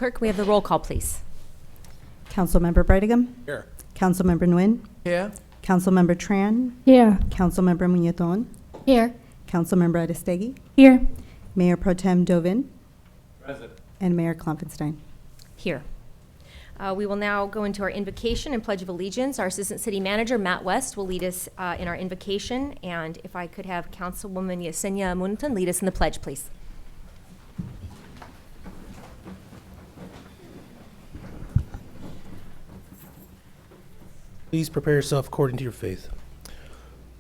Clerk, we have the roll call, please. Councilmember Brightingham. Here. Councilmember Nguyen. Here. Councilmember Tran. Here. Councilmember Muñetón. Here. Councilmember Aristegui. Here. Mayor Pro Tem Dovin. Present. And Mayor Klopfenstein. Here. We will now go into our invocation and Pledge of Allegiance. Our Assistant City Manager, Matt West, will lead us in our invocation. And if I could have Councilwoman Yesenia Munton lead us in the pledge, please. Please prepare yourself according to your faith.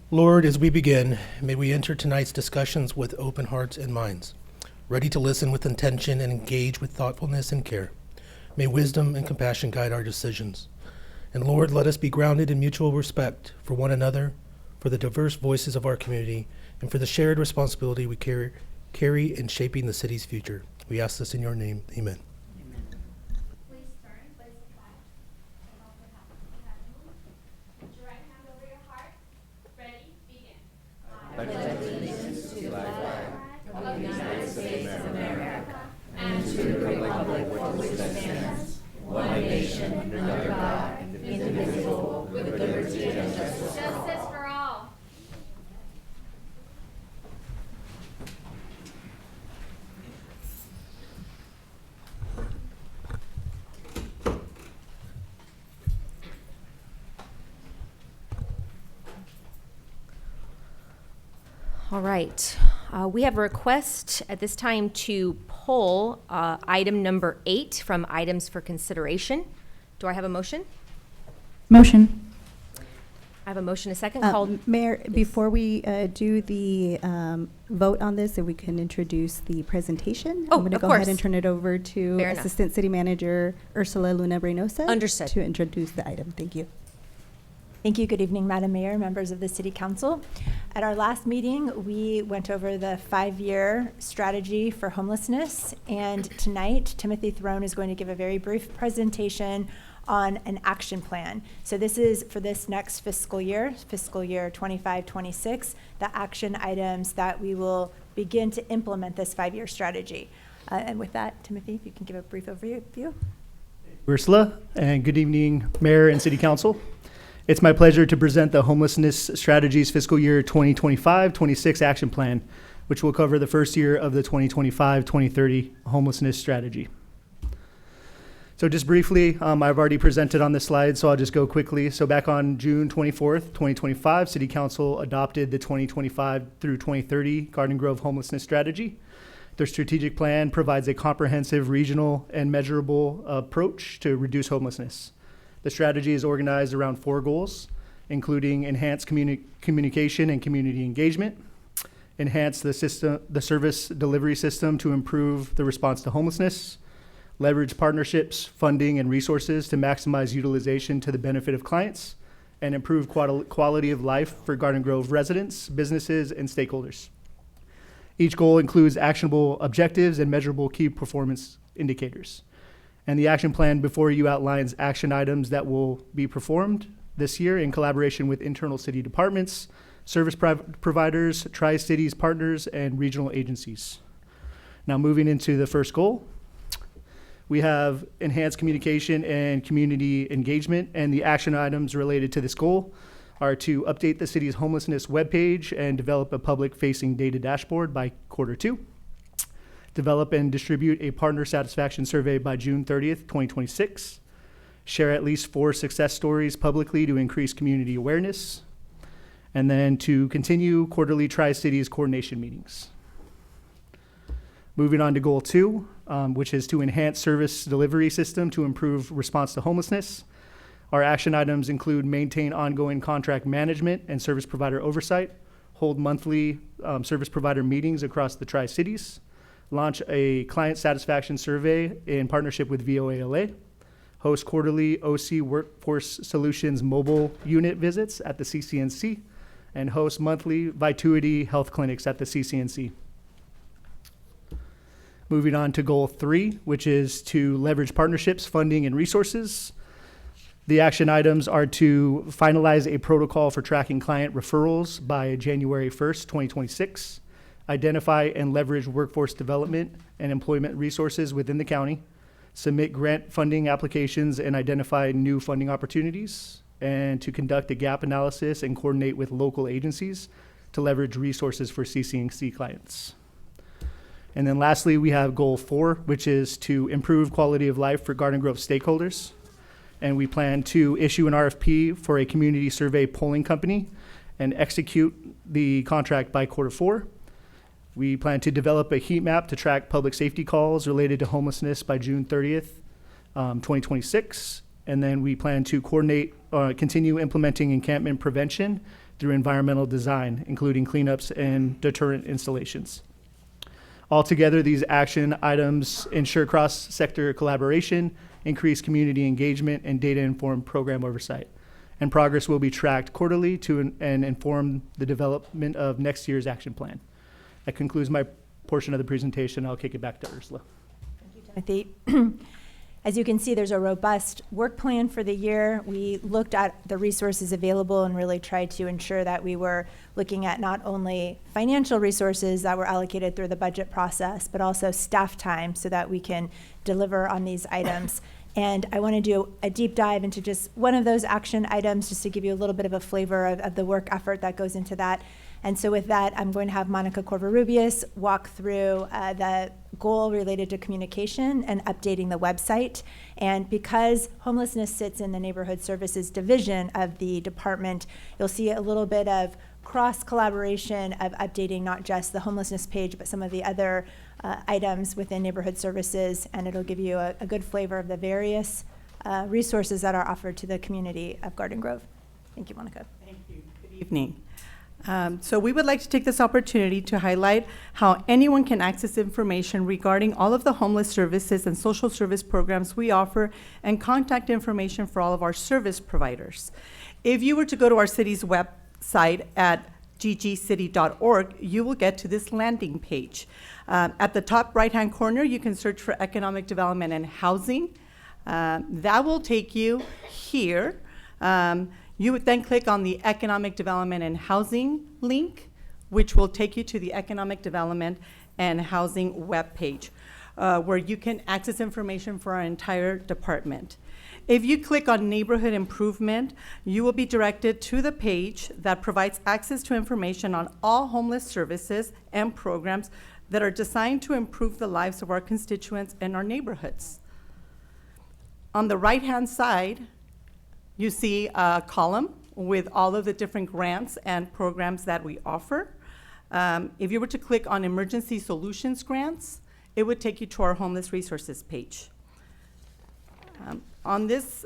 Lord, as we begin, may we enter tonight's discussions with open hearts and minds, ready to listen with intention and engage with thoughtfulness and care. May wisdom and compassion guide our decisions. And Lord, let us be grounded in mutual respect for one another, for the diverse voices of our community, and for the shared responsibility we carry in shaping the city's future. We ask this in your name. Amen. Please turn, place the flag. And also have the move. Put your right hand over your heart. Ready, begin. I pledge allegiance to the flag of the United States of America and to the republic for which it stands, one nation, under God, indivisible, with liberty and justice for all. Justice for all. All right. We have a request at this time to pull item number 8 from items for consideration. Do I have a motion? Motion. I have a motion, a second. Called. Mayor, before we do the vote on this, if we can introduce the presentation. Oh, I'm going to of go course. ahead and turn it over to Fair enough. Assistant City Manager Ursula Luna Reynosa. Understood. To introduce the item. Thank you. Thank you. Good evening, Madam Mayor, members of the City Council. At our last meeting, we went over the 5-year strategy for homelessness, and tonight, Timothy Throne is going to give a very brief presentation on an action plan. So this is for this next fiscal year 25-26, the action items that we will begin to implement this 5-year strategy. And with that, Timothy, if you can give a brief overview. Ursula, and good evening, Mayor and City Council. It's my pleasure to present the Homelessness Strategies Fiscal Year 2025-26 Action Plan, which will cover the first year of the 2025-2030 Homelessness Strategy. So just briefly, I've already presented on this slide, so I'll just go quickly. So back on June 24th, 2025, City Council adopted the 2025 through 2030 Garden Grove Homelessness Strategy. Their strategic plan provides a comprehensive regional and measurable approach to reduce homelessness. The strategy is organized around 4 goals, including enhanced communication and community engagement, enhance the service delivery system to improve the response to homelessness, leverage partnerships, funding, and resources to maximize utilization to the benefit of clients, and improve quality of life for Garden Grove residents, businesses, and stakeholders. Each goal includes actionable objectives and measurable key performance indicators. And the action plan before you outlines action items that will be performed this year in collaboration with internal city departments, service providers, Tri-Cities partners, and regional agencies. Now moving into the first goal, we have enhanced communication and community engagement, and the action items related to this goal are to update the city's homelessness webpage and develop a public-facing data dashboard by Q2. Develop and distribute a partner satisfaction survey by June 30th, 2026. Share at least 4 success stories publicly to increase community awareness. And then to continue quarterly Tri-Cities coordination meetings. Moving on to goal 2, which is to enhance service delivery system to improve response to homelessness. Our action items include maintain ongoing contract management and service provider oversight, hold monthly service provider meetings across the Tri-Cities, launch a client satisfaction survey in partnership with VOALA, host quarterly OC Workforce Solutions mobile unit visits at the CCNC, and host monthly Vituity health clinics at the CCNC. Moving on to goal 3, which is to leverage partnerships, funding, and resources. The action items are to finalize a protocol for tracking client referrals by January 1st, 2026, identify and leverage workforce development and employment resources within the county, submit grant funding applications and identify new funding opportunities, and to conduct a gap analysis and coordinate with local agencies to leverage resources for CC&C clients. And then lastly, we have goal 4, which is to improve quality of life for Garden Grove stakeholders. And we plan to issue an RFP for a community survey polling company and execute the contract by Q4. We plan to develop a heat map to track public safety calls related to homelessness by June 30th, 2026. And then we plan to continue implementing encampment prevention through environmental design, including cleanups and deterrent installations. Altogether, these action items ensure cross-sector collaboration, increase community engagement, and data-informed program oversight. And progress will be tracked quarterly and inform the development of next year's action plan. That concludes my portion of the presentation. I'll kick it back to Ursula. Timothy. As you can see, there's a robust work plan for the year. We looked at the resources available and really tried to ensure that we were looking at not only financial resources that were allocated through the budget process, but also staff time so that we can deliver on these items. And I want to do a deep dive into just one of those action items just to give you a little bit of a flavor of the work effort that goes into that. And so with that, I'm going to have Monica Corvarubias walk through the goal related to communication and updating the website. And because homelessness sits in the Neighborhood Services Division of the department, you'll see a little bit of cross-collaboration of updating not just the homelessness page, but some of the other items within Neighborhood Services, and it'll give you a good flavor of the various resources that are offered to the community of Garden Grove. Thank you, Monica. Thank you. Good evening. So we would like to take this opportunity to highlight how anyone can access information regarding all of the homeless services and social service programs we offer and contact information for all of our service providers. If you were to go to our city's website at ggcity.org, you will get to this landing page. At the top right-hand corner, you can search for economic development and housing. That will take you here. You would then click on the Economic Development and Housing link, which will take you to the Economic Development and Housing webpage, where you can access information for our entire department. If you click on Neighborhood Improvement, you will be directed to the page that provides access to information on all homeless services and programs that are designed to improve the lives of our constituents and our neighborhoods. On the right-hand side, you see a column with all of the different grants and programs that we offer. If you were to click on Emergency Solutions Grants, it would take you to our Homeless Resources page. On this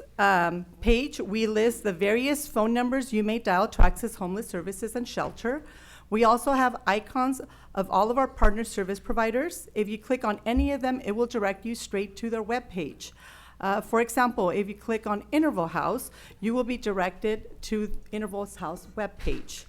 page, we list the various phone numbers you may dial to access homeless services and shelter. We also have icons of all of our partner service providers. If you click on any of them, it will direct you straight to their webpage. For example, if you click on Interval House, you will be directed to Interval House webpage.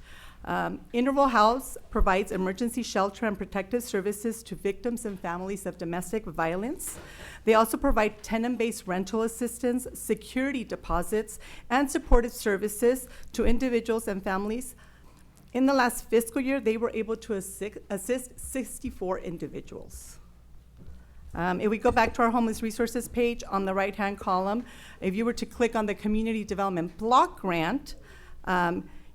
Interval House provides emergency shelter and protective services to victims and families of domestic violence. They also provide tenant-based rental assistance, security deposits, and supportive services to individuals and families. In the last fiscal year, they were able to assist 64 individuals. If we go back to our Homeless Resources page on the right-hand column, if you were to click on the Community Development Block Grant,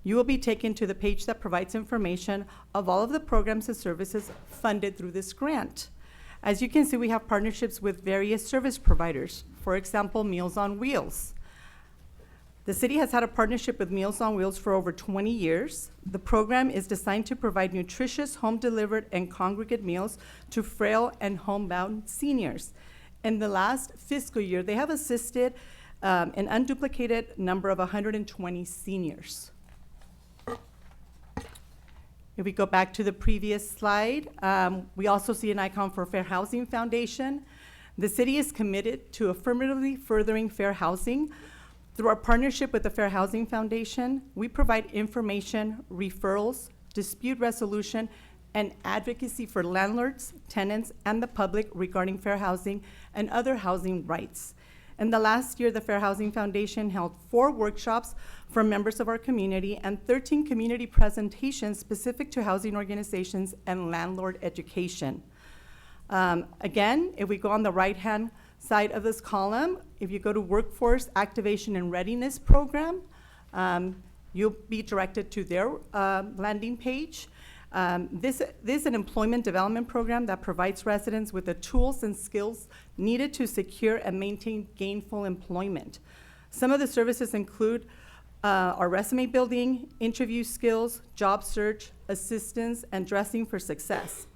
you will be taken to the page that provides information of all of the programs and services funded through this grant. As you can see, we have partnerships with various service providers. For example, Meals on Wheels. The city has had a partnership with Meals on Wheels for over 20 years. The program is designed to provide nutritious, home-delivered, and congregate meals to frail and homebound seniors. In the last fiscal year, they have assisted an unduplicated number of 120 seniors. If we go back to the previous slide, we also see an icon for Fair Housing Foundation. The city is committed to affirmatively furthering fair housing. Through our partnership with the Fair Housing Foundation, we provide information, referrals, dispute resolution, and advocacy for landlords, tenants, and the public regarding fair housing and other housing rights. In the last year, the Fair Housing Foundation held 4 workshops for members of our community and 13 community presentations specific to housing organizations and landlord education. Again, if we go on the right-hand side of this column, if you go to Workforce Activation and Readiness Program, you'll be directed to their landing page. This is an employment development program that provides residents with the tools and skills needed to secure and maintain gainful employment. Some of the services include our resume building, interview skills, job search, assistance, and dressing for success.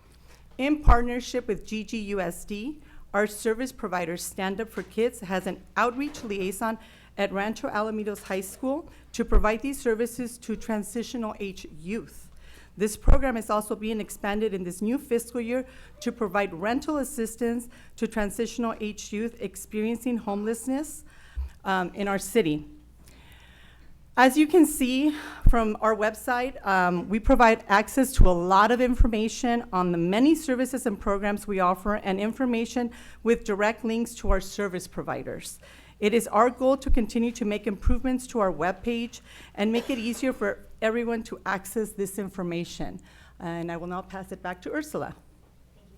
In partnership with GGUSD, our service provider, Stand Up for Kids, has an outreach liaison at Rancho Alamitos High School to provide these services to transitional age youth. This program is also being expanded in this new fiscal year to provide rental assistance to transitional age youth experiencing homelessness in our city. As you can see from our website, we provide access to a lot of information on the many services and programs we offer and information with direct links to our service providers. It is our goal to continue to make improvements to our webpage and make it easier for everyone to access this information. And I will now pass it back to Ursula.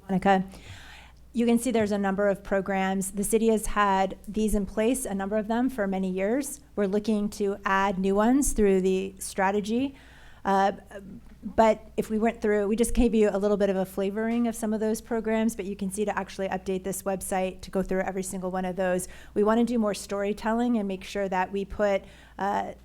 Monica. You can see there's a number of programs. The city has had these in place, a number of them, for many years. We're looking to add new ones through the strategy. But if we went through, we just gave you a little bit of a flavoring of some of those programs, but you can see to actually update this website to go through every single one of those. We want to do more storytelling and make sure that we put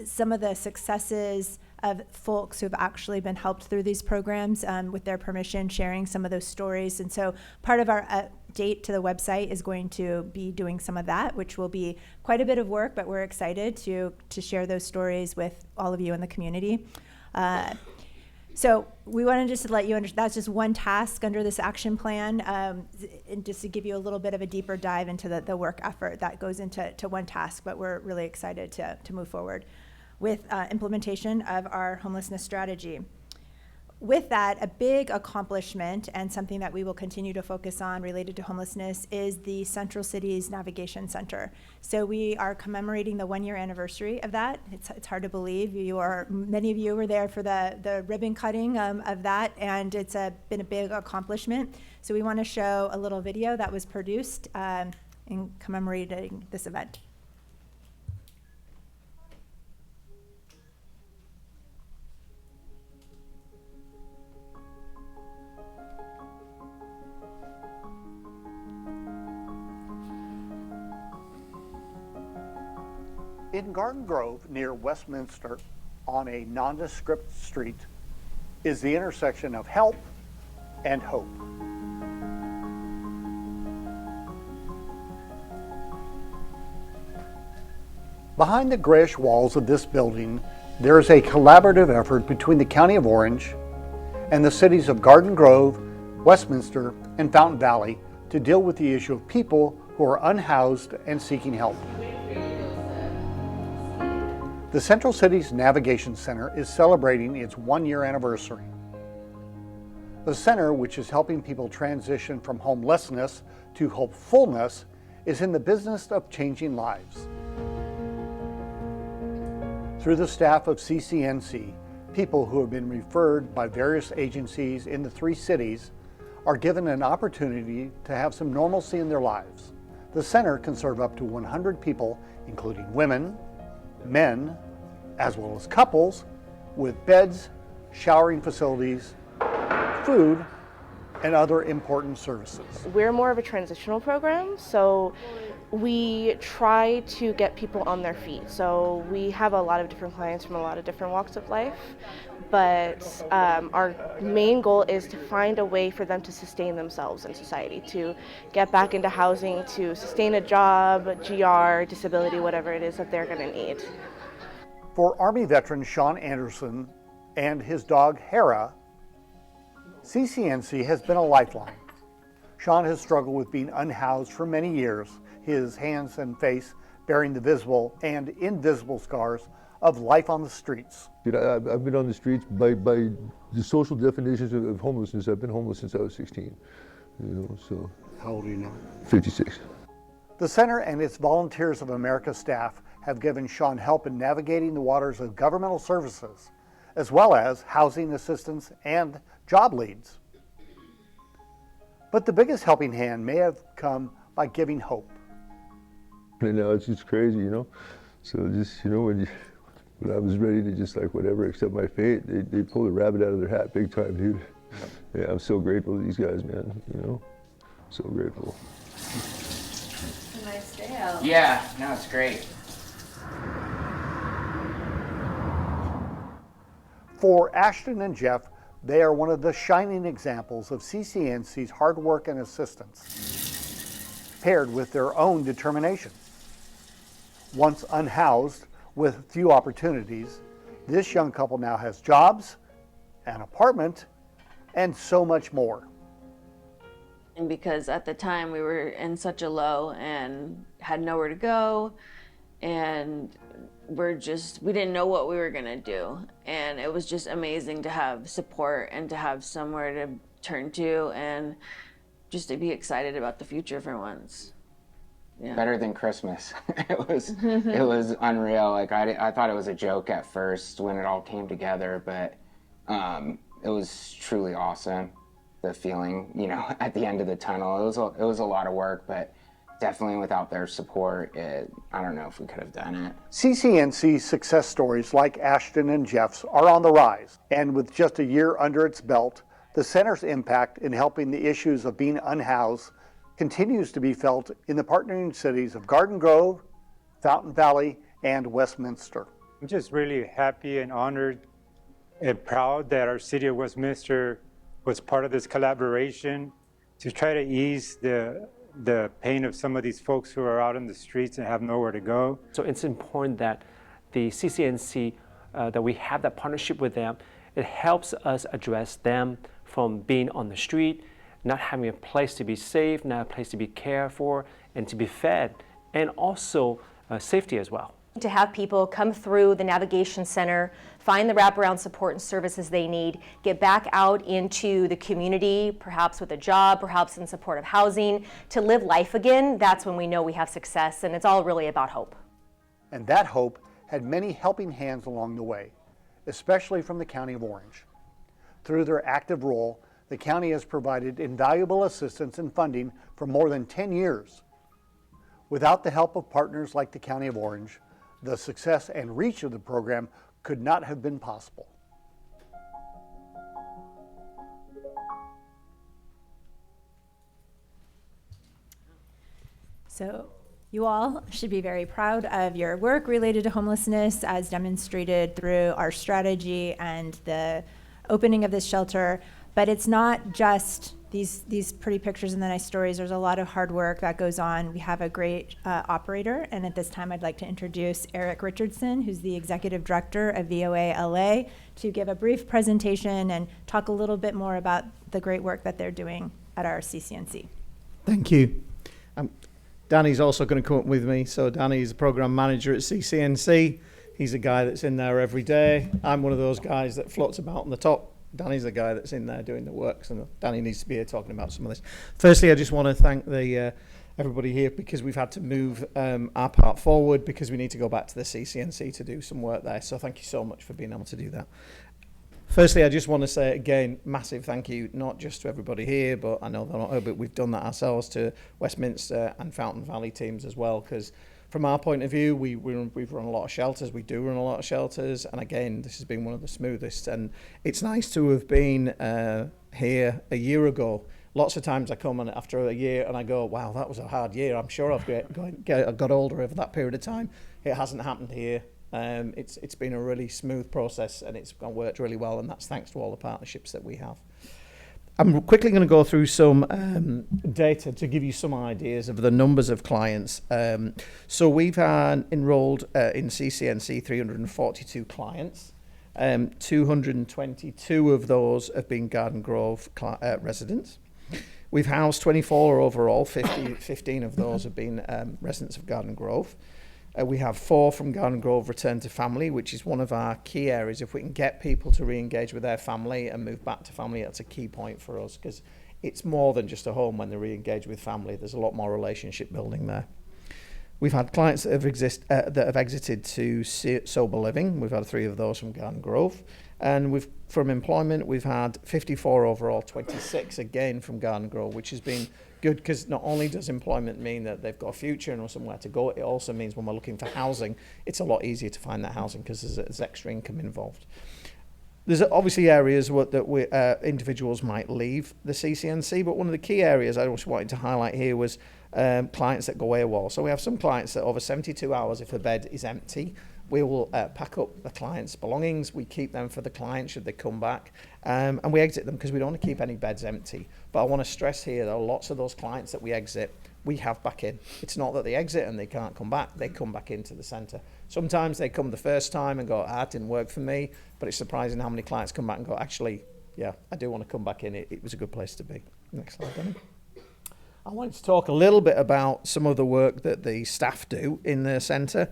some of the successes of folks who have actually been helped through these programs with their permission, sharing some of those stories. And so part of our update to the website is going to be doing some of that, which will be quite a bit of work, but we're excited to share those stories with all of you in the community. So we wanted just to let you understand, that's just one task under this action plan, and just to give you a little bit of a deeper dive into the work effort that goes into one task, but we're really excited to move forward with implementation of our homelessness strategy. With that, a big accomplishment and something that we will continue to focus on related to homelessness is the Central Cities Navigation Center. So we are commemorating the 1-year anniversary of that. It's hard to believe. Many of you were there for the ribbon cutting of that, and it's been a big accomplishment. So we want to show a little video that was produced in commemorating this event. In Garden Grove, near Westminster, on a nondescript street, is the intersection of help and hope. Behind the grayish walls of this building, there is a collaborative effort between the County of Orange and the cities of Garden Grove, Westminster, and Fountain Valley to deal with the issue of people who are unhoused and seeking help. The Central Cities Navigation Center is celebrating its 1-year anniversary. The center, which is helping people transition from homelessness to hopefulness, is in the business of changing lives. Through the staff of CCNC, people who have been referred by various agencies in the 3 cities are given an opportunity to have some normalcy in their lives. The center can serve up to 100 people, including women, men, as well as couples, with beds, showering facilities, food, and other important services. We're more of a transitional program, so we try to get people on their feet. So we have a lot of different clients from a lot of different walks of life, but our main goal is to find a way for them to sustain themselves in society, to get back into housing, to sustain a job, GR, disability, whatever it is that they're going to need. For Army veteran Sean Anderson and his dog Hera, CCNC has been a lifeline. Sean has struggled with being unhoused for many years, his hands and face bearing the visible and invisible scars of life on the streets. I've been on the streets by the social definitions of homelessness. I've been homeless since I was 16. So. How old are you now? 56. The center and its Volunteers of America staff have given Sean help in navigating the waters of governmental services, as well as housing assistance and job leads. But the biggest helping hand may have come by giving hope. and now it's just crazy, you know. So just, you know, when I was ready to just like whatever, accept my fate, they pulled a rabbit out of their hat big time, dude. Yeah, I'm so grateful to these guys, man, you know, so grateful. It's a nice day out. Yeah, no, it's great. For Ashton and Jeff, they are one of the shining examples of CCNC's hard work and assistance, paired with their own determination. Once unhoused with few opportunities, this young couple now has jobs, an apartment, and so much more. And because at the time we were in such a low and had nowhere to go, and we didn't know what we were gonna do. And it was just amazing to have support and to have somewhere to turn to and just to be excited about the future for once. Yeah. Better than Christmas. It was unreal. Like I thought it was a joke at first when it all came together, but it was truly awesome. The feeling, you know, at the end of the tunnel. It was a lot of work, but definitely without their support, I don't know if we could have done it. CCNC's success stories like Ashton and Jeff's are on the rise, and with just a year under its belt, the center's impact in helping the issues of being unhoused continues to be felt in the partnering cities of Garden Grove, Fountain Valley, and Westminster. I'm just really happy and honored and proud that our city of Westminster was part of this collaboration to try to ease the pain of some of these folks who are out in the streets and have nowhere to go. So it's important that the CCNC, that we have that partnership with them. It helps us address them from being on the street, not having a place to be safe, not a place to be cared for, and to be fed, and also safety as well. To have people come through the Navigation Center, find the wraparound support and services they need, get back out into the community, perhaps with a job, perhaps in support of housing, to live life again, that's when we know we have success, and it's all really about hope. And that hope had many helping hands along the way, especially from the County of Orange. Through their active role, the county has provided invaluable assistance and funding for more than 10 years. Without the help of partners like the County of Orange, the success and reach of the program could not have been possible. So you all should be very proud of your work related to homelessness as demonstrated through our strategy and the opening of this shelter. But it's not just these pretty pictures and the nice stories. There's a lot of hard work that goes on. We have a great operator, and at this time I'd like to introduce Eric Richardson, who's the Executive Director of VOA LA, to give a brief presentation and talk a little bit more about the great work that they're doing at our CCNC. Thank you. Danny's also going to come up with me. So Danny's the program manager at CCNC. He's a guy that's in there every day. I'm one of those guys that floats about on the top. Danny's the guy that's in there doing the work, so Danny needs to be here talking about some of this. Firstly, I just want to thank everybody here because we've had to move our part forward because we need to go back to the CCNC to do some work there. So thank you so much for being able to do that. Firstly, I just want to say again, massive thank you, not just to everybody here, but I know they're not here, but we've done that ourselves, to Westminster and Fountain Valley teams as well, because from our point of view, we've run a lot of shelters. We do run a lot of shelters, and again, this has been one of the smoothest. And it's nice to have been here a year ago. Lots of times I come and after a year and I go, wow, that was a hard year. I'm sure I've got older over that period of time. It hasn't happened here. It's been a really smooth process, and it's worked really well, and that's thanks to all the partnerships that we have. I'm quickly going to go through some data to give you some ideas of the numbers of clients. So we've enrolled in CCNC 342 clients. 222 of those have been Garden Grove residents. We've housed 24 overall, 15 of those have been residents of Garden Grove. We have 4 from Garden Grove Return to Family, which is one of our key areas. If we can get people to re-engage with their family and move back to family, that's a key point for us, because it's more than just a home when they re-engage with family. There's a lot more relationship building there. We've had clients that have exited to sober living. We've had 3 of those from Garden Grove. And from employment, we've had 54 overall, 26 again from Garden Grove, which has been good because not only does employment mean that they've got a future and somewhere to go, it also means when we're looking for housing, it's a lot easier to find that housing because there's extra income involved. There's obviously areas that individuals might leave the CCNC, but one of the key areas I just wanted to highlight here was clients that go AWOL. So we have some clients that over 72 hours, if a bed is empty, we will pack up the client's belongings. We keep them for the client should they come back, and we exit them because we don't want to keep any beds empty. But I want to stress here that lots of those clients that we exit, we have back in. It's not that they exit and they can't come back. They come back into the centre. Sometimes they come the first time and go, it didn't work for me. But it's surprising how many clients come back and go, actually, yeah, I do want to come back in. It was a good place to be. Next slide, Danny. I wanted to talk a little bit about some of the work that the staff do in the centre.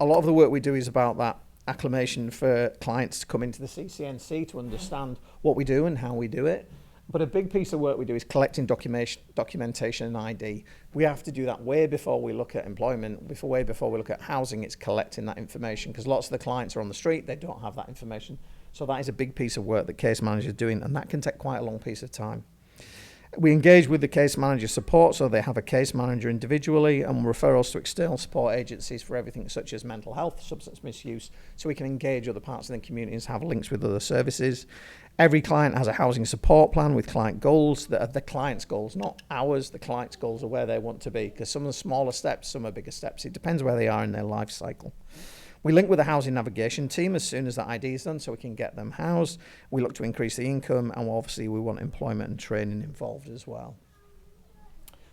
A lot of the work we do is about that acclimation for clients to come into the CCNC to understand what we do and how we do it. But a big piece of work we do is collecting documentation and ID. We have to do that way before we look at employment, way before we look at housing. It's collecting that information because lots of the clients are on the street, they don't have that information. So that is a big piece of work that case managers are doing, and that can take quite a long piece of time. We engage with the case manager support, so they have a case manager individually and referrals to external support agencies for everything such as mental health, substance misuse, so we can engage other parts of the communities, have links with other services. Every client has a housing support plan with client goals that are the client's goals, not ours. The client's goals are where they want to be, because some are smaller steps, some are bigger steps. It depends where they are in their life cycle. We link with the housing navigation team as soon as that ID is done so we can get them housed. We look to increase the income, and obviously we want employment and training involved as well.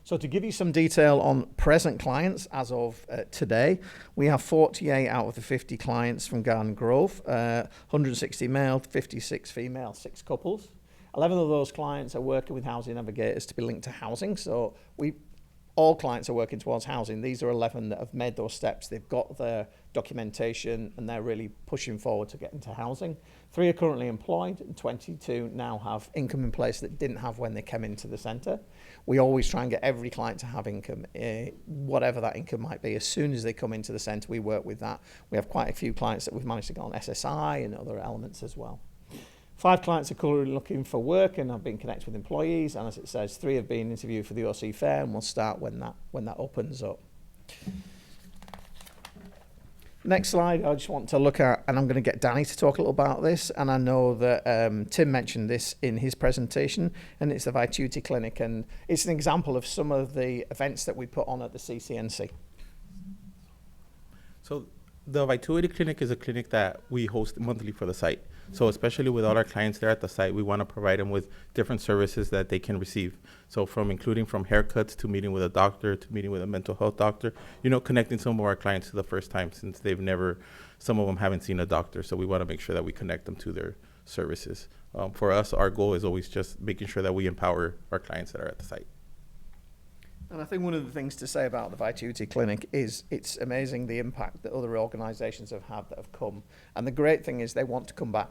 So to give you some detail on present clients as of today, we have 48 out of the 50 clients from Garden Grove, 160 male, 56 female, 6 couples. 11 of those clients are working with housing navigators to be linked to housing. So all clients are working towards housing. These are 11 that have made those steps. They've got their documentation and they're really pushing forward to get into housing. 3 are currently employed and 22 now have income in place that didn't have when they came into the centre. We always try and get every client to have income, whatever that income might be. As soon as they come into the centre, we work with that. We have quite a few clients that we've managed to get on SSI and other elements as well. 5 clients are currently looking for work and have been connected with employees, and as it says, 3 have been interviewed for the OC Fair, and we'll start when that opens up. Next slide, I just want to look at, and I'm going to get Danny to talk a little about this, and I know that Tim mentioned this in his presentation, and it's the Vituity Clinic, and it's an example of some of the events that we put on at the CCNC. So the Vituity Clinic is a clinic that we host monthly for the site. So especially with all our clients there at the site, we want to provide them with different services that they can receive. So including from haircuts to meeting with a doctor to meeting with a mental health doctor, connecting some of our clients to the first time since some of them haven't seen a doctor. So we want to make sure that we connect them to their services. For us, our goal is always just making sure that we empower our clients that are at the site. And I think one of the things to say about the Vituity Clinic is it's amazing the impact that other organisations have had that have come. And the great thing is they want to come back.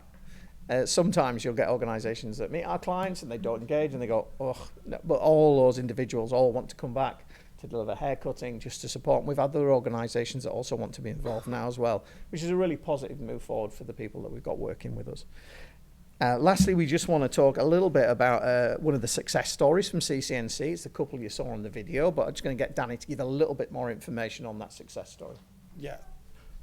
Sometimes you'll get organisations that meet our clients and they don't engage and they go, oh, no. But all those individuals all want to come back to deliver haircutting, just to support. And we've had other organisations that also want to be involved now as well, which is a really positive move forward for the people that we've got working with us. Lastly, we just want to talk a little bit about one of the success stories from CCNC. It's the couple you saw in the video, but I'm just going to get Danny to give a little bit more information on that success story. Yeah.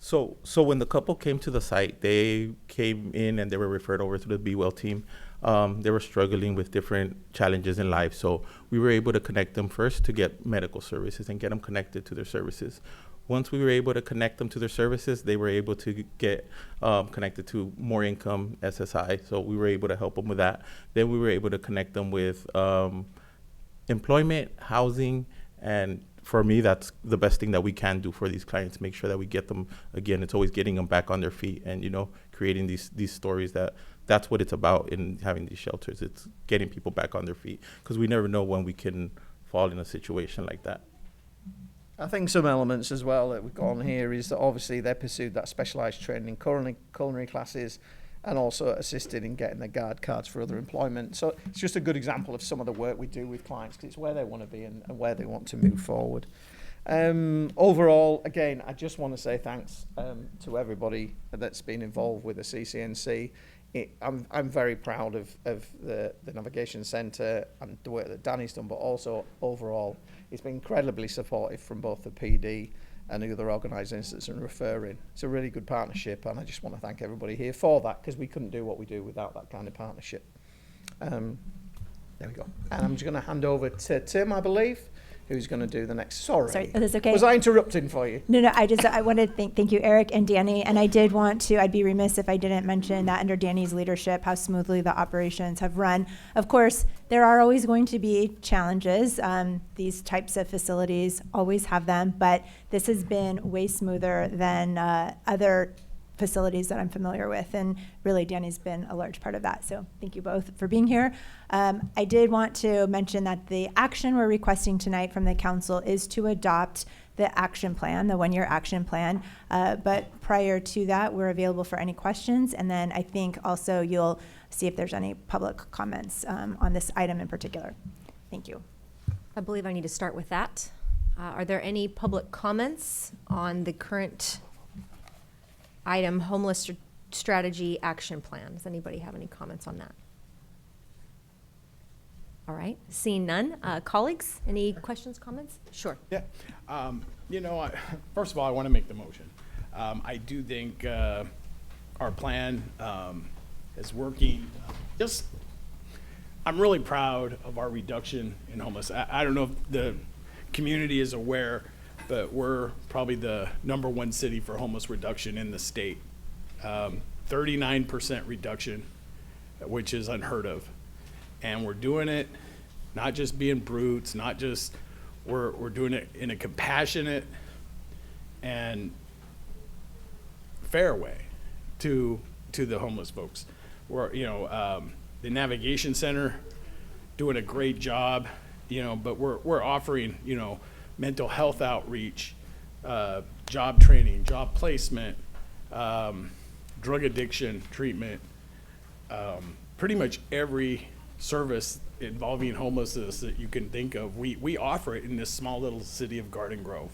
So when the couple came to the site, they came in and they were referred over to the Be Well team. They were struggling with different challenges in life. So we were able to connect them first to get medical services and get them connected to their services. Once we were able to connect them to their services, they were able to get connected to more income, SSI. So we were able to help them with that. Then we were able to connect them with employment, housing, and for me, that's the best thing that we can do for these clients, make sure that we get them, again, it's always getting them back on their feet and, creating these stories that's what it's about in having these shelters. It's getting people back on their feet because we never know when we can fall in a situation like that. I think some elements as well that we've got on here is that obviously they pursued that specialised training in culinary classes and also assisted in getting their guard cards for other employment. So it's just a good example of some of the work we do with clients because it's where they want to be and where they want to move forward. Overall, again, I just want to say thanks to everybody that's been involved with the CCNC. I'm very proud of the Navigation Centre and the work that Danny's done, but also overall, it's been incredibly supportive from both the PD and the other organisations and referring. It's a really good partnership, and I just want to thank everybody here for that, because we couldn't do what we do without that kind of partnership. There we go. And I'm just going to hand over to Tim, I believe, who's going to do the next. Sorry, that's okay. Was I interrupting for you? No, I wanted to thank you, Eric and Danny. And I did want to, I'd be remiss if I didn't mention that under Danny's leadership, how smoothly the operations have run. Of course, there are always going to be challenges. These types of facilities always have them, but this has been way smoother than other facilities that I'm familiar with, and really Danny's been a large part of that, so thank you both for being here. I did want to mention that the action we're requesting tonight from the council is to adopt the action plan, the one-year action plan, but prior to that, we're available for any questions, and then I think also you'll see if there's any public comments on this item in particular. Thank you. I believe I need to start with that. Are there any public comments on the current item, homeless strategy action plan? Does anybody have any comments on that? All right, seeing none. Colleagues, any questions, comments? Sure. Yeah. First of all, I want to make the motion. I do think our plan is working. I'm really proud of our reduction in homeless. I don't know if the community is aware, but we're probably the #1 city for homeless reduction in the state. 39% reduction, which is unheard of. And we're doing it not just being brutes, not just, we're doing it in a compassionate and fair way to the homeless folks. We're, the Navigation Center doing a great job, but we're offering, mental health outreach, job training, job placement, drug addiction treatment, pretty much every service involving homelessness that you can think of, we offer it in this small little city of Garden Grove.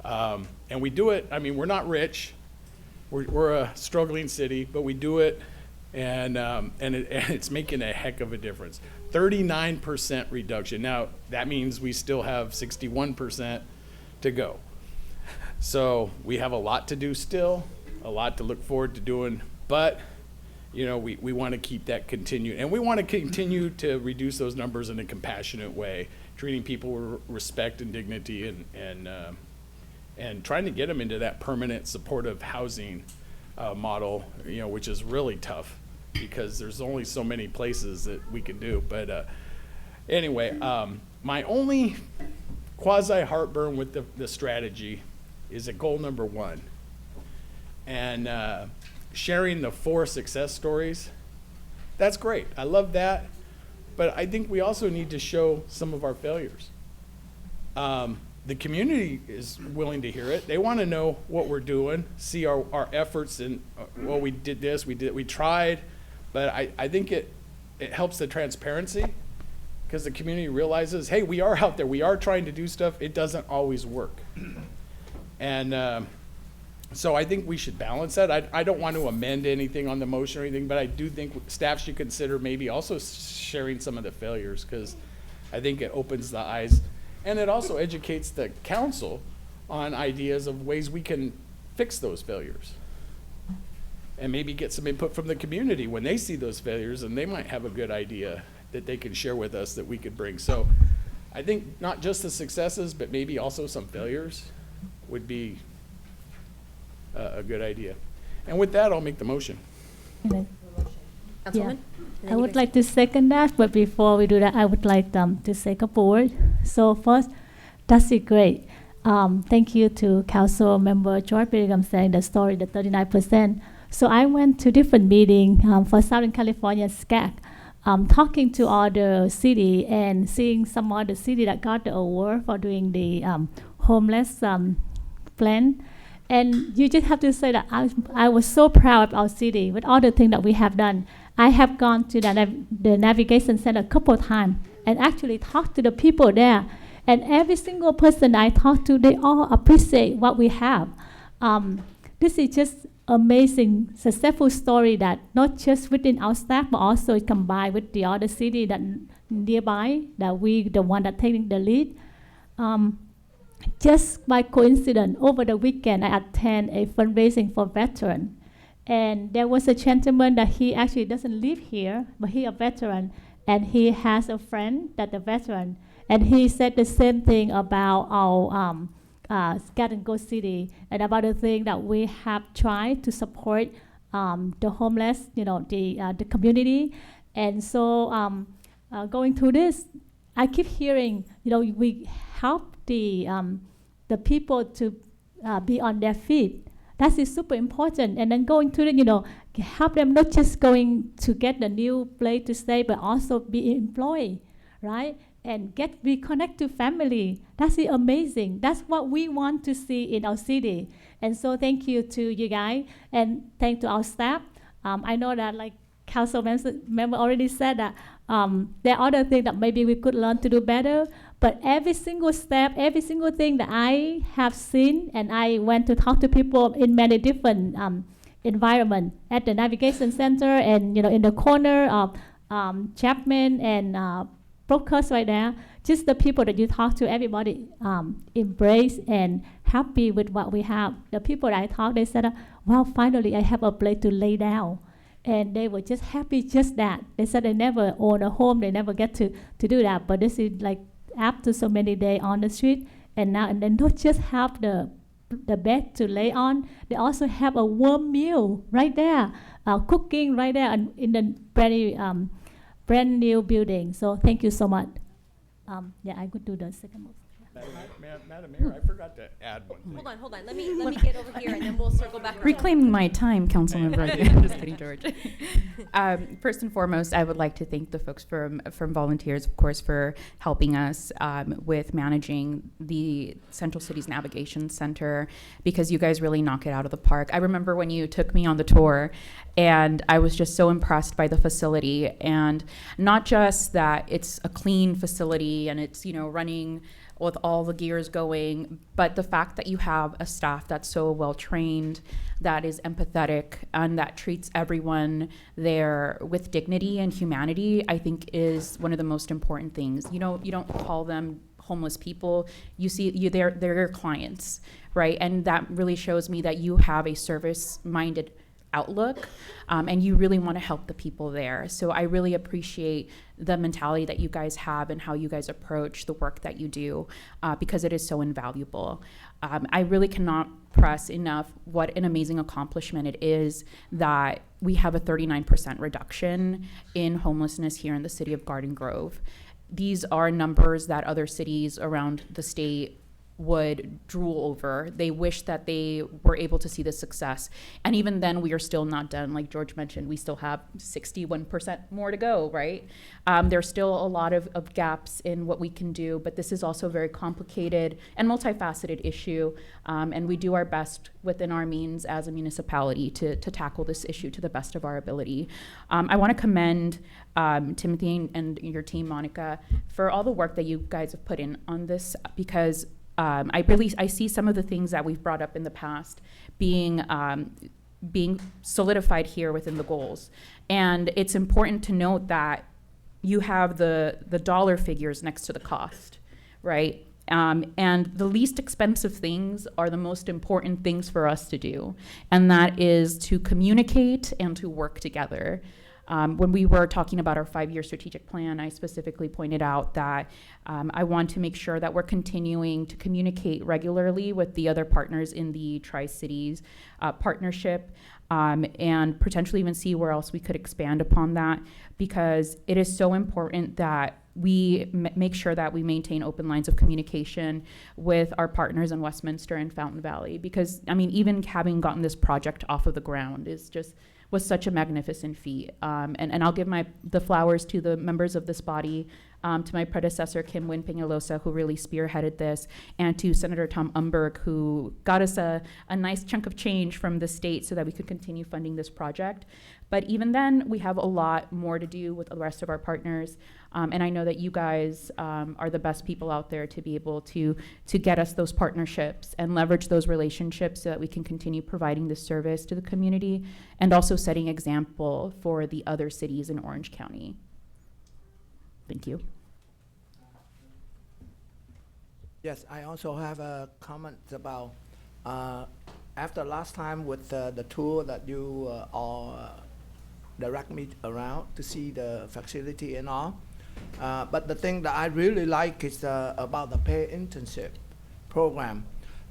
And we do it, we're not rich, we're a struggling city, but we do it, and it's making a heck of a difference. 39% reduction. Now, that means we still have 61% to go. So we have a lot to do still, a lot to look forward to doing, but we want to keep that continued, and we want to continue to reduce those numbers in a compassionate way, treating people with respect and dignity, and trying to get them into that permanent supportive housing model, which is really tough because there's only so many places that we can do. But anyway, my only quasi heartburn with the strategy is at goal #1, and sharing the 4 success stories. That's great. I love that. But I think we also need to show some of our failures. The community is willing to hear it. They want to know what we're doing, see our efforts, and well, we did this, we tried. But I think it helps the transparency, because the community realizes, hey, we are out there, we are trying to do stuff. It doesn't always work. And so I think we should balance that. I don't want to amend anything on the motion or anything, but I do think staff should consider maybe also sharing some of the failures, because I think it opens the eyes, and it also educates the council on ideas of ways we can fix those failures, and maybe get some input from the community when they see those failures, and they might have a good idea that they can share with us that we could bring. So I think not just the successes, but maybe also some failures would be a good idea. And with that, I'll make the motion. Councilwoman? I would like to second that, but before we do that, I would like to say a couple words. So first, that's great. Thank you to Council Member George Brigham saying the story, the 39%. So I went to different meetings for Southern California SCAC, talking to other city and seeing some other city that got the award for doing the homeless plan. And you just have to say that I was so proud of our city with all the things that we have done. I have gone to the Navigation Center a couple of times and actually talked to the people there. And every single person I talked to, they all appreciate what we have. This is just amazing, successful story that not just within our staff, but also combined with the other city that nearby, that we, the one that taking the lead. Just by coincidence, over the weekend, I attend a fundraising for veterans. And there was a gentleman that he actually doesn't live here, but he a veteran, and he has a friend that a veteran. And he said the same thing about our Garden Grove City, and about the thing that we have tried to support the homeless, the community. And so going through this, I keep hearing, we help the people to be on their feet. That is super important. And then going to help them not just going to get a new place to stay, but also be employed, right? And reconnect to family. That's amazing. That's what we want to see in our city. And so thank you to you guys, and thank to our staff. I know that like council member already said that there are other things that maybe we could learn to do better, but every single step, every single thing that I have seen, and I went to talk to people in many different environments, at the navigation center, and in the corner of Chapman and brokers right there, just the people that you talk to, everybody embrace and happy with what we have. The people that I talked, they said, well, finally I have a place to lay down. And they were just happy just that. They said they never own a home, they never get to do that. But this is like after so many days on the street, and now and then not just have the bed to lay on, they also have a warm meal right there, cooking right there in the brand new building. So thank you so much. I could do the second one. Madam Mayor, I forgot to add one thing. Hold on. Let me get over here, and then we'll circle back around. Reclaiming my time, Councilmember. I'm just kidding, George. First and foremost, I would like to thank the folks from Volunteers, of course, for helping us with managing the Central Cities Navigation Center, because you guys really knock it out of the park. I remember when you took me on the tour, and I was just so impressed by the facility, and not just that it's a clean facility and it's running with all the gears going, but the fact that you have a staff that's so well trained, that is empathetic, and that treats everyone there with dignity and humanity, I think is one of the most important things. You don't call them homeless people. They're your clients, right? And that really shows me that you have a service-minded outlook, and you really want to help the people there. So I really appreciate the mentality that you guys have and how you guys approach the work that you do, because it is so invaluable. I really cannot press enough what an amazing accomplishment it is that we have a 39% reduction in homelessness here in the city of Garden Grove. These are numbers that other cities around the state would drool over. They wish that they were able to see the success. And even then, we are still not done. Like George mentioned, we still have 61% more to go, right? There's still a lot of gaps in what we can do, but this is also a very complicated and multifaceted issue. And we do our best within our means as a municipality to tackle this issue to the best of our ability. I want to commend Timothy and your team, Monica, for all the work that you guys have put in on this, because I see some of the things that we've brought up in the past being solidified here within the goals. And it's important to note that you have the dollar figures next to the cost, right? And the least expensive things are the most important things for us to do. And that is to communicate and to work together. When we were talking about our 5-year strategic plan, I specifically pointed out that I want to make sure that we're continuing to communicate regularly with the other partners in the Tri-Cities partnership, and potentially even see where else we could expand upon that, because it is so important that we make sure that we maintain open lines of communication with our partners in Westminster and Fountain Valley, because even having gotten this project off of the ground was such a magnificent feat. And I'll give the flowers to the members of this body to my predecessor, Kim Wynn Peñalosa, who really spearheaded this, and to Senator Tom Umberg, who got us a nice chunk of change from the state so that we could continue funding this project. But even then, we have a lot more to do with the rest of our partners. And I know that you guys are the best people out there to be able to get us those partnerships and leverage those relationships so that we can continue providing this service to the community and also setting example for the other cities in Orange County. Thank you. Yes, I also have a comment about after last time with the tour that you all direct me around to see the facility and all. But the thing that I really like is about the paid internship program,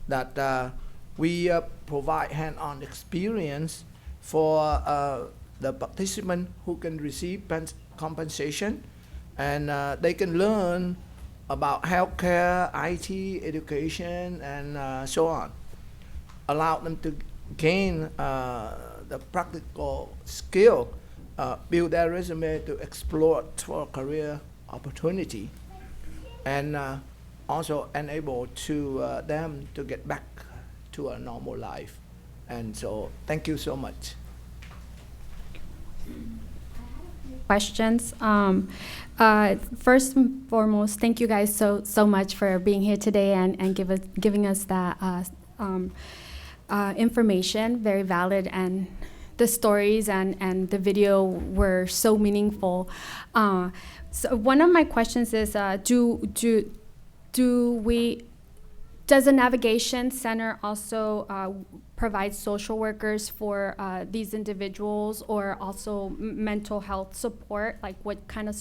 that we provide hand-on experience for the participant who can receive compensation, and they can learn about healthcare, IT, education, and so on. Allow them to gain the practical skill, build their resume to explore for career opportunity, and also enable to them to get back to a normal life. And so thank you so much. Questions. First and foremost, thank you guys so much for being here today and giving us that information, very valid, and the stories and the video were so meaningful. So one of my questions is, does the Navigation Center also provide social workers for these individuals, or also mental health support? Like, what kind of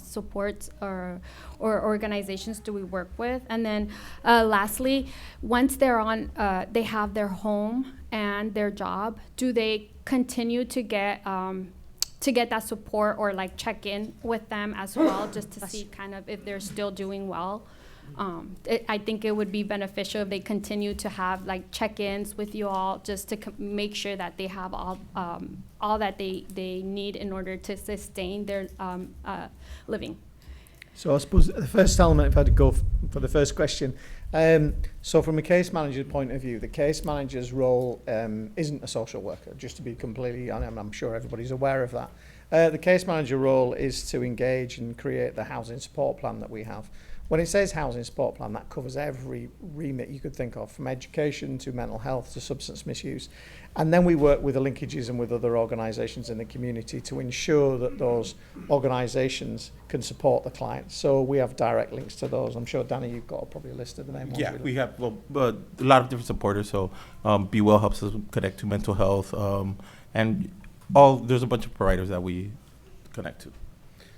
supports or organizations do we work with? And then lastly, once they're on, they have their home and their job, do they continue to get that support, or like check in with them as well, just to see kind of if they're still doing well? I think it would be beneficial if they continue to have like check-ins with you all, just to make sure that they have all that they need in order to sustain their living. So I suppose the first element, if I had to go for the first question, so from a case manager's point of view, the case manager's role isn't a social worker, just to be completely honest. I'm sure everybody's aware of that. The case manager role is to engage and create the housing support plan that we have. When it says housing support plan, that covers every remit you could think of, from education to mental health to substance misuse. And then we work with the linkages and with other organisations in the community to ensure that those organisations can support the clients. So we have direct links to those. I'm sure, Danny, you've got probably a list of the names. Yeah, we have a lot of different supporters. So Be Well helps us connect to mental health, and there's a bunch of providers that we connect to.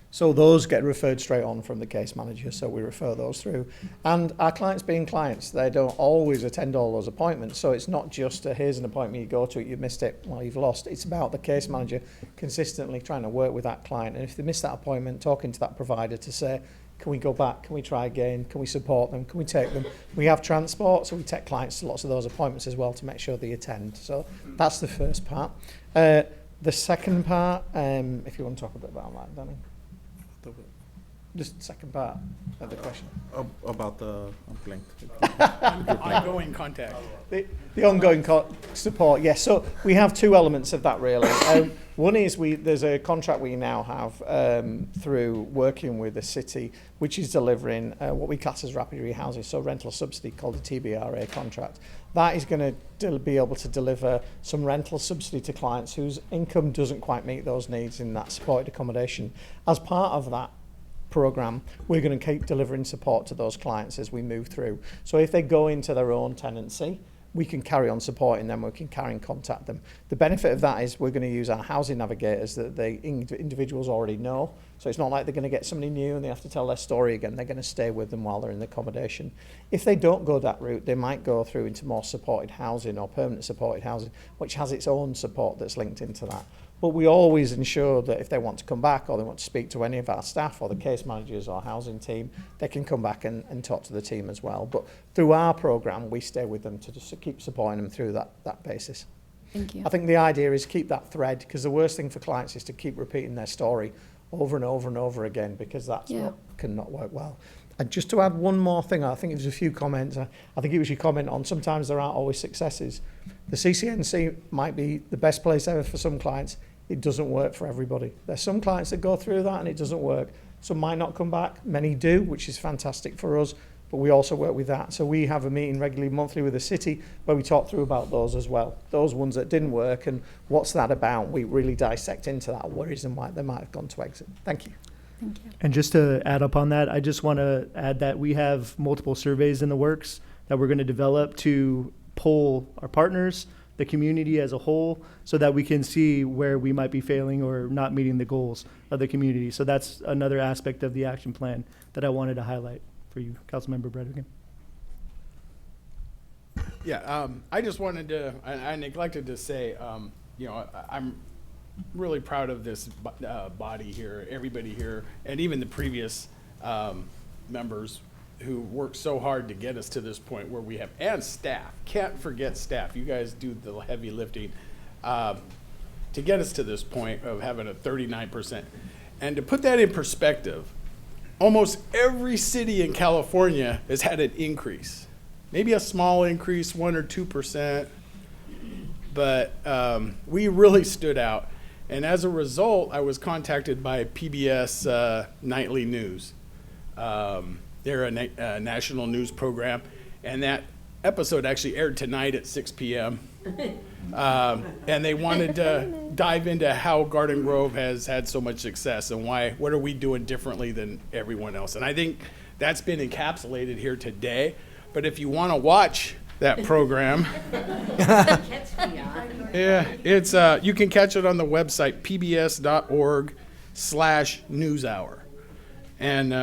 So those get referred straight on from the case manager, so we refer those through. And our clients being clients, they don't always attend all those appointments, so it's not just here's an appointment you go to, you missed it, well, you've lost. It's about the case manager consistently trying to work with that client, and if they miss that appointment, talking to that provider to say, can we go back, can we try again, can we support them, can we take them? We have transport, so we take clients to lots of those appointments as well to make sure they attend. So that's the first part. The second part, if you want to talk a bit about that, Danny. Just the second part of the question. About the ongoing contact. The ongoing support, yes. So we have two elements of that, really. One is there's a contract we now have through working with the city, which is delivering what we class as rapid rehousing, so rental subsidy, called the TBRA contract. That is going to be able to deliver some rental subsidy to clients whose income doesn't quite meet those needs in that supported accommodation. As part of that program, we're going to keep delivering support to those clients as we move through. So if they go into their own tenancy, we can carry on supporting them, we can carry on contact them. The benefit of that is we're going to use our housing navigators that the individuals already know. So it's not like they're going to get somebody new and they have to tell their story again. They're going to stay with them while they're in the accommodation. If they don't go that route, they might go through into more supported housing or permanent supported housing, which has its own support that's linked into that. But we always ensure that if they want to come back or they want to speak to any of our staff or the case managers or housing team, they can come back and talk to the team as well. But through our programme, we stay with them to just keep supporting them through that basis. Thank you. I think the idea is keep that thread, because the worst thing for clients is to keep repeating their story over and over and over again, because that's Yeah. what cannot work well. And just to add one more thing, I think it was a few comments. I think it was your comment on sometimes there aren't always successes. The CCNC might be the best place ever for some clients. It doesn't work for everybody. There's some clients that go through that and it doesn't work. Some might not come back. Many do, which is fantastic for us. But we also work with that. So we have a meeting regularly monthly with the city where we talk through about those as well. Those ones that didn't work and what's that about. We really dissect into that, what reason why they might have gone to exit. Thank you. Thank you. And just to add up on that, I just want to add that we have multiple surveys in the works that we're going to develop to poll our partners, the community as a whole, so that we can see where we might be failing or not meeting the goals of the community. So that's another aspect of the action plan that I wanted to highlight for you, Councilmember Bredegan. Yeah, I just wanted to, I neglected to say, I'm really proud of this body here, everybody here, and even the previous members who worked so hard to get us to this point where we have, and staff, can't forget staff. You guys do the heavy lifting to get us to this point of having a 39%. And to put that in perspective, almost every city in California has had an increase. Maybe a small increase, 1 or 2%, but we really stood out. And as a result, I was contacted by PBS Nightly News. They're a national news program, and that episode actually aired tonight at 6 p.m. And they wanted to dive into how Garden Grove has had so much success and what are we doing differently than everyone else. And I think that's been encapsulated here today. But if you want to watch that program, yeah, it's you can catch it on the website pbs.org/newshour. And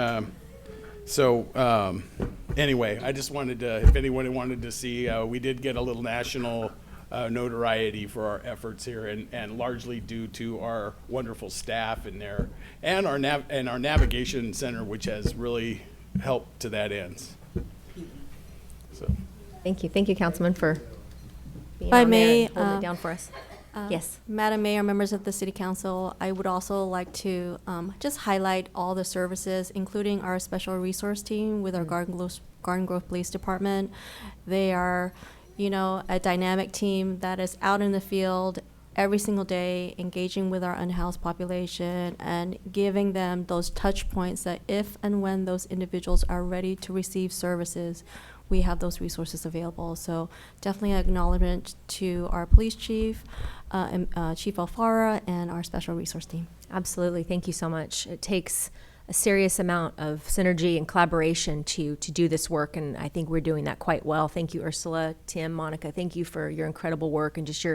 anyway, I just wanted to, if anyone wanted to see, we did get a little national notoriety for our efforts here, and largely due to our wonderful staff and our navigation center, which has really helped to that end. So, Thank you, Councilman, for being If I on there may, and holding it down for us. Yes. Madam Mayor, members of the City Council, I would also like to just highlight all the services, including our special resource team with our Garden Grove Police Department. They are, a dynamic team that is out in the field every single day, engaging with our unhoused population and giving them those touch points that if and when those individuals are ready to receive services, we have those resources available. So definitely an acknowledgement to our police chief, Chief Alfara, and our special resource team. Absolutely. Thank you so much. It takes a serious amount of synergy and collaboration to do this work, and I think we're doing that quite well. Thank you, Ursula, Tim, Monica. Thank you for your incredible work and just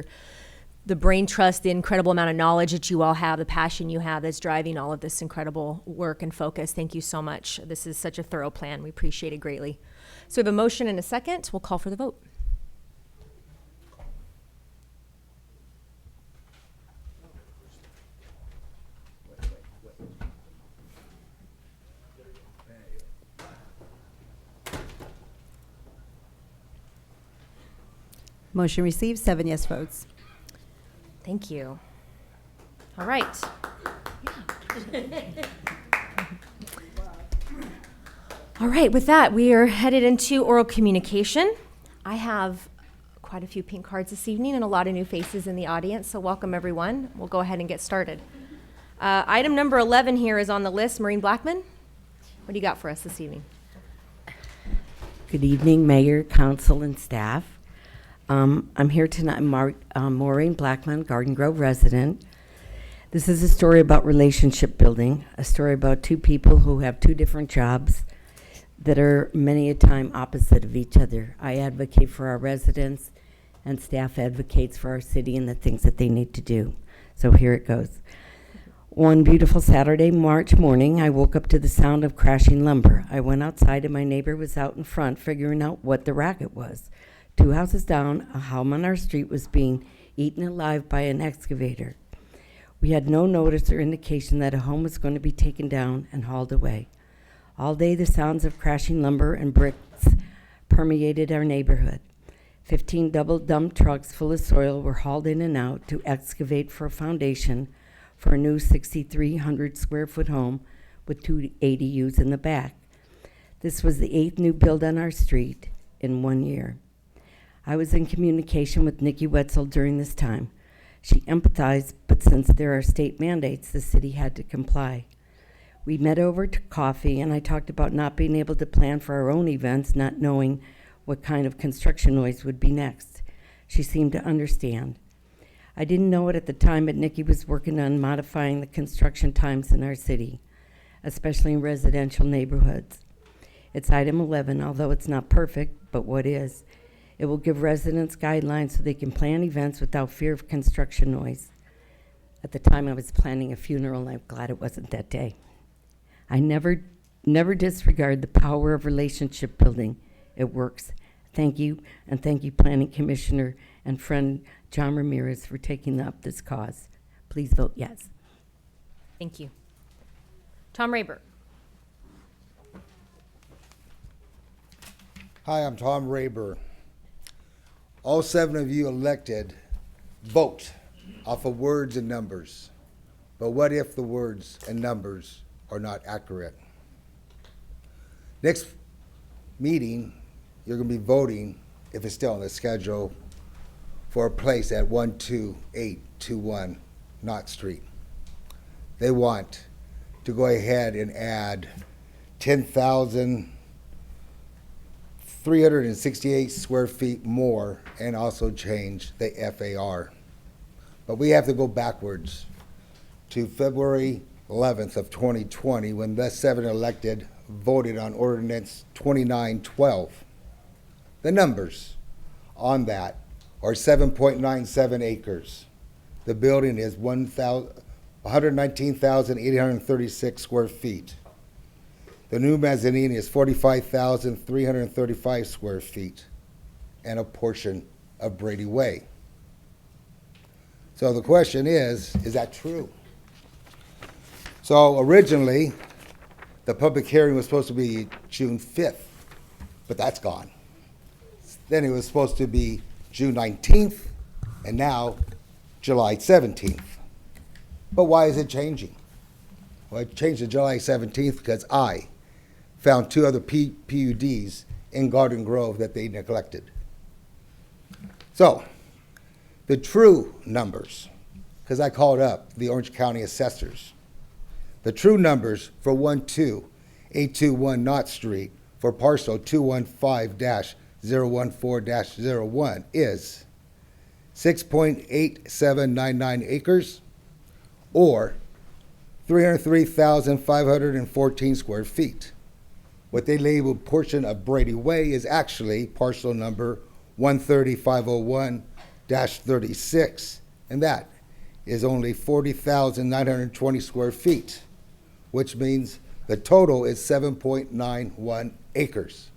the brain trust, the incredible amount of knowledge that you all have, the passion you have that's driving all of this incredible work and focus. Thank you so much. This is such a thorough plan. We appreciate it greatly. So we have a motion and a second. We'll call for the vote. Motion received, 7 yes votes. Thank you. All right. All right, with that, we are headed into oral communication. I have quite a few pink cards this evening and a lot of new faces in the audience, so welcome everyone. We'll go ahead and get started. Item number 11 here is on the list. Maureen Blackman, what do you got for us this evening? Good evening, Mayor, Council, and staff. I'm here tonight, Maureen Blackman, Garden Grove resident. This is a story about relationship building, a story about two people who have two different jobs that are many a time opposite of each other. I advocate for our residents, and staff advocates for our city and the things that they need to do. So here it goes. One beautiful Saturday, March morning, I woke up to the sound of crashing lumber. I went outside and my neighbor was out in front figuring out what the racket was. 2 houses down, a home on our street was being eaten alive by an excavator. We had no notice or indication that a home was going to be taken down and hauled away. All day, the sounds of crashing lumber and bricks permeated our neighborhood. 15 double dump trucks full of soil were hauled in and out to excavate for a foundation for a new 6,300 square foot home with 2 ADUs in the back. This was the 8th new build on our street in 1 year. I was in communication with Nikki Wetzel during this time. She empathized, but since there are state mandates, the city had to comply. We met over to coffee, and I talked about not being able to plan for our own events, not knowing what kind of construction noise would be next. She seemed to understand. I didn't know it at the time, but Nikki was working on modifying the construction times in our city, especially in residential neighborhoods. It's item 11, although it's not perfect, but what is? It will give residents guidelines so they can plan events without fear of construction noise. At the time, I was planning a funeral, and I'm glad it wasn't that day. I never disregard the power of relationship building. It works. Thank you, and thank you, Planning Commissioner and friend John Ramirez, for taking up this cause. Please vote yes. Thank you. Tom Rayburn. Hi, I'm Tom Rayburn. All 7 of you elected vote off of words and numbers. But what if the words and numbers are not accurate? Next meeting, you're going to be voting, if it's still on the schedule, for a place at 12821 Knott Street. They want to go ahead and add 10,368 square feet more and also change the FAR. But we have to go backwards to February 11th of 2020 when the 7 elected voted on ordinance 2912. The numbers on that are 7.97 acres. The building is 119,836 square feet. The new mezzanine is 45,335 square feet and a portion of Brady Way. So the question is that true? So originally, the public hearing was supposed to be June 5th, but that's gone. Then it was supposed to be June 19th, and now July 17th. But why is it changing? Well, it changed to July 17th because I found 2 other PUDs in Garden Grove that they neglected. So, the true numbers, because I called up the Orange County assessors, the true numbers for 12821 Knott Street for parcel 215-014-01 is 6.8799 acres or 303,514 square feet. What they labeled portion of Brady Way is actually parcel number 13501-36, and that is only 40,920 square feet, which means the total is 7.91 acres.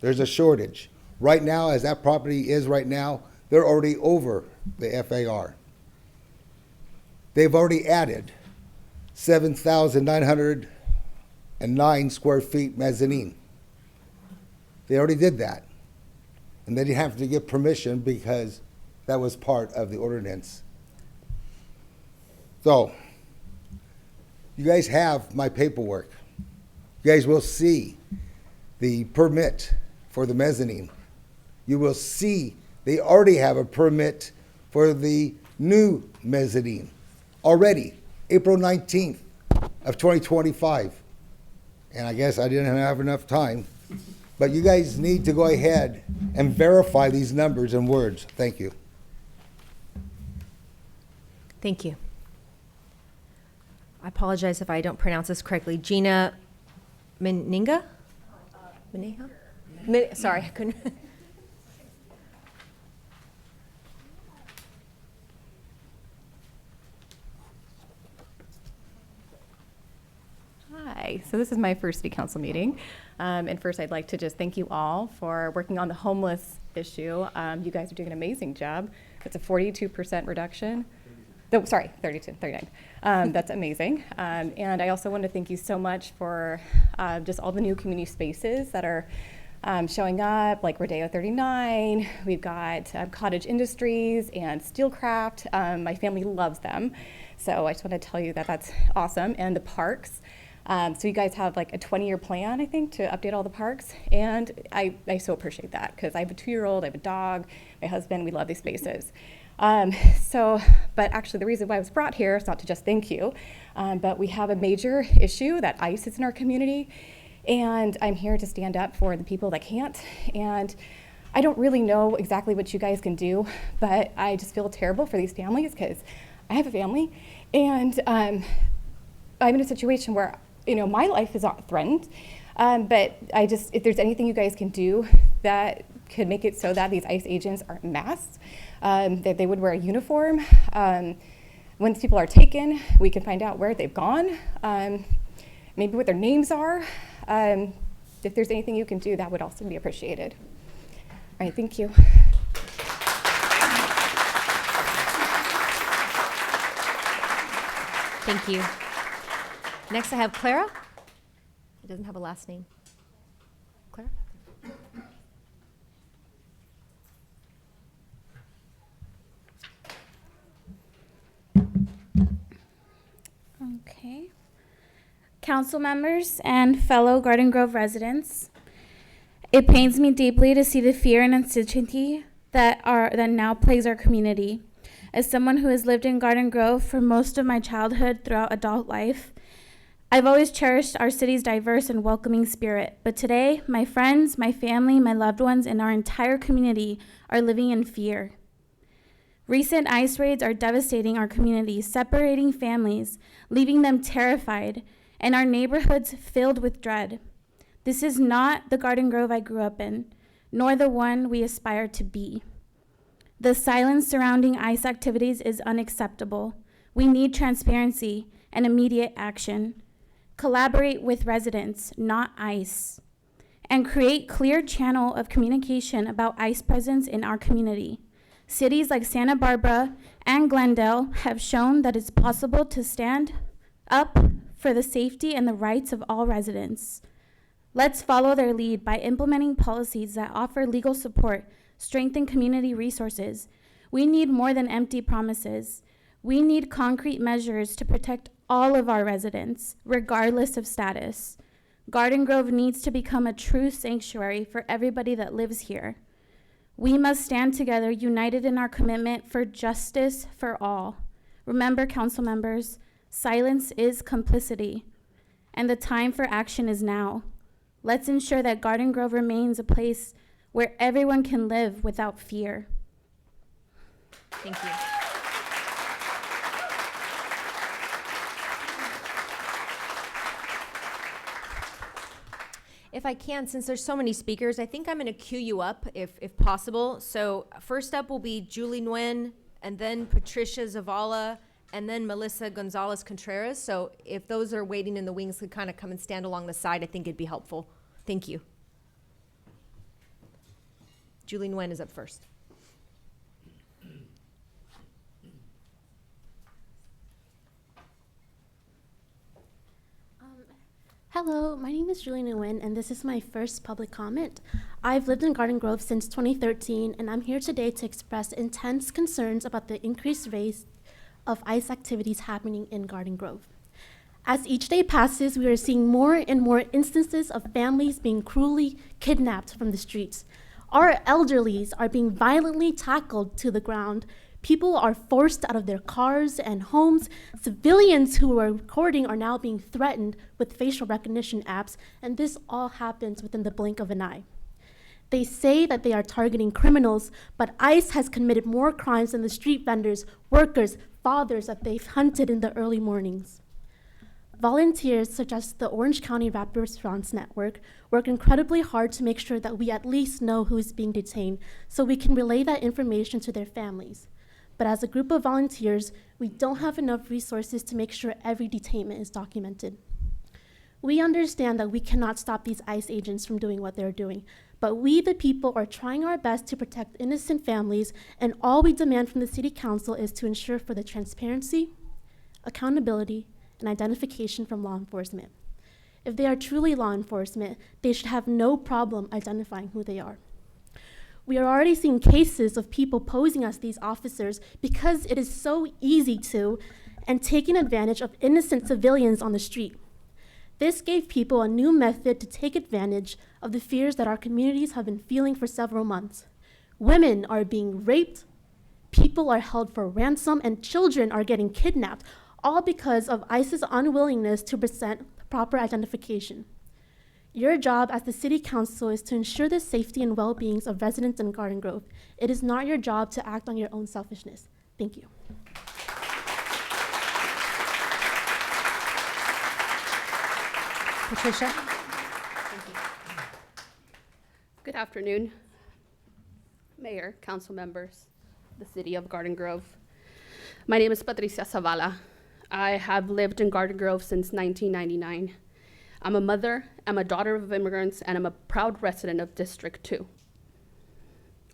There's a shortage. Right now, as that property is right now, they're already over the FAR. They've already added 7,909 square feet mezzanine. They already did that. And they didn't have to get permission because that was part of the ordinance. So, you guys have my paperwork. You guys will see the permit for the mezzanine. You will see they already have a permit for the new mezzanine already, April 19th of 2025. And I guess I didn't have enough time, but you guys need to go ahead and verify these numbers and words. Thank you. Thank you. I apologize if I don't pronounce this correctly. Gina Meninga? Meneha? Sorry, I couldn't. Hi, so this is my first city council meeting. And first I'd like to just thank you all for working on the homeless issue. You guys are doing an amazing job. It's a 42% reduction. 39. That's amazing. And I also want to thank you so much for just all the new community spaces that are showing up, like Rodeo 39. We've got Cottage Industries and Steelcraft. My family loves them. So I just want to tell you that that's awesome. And the parks. So you guys have like a 20-year plan, I think, to update all the parks. And I so appreciate that because I have a 2-year-old, I have a dog, my husband, we love these spaces. But actually the reason why I was brought here is not to just thank you, but we have a major issue that ICE is in our community. And I'm here to stand up for the people that can't. And I don't really know exactly what you guys can do, but I just feel terrible for these families because I have a family. And I'm in a situation where, my life is not threatened. But if there's anything you guys can do that could make it so that these ICE agents aren't masked, that they would wear a uniform. Once people are taken, we can find out where they've gone, maybe what their names are. If there's anything you can do, that would also be appreciated. All right, thank you. Thank you. Next, I have Clara. It doesn't have a last name. Clara? Okay. Council members and fellow Garden Grove residents, it pains me deeply to see the fear and uncertainty that now plagues our community. As someone who has lived in Garden Grove for most of my childhood throughout adult life, I've always cherished our city's diverse and welcoming spirit. But today, my friends, my family, my loved ones, and our entire community are living in fear. Recent ICE raids are devastating our community, separating families, leaving them terrified, and our neighborhoods filled with dread. This is not the Garden Grove I grew up in, nor the one we aspire to be. The silence surrounding ICE activities is unacceptable. We need transparency and immediate action. Collaborate with residents, not ICE, and create clear channel of communication about ICE presence in our community. Cities like Santa Barbara and Glendale have shown that it's possible to stand up for the safety and the rights of all residents. Let's follow their lead by implementing policies that offer legal support, strengthen community resources. We need more than empty promises. We need concrete measures to protect all of our residents, regardless of status. Garden Grove needs to become a true sanctuary for everybody that lives here. We must stand together, united in our commitment for justice for all. Remember, council members, silence is complicity, and the time for action is now. Let's ensure that Garden Grove remains a place where everyone can live without fear. Thank you. If I can, since there's so many speakers, I think I'm going to queue you up if possible. So first up will be Julie Nguyen, and then Patricia Zavala, and then Melissa Gonzalez Contreras. So if those are waiting in the wings could kind of come and stand along the side, I think it'd be helpful. Thank you. Julie Nguyen is up first. Hello, my name is Julie Nguyen, and this is my first public comment. I've lived in Garden Grove since 2013, and I'm here today to express intense concerns about the increased rate of ICE activities happening in Garden Grove. As each day passes, we are seeing more and more instances of families being cruelly kidnapped from the streets. Our elderlies are being violently tackled to the ground. People are forced out of their cars and homes. Civilians who are recording are now being threatened with facial recognition apps, and this all happens within the blink of an eye. They say that they are targeting criminals, but ICE has committed more crimes than the street vendors, workers, fathers that they've hunted in the early mornings. Volunteers such as the Orange County Rapid Response Network work incredibly hard to make sure that we at least know who is being detained so we can relay that information to their families. But as a group of volunteers, we don't have enough resources to make sure every detainment is documented. We understand that we cannot stop these ICE agents from doing what they're doing, but we, the people, are trying our best to protect innocent families, and all we demand from the City Council is to ensure for the transparency, accountability, and identification from law enforcement. If they are truly law enforcement, they should have no problem identifying who they are. We are already seeing cases of people posing as these officers because it is so easy to, and taking advantage of innocent civilians on the street. This gave people a new method to take advantage of the fears that our communities have been feeling for several months. Women are being raped, people are held for ransom, and children are getting kidnapped, all because of ICE's unwillingness to present proper identification. Your job as the City Council is to ensure the safety and well-being of residents in Garden Grove. It is not your job to act on your own selfishness. Thank you. Patricia? Good afternoon, Mayor, council members, the city of Garden Grove. My name is Patricia Zavala. I have lived in Garden Grove since 1999. I'm a mother, I'm a daughter of immigrants, and I'm a proud resident of District 2.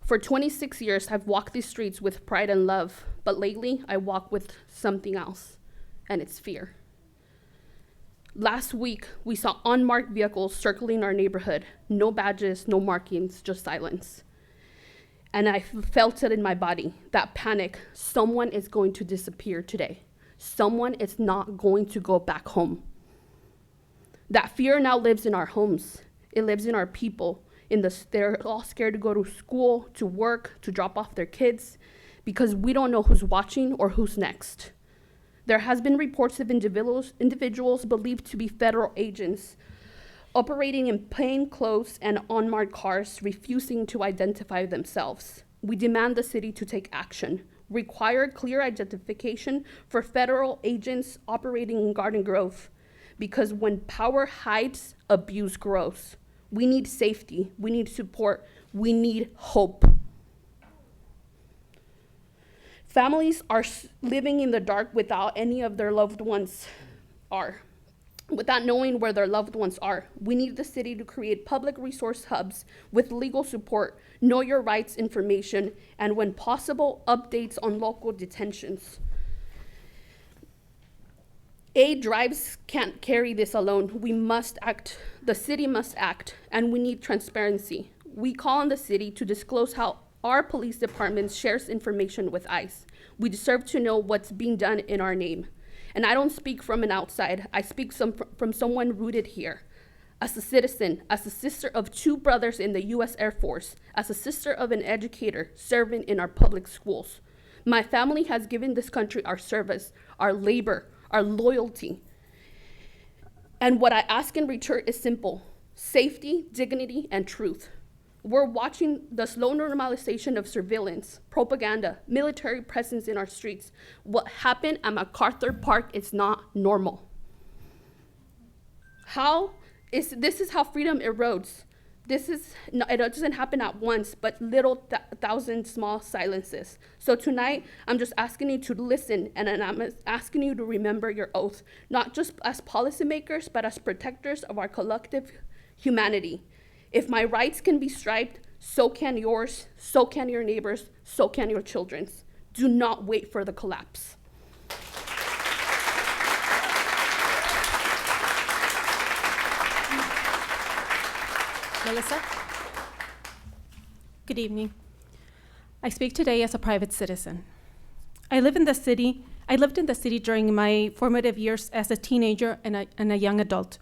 For 26 years, I've walked these streets with pride and love, but lately I walk with something else, and it's fear. Last week, we saw unmarked vehicles circling our neighborhood. No badges, no markings, just silence. And I felt it in my body, that panic. Someone is going to disappear today. Someone is not going to go back home. That fear now lives in our homes. It lives in our people. They're all scared to go to school, to work, to drop off their kids, because we don't know who's watching or who's next. There has been reports of individuals believed to be federal agents operating in plain clothes and unmarked cars, refusing to identify themselves. We demand the city to take action, require clear identification for federal agents operating in Garden Grove, because when power hides, abuse grows. We need safety, we need support, we need hope. Families are living in the dark without any of their loved ones without knowing where their loved ones are. We need the city to create public resource hubs with legal support, know your rights information, and when possible, updates on local detentions. Aid drives can't carry this alone. We must act, the city must act, and we need transparency. We call on the city to disclose how our police department shares information with ICE. We deserve to know what's being done in our name. And I don't speak from an outside, I speak from someone rooted here. As a citizen, as a sister of 2 brothers in the US Air Force, as a sister of an educator serving in our public schools. My family has given this country our service, our labor, our loyalty. And what I ask in return is simple: safety, dignity, and truth. We're watching the slow normalization of surveillance, propaganda, military presence in our streets. What happened at MacArthur Park is not normal. This is how freedom erodes. It doesn't happen at once, but little thousand small silences. So tonight, I'm just asking you to listen, and I'm asking you to remember your oath, not just as policymakers, but as protectors of our collective humanity. If my rights can be striped, so can yours, so can your neighbors, so can your children's. Do not wait for the collapse. Melissa? Good evening. I speak today as a private citizen. I lived in the city during my formative years as a teenager and a young adult.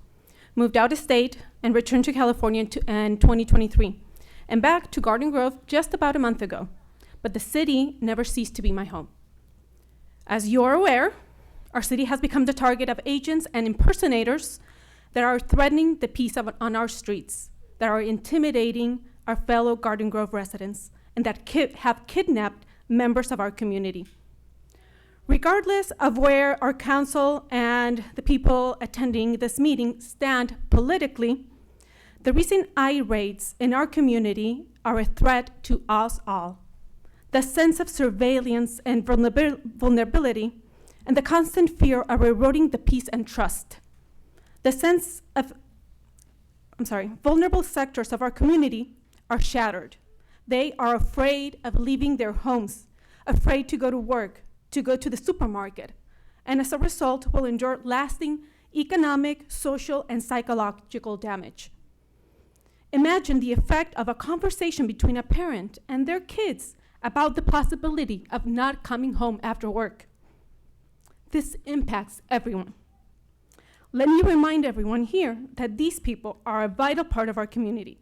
Moved out of state and returned to California in 2023, and back to Garden Grove just about a month ago. But the city never ceased to be my home. As you're aware, our city has become the target of agents and impersonators that are threatening the peace on our streets, that are intimidating our fellow Garden Grove residents, and that have kidnapped members of our community. Regardless of where our council and the people attending this meeting stand politically, the recent ICE raids in our community are a threat to us all. The sense of surveillance and vulnerability and the constant fear are eroding the peace and trust. Vulnerable sectors of our community are shattered. They are afraid of leaving their homes, afraid to go to work, to go to the supermarket, and as a result will endure lasting economic, social, and psychological damage. Imagine the effect of a conversation between a parent and their kids about the possibility of not coming home after work. This impacts everyone. Let me remind everyone here that these people are a vital part of our community.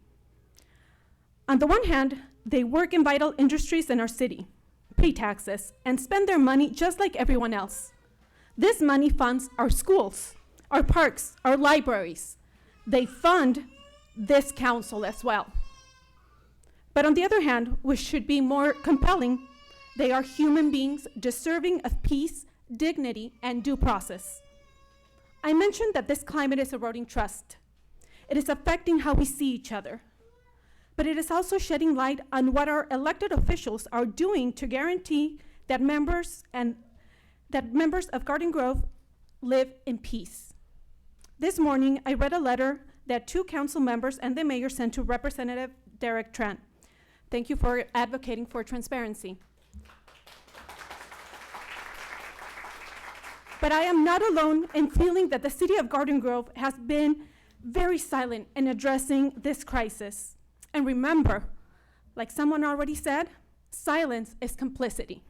On the one hand, they work in vital industries in our city, pay taxes, and spend their money just like everyone else. This money funds our schools, our parks, our libraries. They fund this council as well. But on the other hand, which should be more compelling, they are human beings deserving of peace, dignity, and due process. I mentioned that this climate is eroding trust. It is affecting how we see each other. But it is also shedding light on what our elected officials are doing to guarantee that members of Garden Grove live in peace. This morning, I read a letter that 2 council members and the mayor sent to Representative Derek Tran. Thank you for advocating for transparency. But I am not alone in feeling that the city of Garden Grove has been very silent in addressing this crisis. And remember, like someone already said, silence is complicity.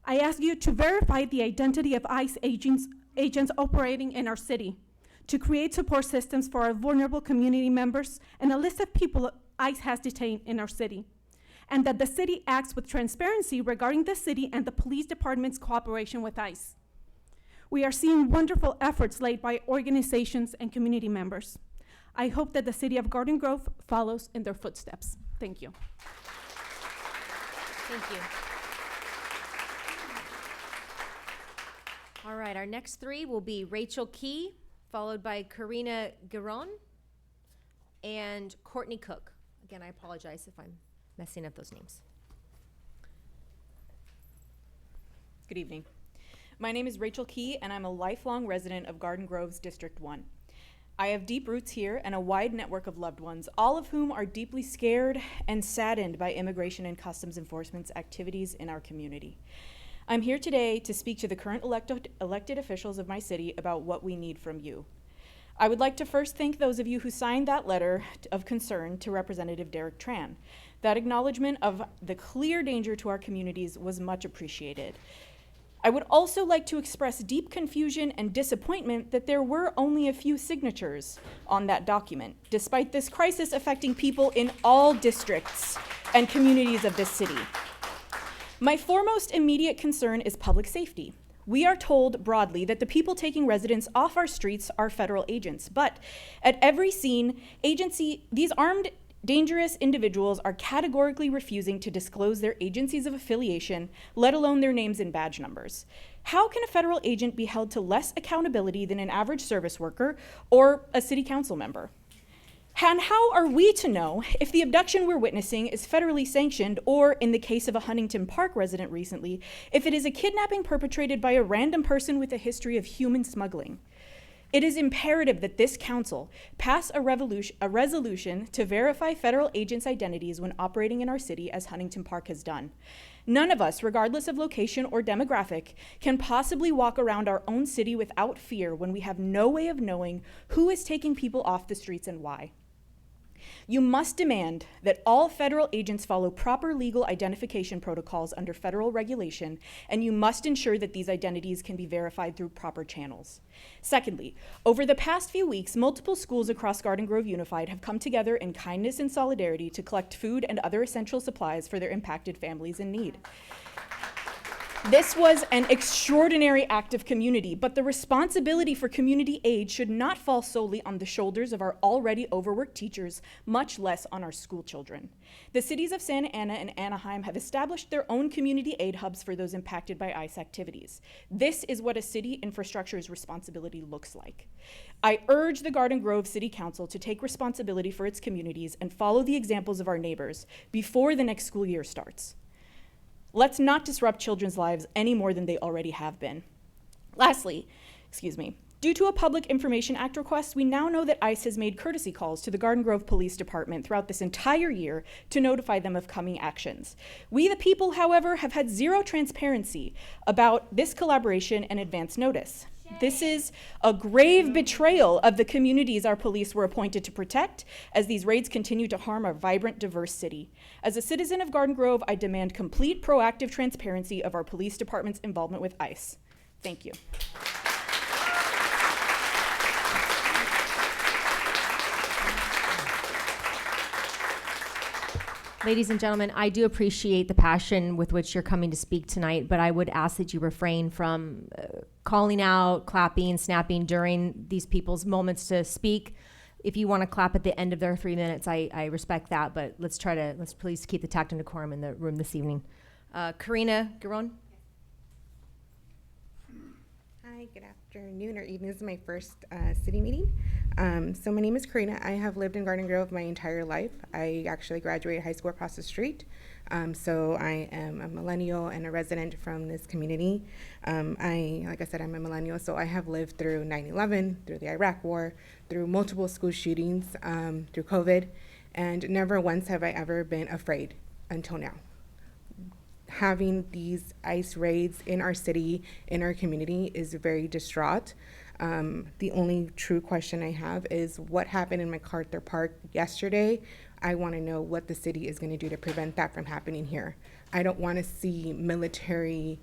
I ask you to verify the identity of ICE agents operating in our city, to create support systems for our vulnerable community members, and a list of people ICE has detained in our city, and that the city acts with transparency regarding the city and the police department's cooperation with ICE. We are seeing wonderful efforts laid by organizations and community members. I hope that the city of Garden Grove follows in their footsteps. Thank you. Thank you. All right, our next 3 will be Rachel Key, followed by Karina Giron, and Courtney Cook. Again, I apologize if I'm messing up those names. Good evening. My name is Rachel Key, and I'm a lifelong resident of Garden Grove's District 1. I have deep roots here and a wide network of loved ones, all of whom are deeply scared and saddened by immigration and customs enforcement's activities in our community. I'm here today to speak to the current elected officials of my city about what we need from you. I would like to first thank those of you who signed that letter of concern to Representative Derek Tran. That acknowledgement of the clear danger to our communities was much appreciated. I would also like to express deep confusion and disappointment that there were only a few signatures on that document, despite this crisis affecting people in all districts and communities of this city. My foremost immediate concern is public safety. We are told broadly that the people taking residents off our streets are federal agents, but at every scene, these armed dangerous individuals are categorically refusing to disclose their agencies of affiliation, let alone their names and badge numbers. How can a federal agent be held to less accountability than an average service worker or a city council member? And how are we to know if the abduction we're witnessing is federally sanctioned, or in the case of a Huntington Park resident recently, if it is a kidnapping perpetrated by a random person with a history of human smuggling? It is imperative that this council pass a resolution to verify federal agents' identities when operating in our city, as Huntington Park has done. None of us, regardless of location or demographic, can possibly walk around our own city without fear when we have no way of knowing who is taking people off the streets and why. You must demand that all federal agents follow proper legal identification protocols under federal regulation, and you must ensure that these identities can be verified through proper channels. Secondly, over the past few weeks, multiple schools across Garden Grove Unified have come together in kindness and solidarity to collect food and other essential supplies for their impacted families in need. This was an extraordinary act of community, but the responsibility for community aid should not fall solely on the shoulders of our already overworked teachers, much less on our school children. The cities of Santa Ana and Anaheim have established their own community aid hubs for those impacted by ICE activities. This is what a city infrastructure's responsibility looks like. I urge the Garden Grove City Council to take responsibility for its communities and follow the examples of our neighbors before the next school year starts. Let's not disrupt children's lives any more than they already have been. Lastly, due to a Public Information Act request, we now know that ICE has made courtesy calls to the Garden Grove Police Department throughout this entire year to notify them of coming actions. We, the people, however, have had zero transparency about this collaboration and advance notice. This is a grave betrayal of the communities our police were appointed to protect, as these raids continue to harm our vibrant, diverse city. As a citizen of Garden Grove, I demand complete proactive transparency of our police department's involvement with ICE. Thank you. Ladies and gentlemen, I do appreciate the passion with which you're coming to speak tonight, but I would ask that you refrain from calling out, clapping, snapping during these people's moments to speak. If you want to clap at the end of their 3 minutes, I respect that, but let's please keep the tact and decorum in the room this evening. Karina Giron. Hi, good afternoon or evening. This is my first city meeting. So my name is Karina. I have lived in Garden Grove my entire life. I actually graduated high school across the street. So I am a millennial and a resident from this community. Like I said, I'm a millennial, so I have lived through 9/11, through the Iraq War, through multiple school shootings, through COVID, and never once have I ever been afraid until now. Having these ICE raids in our city, in our community, is very distraught. The only true question I have is what happened in MacArthur Park yesterday. I want to know what the city is going to do to prevent that from happening here. I don't want to see military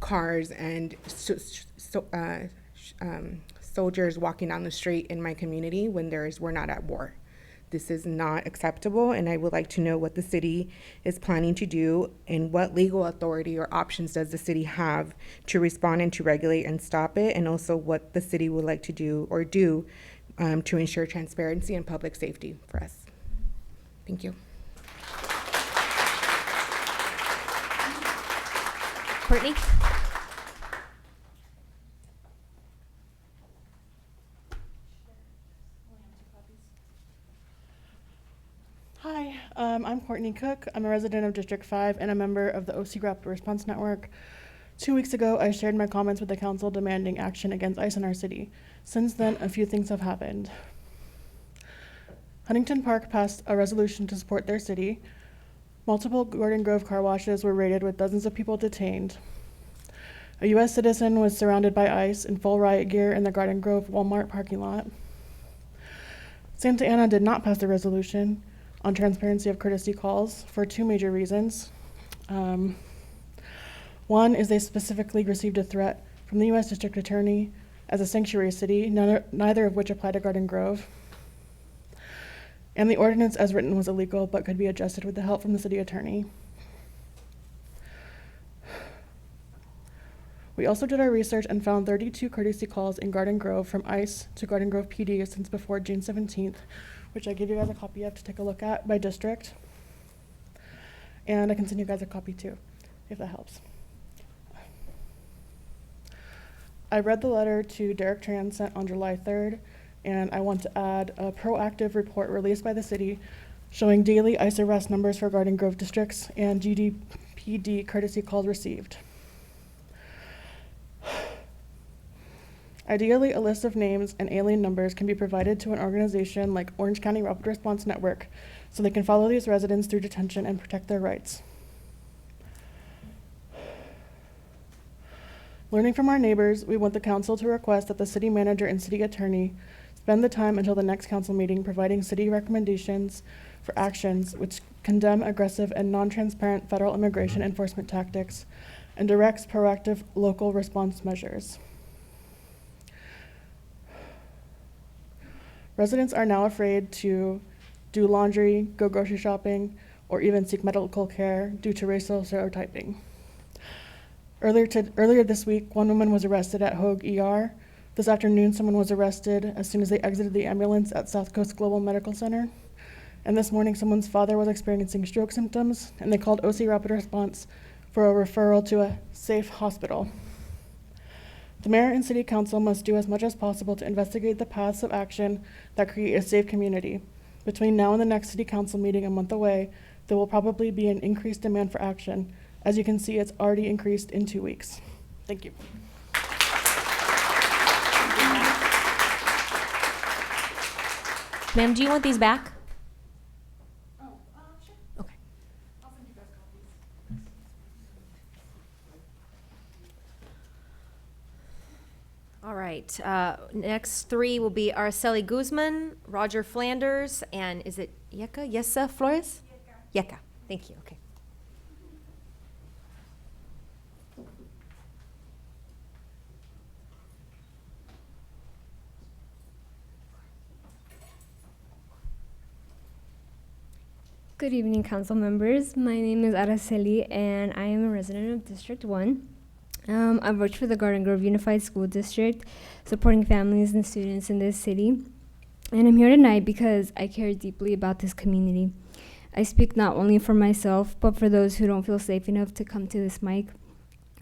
cars and soldiers walking down the street in my community when we're not at war. This is not acceptable, and I would like to know what the city is planning to do and what legal authority or options does the city have to respond and to regulate and stop it, and also what the city would like to do to ensure transparency and public safety for us. Thank you. Courtney. Hi, I'm Courtney Cook. I'm a resident of District 5 and a member of the OC Rapid Response Network. 2 weeks ago, I shared my comments with the council demanding action against ICE in our city. Since then, a few things have happened. Huntington Park passed a resolution to support their city. Multiple Garden Grove car washes were raided with dozens of people detained. A U.S. citizen was surrounded by ICE in full riot gear in the Garden Grove Walmart parking lot. Santa Ana did not pass the resolution on transparency of courtesy calls for two major reasons. One is they specifically received a threat from the U.S. District Attorney as a sanctuary city, neither of which apply to Garden Grove. And the ordinance as written was illegal, but could be adjusted with the help from the city attorney. We also did our research and found 32 courtesy calls in Garden Grove from ICE to Garden Grove PD since before June 17th, which I gave you guys a copy of to take a look at by district. And I can send you guys a copy too, if that helps. I read the letter to Derek Tran sent on July 3rd, and I want to add a proactive report released by the city showing daily ICE arrest numbers for Garden Grove districts and GDPD courtesy calls received. Ideally, a list of names and alien numbers can be provided to an organization like Orange County Rapid Response Network so they can follow these residents through detention and protect their rights. Learning from our neighbors, we want the council to request that the city manager and city attorney spend the time until the next council meeting providing city recommendations for actions which condemn aggressive and non-transparent federal immigration enforcement tactics and directs proactive local response measures. Residents are now afraid to do laundry, go grocery shopping, or even seek medical care due to racial stereotyping. Earlier this week, one woman was arrested at Hoag ER. This afternoon, someone was arrested as soon as they exited the ambulance at South Coast Global Medical Center. And this morning, someone's father was experiencing stroke symptoms, and they called OC Rapid Response for a referral to a safe hospital. The mayor and city council must do as much as possible to investigate the paths of action that create a safe community. Between now and the next city council meeting a month away, there will probably be an increased demand for action. As you can see, it's already increased in 2 weeks. Thank you. Ma'am, do you want these back? Okay. right. Next three will be Araceli Guzman, Roger Flanders, and is it Yesa Flores? Yeka. Thank you. Okay. Good evening, council members. My name is Araceli, and I am a resident of District 1. I've worked for the Garden Grove Unified School District, supporting families and students in this city. And I'm here tonight because I care deeply about this community. I speak not only for myself, but for those who don't feel safe enough to come to this mic,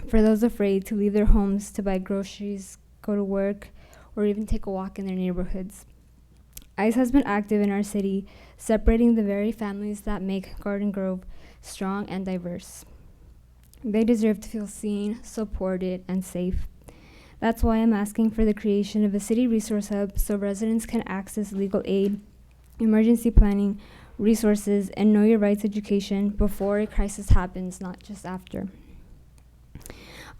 for those afraid to leave their homes to buy groceries, go to work, or even take a walk in their neighborhoods. ICE has been active in our city, separating the very families that make Garden Grove strong and diverse. They deserve to feel seen, supported, and safe. That's why I'm asking for the creation of a city resource hub so residents can access legal aid, emergency planning, resources, and know your rights education before a crisis happens, not just after.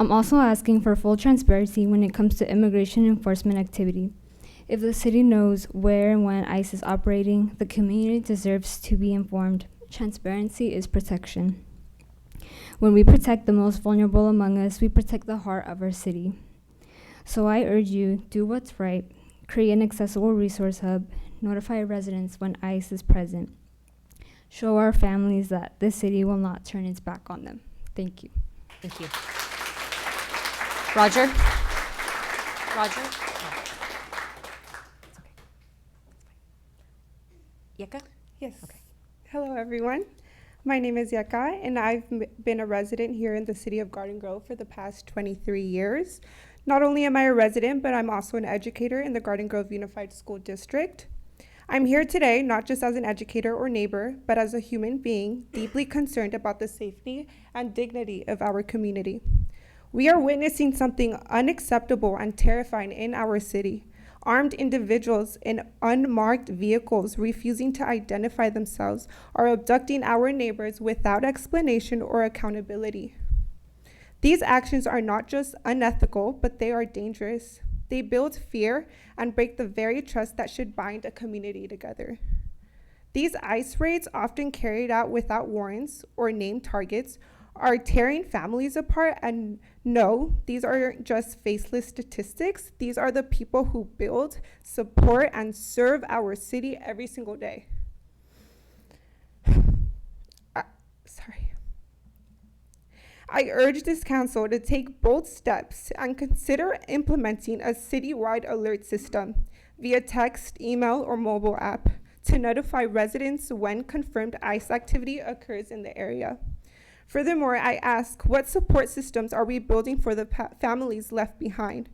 I'm also asking for full transparency when it comes to immigration enforcement activity. If the city knows where and when ICE is operating, the community deserves to be informed. Transparency is protection. When we protect the most vulnerable among us, we protect the heart of our city. So I urge you, do what's right, create an accessible resource hub, notify residents when ICE is present. Show our families that this city will not turn its back on them. Thank you. Thank you. Roger? Roger? Yeka? Yes. Okay. Hello, everyone. My name is Yeka, and I've been a resident here in the city of Garden Grove for the past 23 years. Not only am I a resident, but I'm also an educator in the Garden Grove Unified School District. I'm here today not just as an educator or neighbor, but as a human being deeply concerned about the safety and dignity of our community. We are witnessing something unacceptable and terrifying in our city. Armed individuals in unmarked vehicles refusing to identify themselves are abducting our neighbors without explanation or accountability. These actions are not just unethical, but they are dangerous. They build fear and break the very trust that should bind a community together. These ICE raids, often carried out without warrants or named targets, are tearing families apart. And no, these aren't just faceless statistics. These are the people who build, support, and serve our city every single day. I urge this council to take bold steps and consider implementing a citywide alert system via text, email, or mobile app to notify residents when confirmed ICE activity occurs in the area. Furthermore, I ask, what support systems are we building for the families left behind?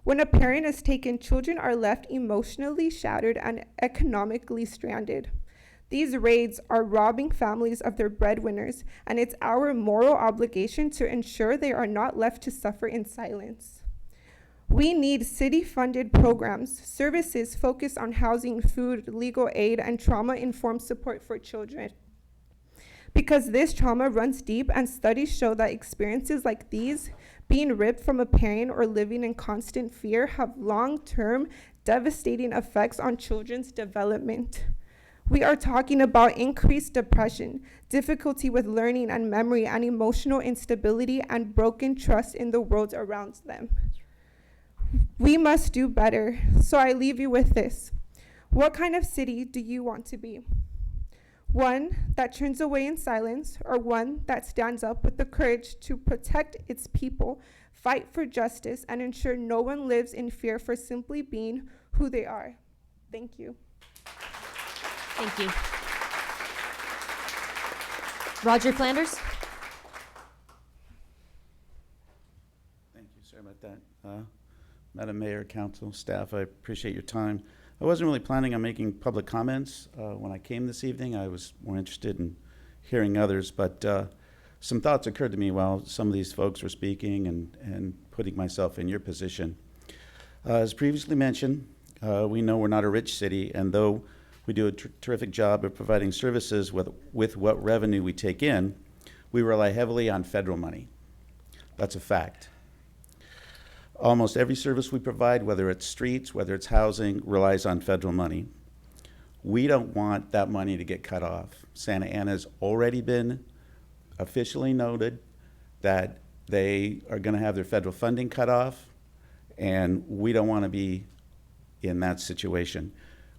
When a parent is taken, children are left emotionally shattered and economically stranded. These raids are robbing families of their breadwinners, and it's our moral obligation to ensure they are not left to suffer in silence. We need city-funded programs, services focused on housing, food, legal aid, and trauma-informed support for children. Because this trauma runs deep, and studies show that experiences like these, being ripped from a parent or living in constant fear, have long-term devastating effects on children's development. We are talking about increased depression, difficulty with learning and memory, and emotional instability and broken trust in the world around them. We must do better. So I leave you with this. What kind of city do you want to be? One that turns away in silence, or one that stands up with the courage to protect its people, fight for justice, and ensure no one lives in fear for simply being who they are? Thank you. Thank you. Roger Flanders? Thank you. Sorry about that. Madam Mayor, Council, staff, I appreciate your time. I wasn't really planning on making public comments when I came this evening. I was more interested in hearing others, but some thoughts occurred to me while some of these folks were speaking and putting myself in your position. As previously mentioned, we know we're not a rich city, and though we do a terrific job of providing services with what revenue we take in, we rely heavily on federal money. That's a fact. Almost every service we provide, whether it's streets, whether it's housing, relies on federal money. We don't want that money to get cut off. Santa Ana's already been officially noted that they are going to have their federal funding cut off, and we don't want to be in that situation.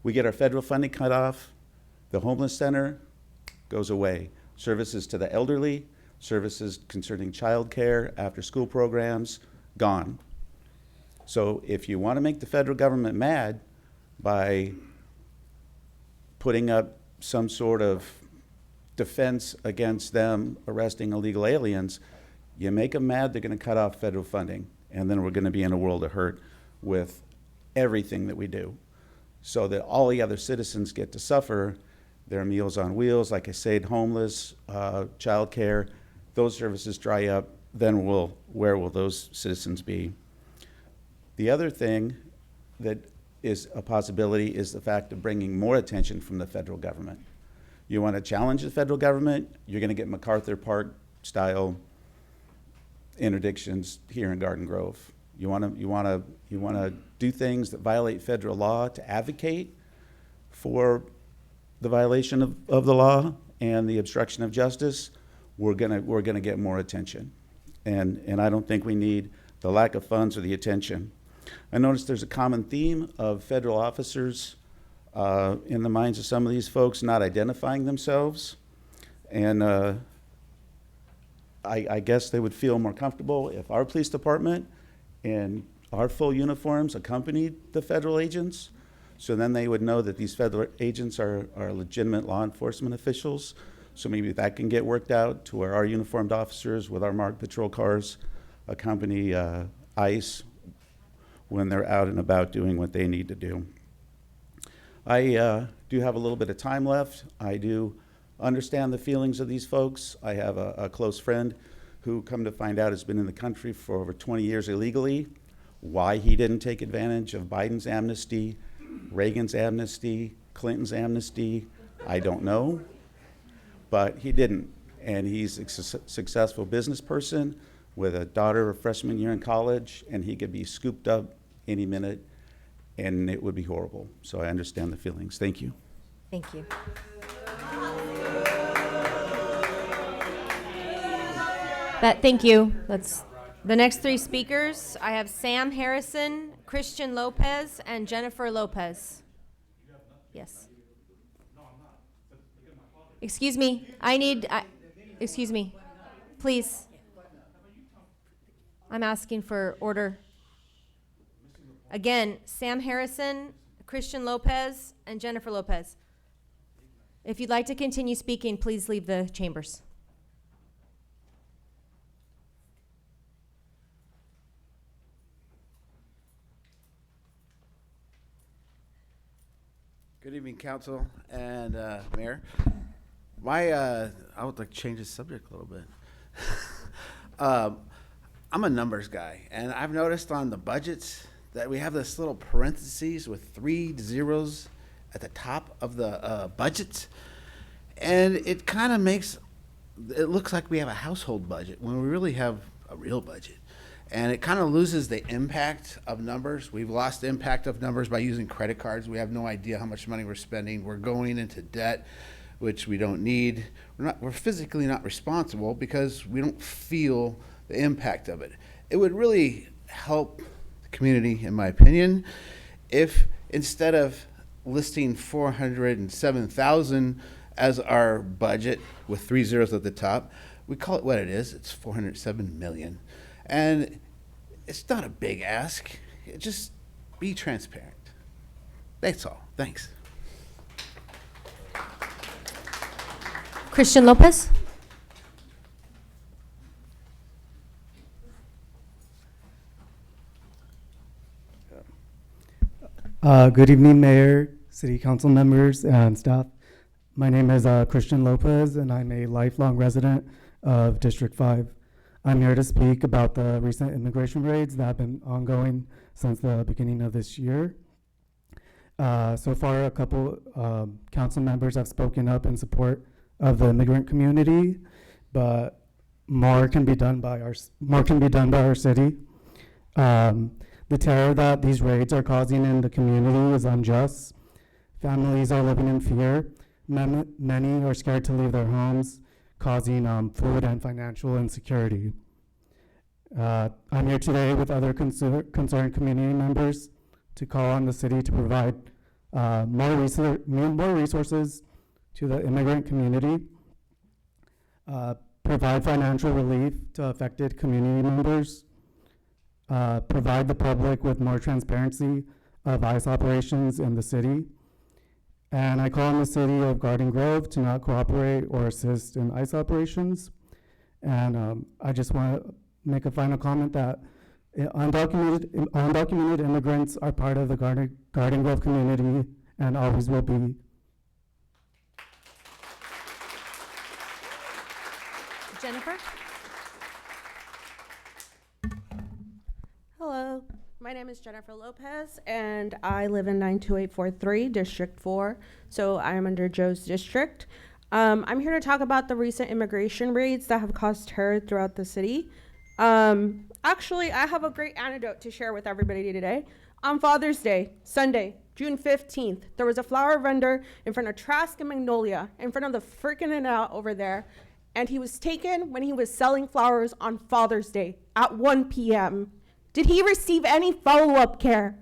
We get our federal funding cut off, the homeless center goes away. Services to the elderly, services concerning childcare, after-school programs, gone. So if you want to make the federal government mad by putting up some sort of defense against them arresting illegal aliens, you make them mad, they're going to cut off federal funding. And then we're going to be in a world of hurt with everything that we do. So that all the other citizens get to suffer their Meals on Wheels, like I said, homeless, childcare, those services dry up, then where will those citizens be? The other thing that is a possibility is the fact of bringing more attention from the federal government. You want to challenge the federal government, you're going to get MacArthur Park style interdictions here in Garden Grove. You want to do things that violate federal law to advocate for the violation of the law and the obstruction of justice. We're gonna get more attention, and I don't think we need the lack of funds or the attention. I noticed there's a common theme of federal officers in the minds of some of these folks not identifying themselves, and I guess they would feel more comfortable if our police department in our full uniforms accompanied the federal agents, so then they would know that these federal agents are legitimate law enforcement officials. So maybe that can get worked out to where our uniformed officers with our marked patrol cars accompany ICE when they're out and about doing what they need to do. I do have a little bit of time left. I do understand the feelings of these folks. I have a close friend who, come to find out, has been in the country for over 20 years illegally. Why he didn't take advantage of Biden's amnesty, Reagan's amnesty, Clinton's amnesty, I don't know, but he didn't. And he's a successful business person with a daughter, a freshman year in college, and he could be scooped up any minute, and it would be horrible. So I understand the feelings. Thank you. Thank you. Thank you. That's the next three speakers. I have Sam Harrison, Christian Lopez, and Jennifer Lopez. Yes. Excuse me. Excuse me. Please. I'm asking for order. Again, Sam Harrison, Christian Lopez, and Jennifer Lopez. If you'd like to continue speaking, please leave the chambers. Good evening, Council and Mayor. I would like to change the subject a little bit. I'm a numbers guy, and I've noticed on the budgets that we have this little parentheses with 3 zeros at the top of the budget, and it kind of makes it looks like we have a household budget when we really have a real budget. And it kind of loses the impact of numbers. We've lost the impact of numbers by using credit cards. We have no idea how much money we're spending. We're going into debt, which we don't need. We're physically not responsible because we don't feel the impact of it. It would really help the community, in my opinion, if instead of listing 407,000 as our budget with 3 zeros at the top, we call it what it is. It's 407 million. And it's not a big ask. Just be transparent. That's all. Thanks. Christian Lopez. Good evening, Mayor, City Council members, and staff. My name is Christian Lopez, and I'm a lifelong resident of District 5. I'm here to speak about the recent immigration raids that have been ongoing since the beginning of this year. So far, a couple council members have spoken up in support of the immigrant community, but more can be done by our city. The terror that these raids are causing in the community is unjust. Families are living in fear. Many are scared to leave their homes, causing food and financial insecurity. I'm here today with other concerned community members to call on the city to provide more resources to the immigrant community, provide financial relief to affected community members, provide the public with more transparency of ICE operations in the city. And I call on the city of Garden Grove to not cooperate or assist in ICE operations. And I just want to make a final comment that undocumented immigrants are part of the Garden Grove community and always will be. Jennifer? Hello, my name is Jennifer Lopez, and I live in 92843, District 4, so I am under Joe's district. I'm here to talk about the recent immigration raids that have caused terror throughout the city. Actually, I have a great anecdote to share with everybody today. On Father's Day, Sunday, June 15th, there was a flower vendor in front of Trask and Magnolia, in front of the freaking In-N-Out over there, and he was taken when he was selling flowers on Father's Day at 1 p.m. Did he receive any follow-up care?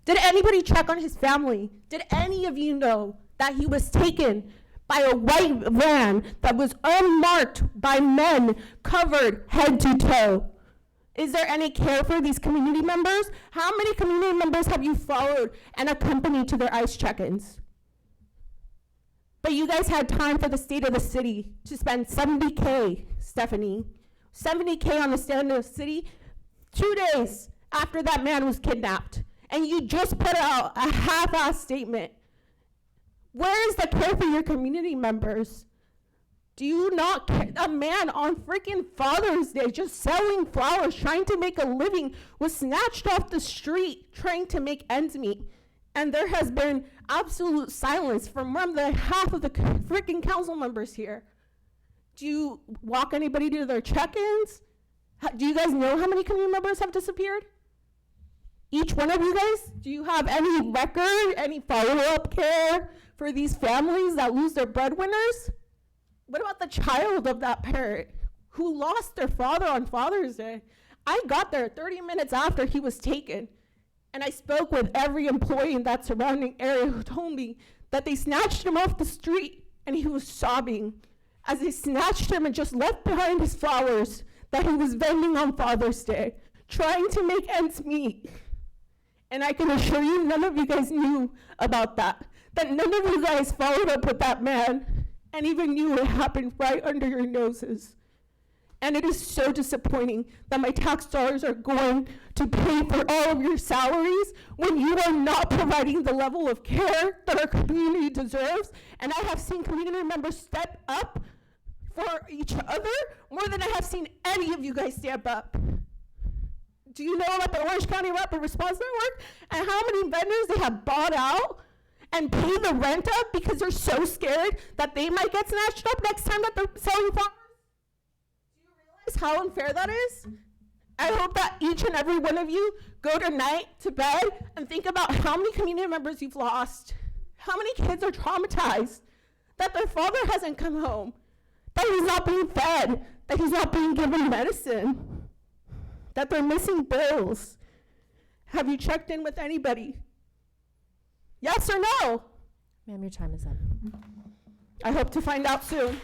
Did anybody check on his family? Did any of you know that he was taken by a white van that was unmarked by men covered head to toe? Is there any care for these community members? How many community members have you followed and accompanied to their ICE check-ins? But you guys had time for the state of the city to spend $70K, Stephanie. $70K on the state of the city 2 days after that man was kidnapped. And you just put out a half-assed statement. Where is the care for your community members? Do you not care? A man on freaking Father's Day just selling flowers, trying to make a living, was snatched off the street trying to make ends meet. And there has been absolute silence from more than half of the freaking council members here. Do you walk anybody to their check-ins? Do you guys know how many community members have disappeared? Each one of you guys? Do you have any record, any follow-up care for these families that lose their breadwinners? What about the child of that parent who lost their father on Father's Day? I got there 30 minutes after he was taken, and I spoke with every employee in that surrounding area who told me that they snatched him off the street and he was sobbing as they snatched him and just left behind his flowers that he was vending on Father's Day, trying to make ends meet. And I can assure you, none of you guys knew about that none of you guys followed up with that man and even knew it happened right under your noses. And it is so disappointing that my tax dollars are going to pay for all of your salaries when you are not providing the level of care that our community deserves. And I have seen community members step up for each other more than I have seen any of you guys step up. Do you know about the Orange County Rapid Response Network and how many vendors they have bought out and paid the rent up because they're so scared that they might get snatched up next time that they're selling flowers? Do you realize how unfair that is? I hope that each and every one of you go tonight to bed and think about how many community members you've lost, how many kids are traumatized, that their father hasn't come home, that he's not being fed, that he's not being given medicine, that they're missing bills. Have you checked in with anybody? Yes or no? Ma'am, your time is up. I hope to find out soon.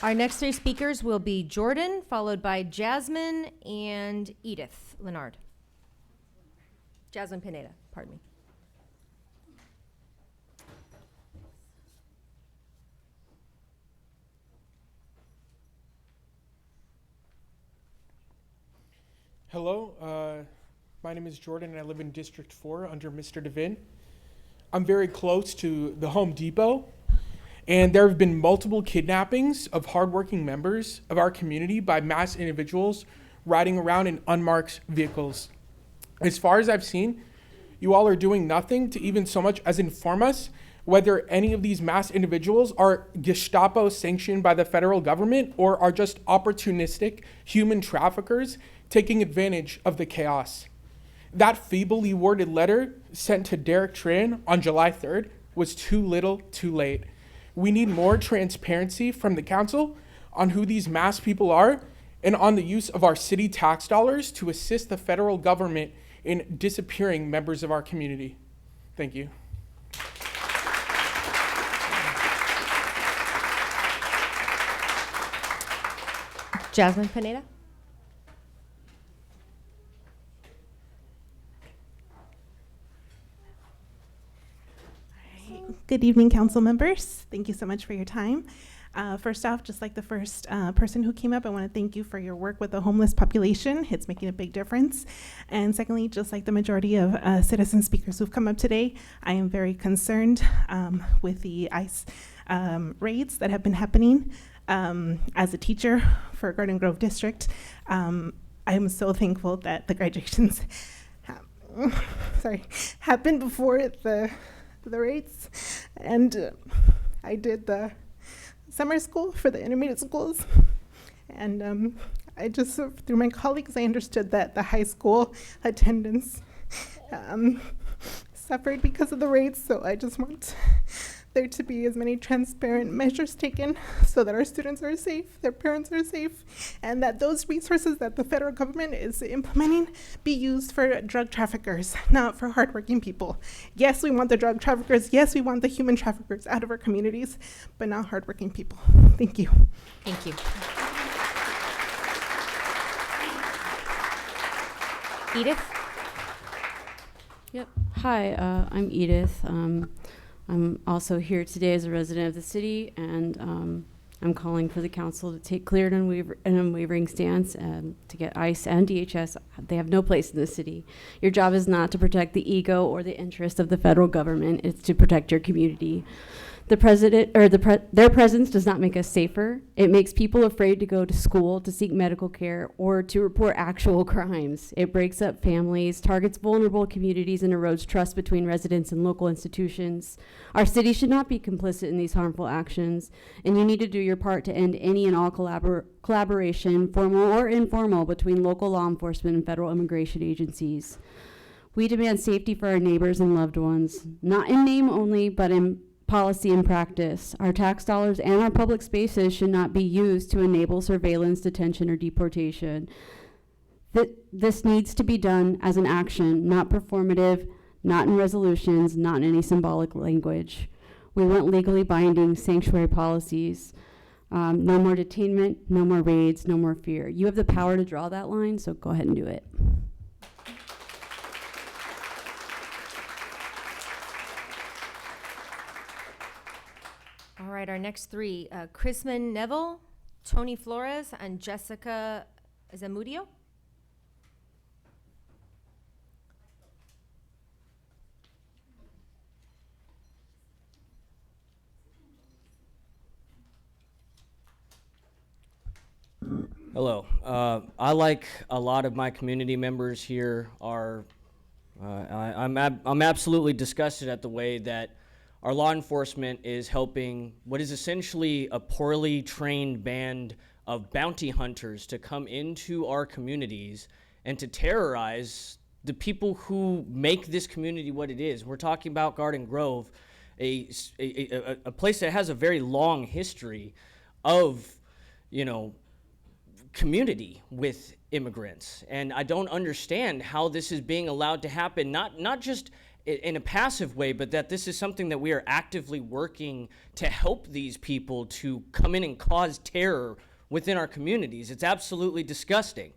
Our next three speakers will be Jordan, followed by Jasmine and Edith Leonard. Jasmine Pineda, pardon me. Hello, my name is Jordan and I live in District 4 under Mr. Devin. I'm very close to the Home Depot, and there have been multiple kidnappings of hardworking members of our community by mass individuals riding around in unmarked vehicles. As far as I've seen, you all are doing nothing to even so much as inform us whether any of these masked individuals are Gestapo sanctioned by the federal government or are just opportunistic human traffickers taking advantage of the chaos. That feebly worded letter sent to Derek Tran on July 3rd was too little, too late. We need more transparency from the council on who these masked people are and on the use of our city tax dollars to assist the federal government in disappearing members of our community. Thank you. Jasmine Pineda. Good evening, council members. Thank you so much for your time. First off, just like the first person who came up, I want to thank you for your work with the homeless population. It's making a big difference. And secondly, just like the majority of citizen speakers who've come up today, I am very concerned with the ICE raids that have been happening. As a teacher for Garden Grove District, I am so thankful that the graduations happened before the raids. And I did the summer school for the intermediate schools. And I just, through my colleagues, I understood that the high school attendance suffered because of the raids. So I just want there to be as many transparent measures taken so that our students are safe, their parents are safe, and that those resources that the federal government is implementing be used for drug traffickers, not for hardworking people. Yes, we want the drug traffickers. Yes, we want the human traffickers out of our communities, but not hardworking people. Thank you. Thank you. Edith? Yep. Hi, I'm Edith. I'm also here today as a resident of the city, and I'm calling for the council to take clear and unwavering stance to get ICE and DHS. They have no place in the city. Your job is not to protect the ego or the interest of the federal government. It's to protect your community. The president or their presence does not make us safer. It makes people afraid to go to school, to seek medical care, or to report actual crimes. It breaks up families, targets vulnerable communities, and erodes trust between residents and local institutions. Our city should not be complicit in these harmful actions, and you need to do your part to end any and all collaboration, formal or informal, between local law enforcement and federal immigration agencies. We demand safety for our neighbors and loved ones, not in name only, but in policy and practice. Our tax dollars and our public spaces should not be used to enable surveillance, detention, or deportation. This needs to be done as an action, not performative, not in resolutions, not in any symbolic language. We want legally binding sanctuary policies. No more detainment, no more raids, no more fear. You have the power to draw that line, so go ahead and do it. All right, our next three, Chrisman Neville, Tony Flores, and Jessica Zamudio. Hello. I, like a lot of my community members here, are I'm absolutely disgusted at the way that our law enforcement is helping what is essentially a poorly trained band of bounty hunters to come into our communities and to terrorize the people who make this community what it is. We're talking about Garden Grove, a place that has a very long history of, community with immigrants. And I don't understand how this is being allowed to happen, not just in a passive way, but that this is something that we are actively working to help these people to come in and cause terror within our communities. It's absolutely disgusting.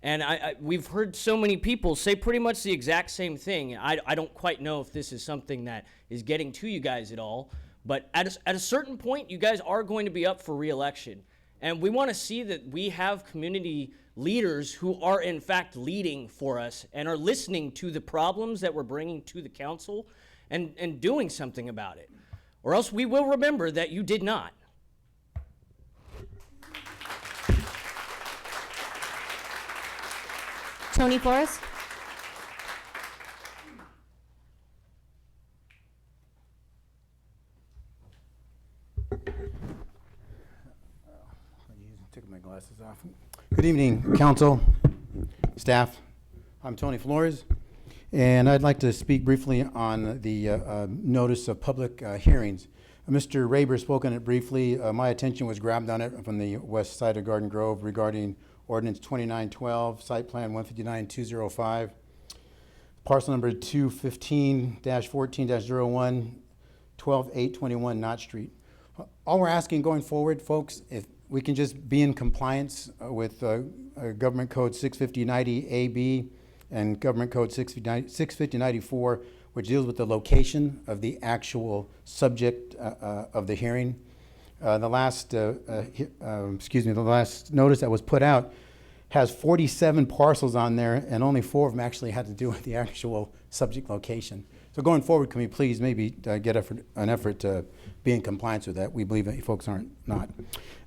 And we've heard so many people say pretty much the exact same thing. I don't quite know if this is something that is getting to you guys at all, but at a certain point, you guys are going to be up for re-election. And we want to see that we have community leaders who are in fact leading for us and are listening to the problems that we're bringing to the council and doing something about it. Or else we will remember that you did not. Tony Flores. Took my glasses off. Good evening, council, staff. I'm Tony Flores, and I'd like to speak briefly on the notice of public hearings. Mr. Raber spoke on it briefly. My attention was grabbed on it from the west side of Garden Grove regarding ordinance 2912, site plan 159-205, parcel number 215-14-01, 12821 Knott Street. All we're asking going forward, folks, if we can just be in compliance with Government Code 65090AB and Government Code 65094, which deals with the location of the actual subject of the hearing. The last notice that was put out has 47 parcels on there, and only 4 of them actually had to do with the actual subject location. So going forward, can we please maybe get an effort to be in compliance with that? We believe that you folks aren't not.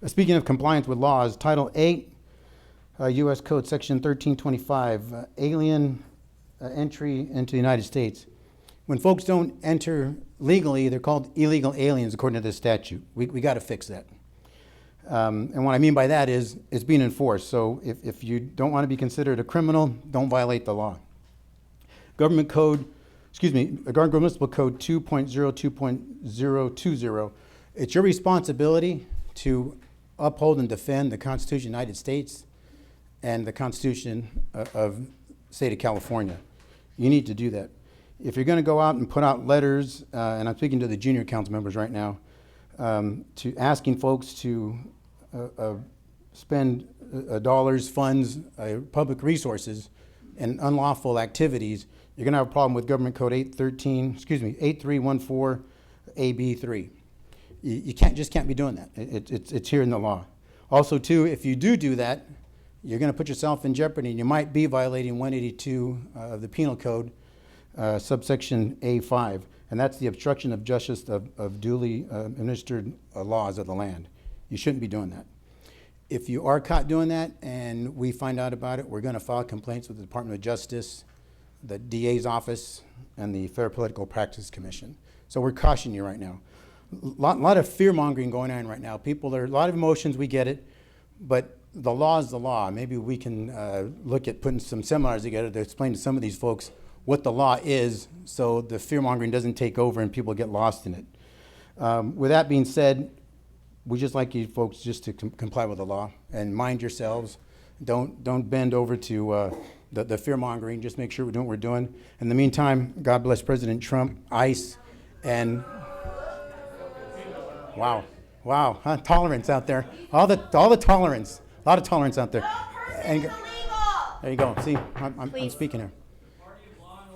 Speaking of compliance with laws, Title 8, U.S. Code Section 1325, alien entry into the United States. When folks don't enter legally, they're called illegal aliens according to this statute. We got to fix that. And what I mean by that is it's being enforced. So if you don't want to be considered a criminal, don't violate the law. Garden Grove Municipal Code 2.02.020. It's your responsibility to uphold and defend the Constitution of the United States and the Constitution of the state of California. You need to do that. If you're going to go out and put out letters, and I'm speaking to the junior council members right now, to asking folks to spend dollars, funds, public resources in unlawful activities, you're going to have a problem with Government Code 8314 AB3. You can't be doing that. It's here in the law. Also, too, if you do that, you're going to put yourself in jeopardy, and you might be violating 182 of the Penal Code, subsection A5, and that's the obstruction of justice of duly administered laws of the land. You shouldn't be doing that. If you are caught doing that and we find out about it, we're going to file complaints with the Department of Justice, the DA's office, and the Fair Political Practice Commission. So we're cautioning you right now. A lot of fear-mongering going on right now. There are a lot of emotions, we get it, but the law is the law. Maybe we can look at putting some seminars together to explain to some of these folks what the law is, so the fear-mongering doesn't take over and people get lost in it. With that being said, we just like you folks just to comply with the law and mind yourselves. Don't bend over to the fear-mongering. Just make sure we're doing what we're doing. In the meantime, God bless President Trump, ICE, and wow, huh? Tolerance out there. All the tolerance. A lot of tolerance out there. And there you go. See, I'm speaking here.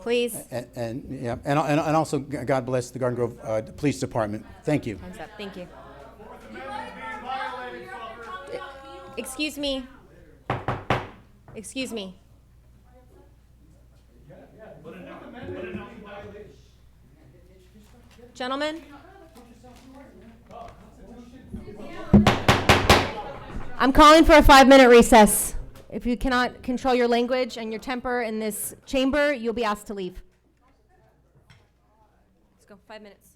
Please. And also, God bless the Garden Grove Police Department. Thank you. Time's up. Thank you. Excuse me. Excuse me. Gentlemen. I'm calling for a 5-minute recess. If you cannot control your language and your temper in this chamber, you'll be asked to leave. Let's go, 5 minutes.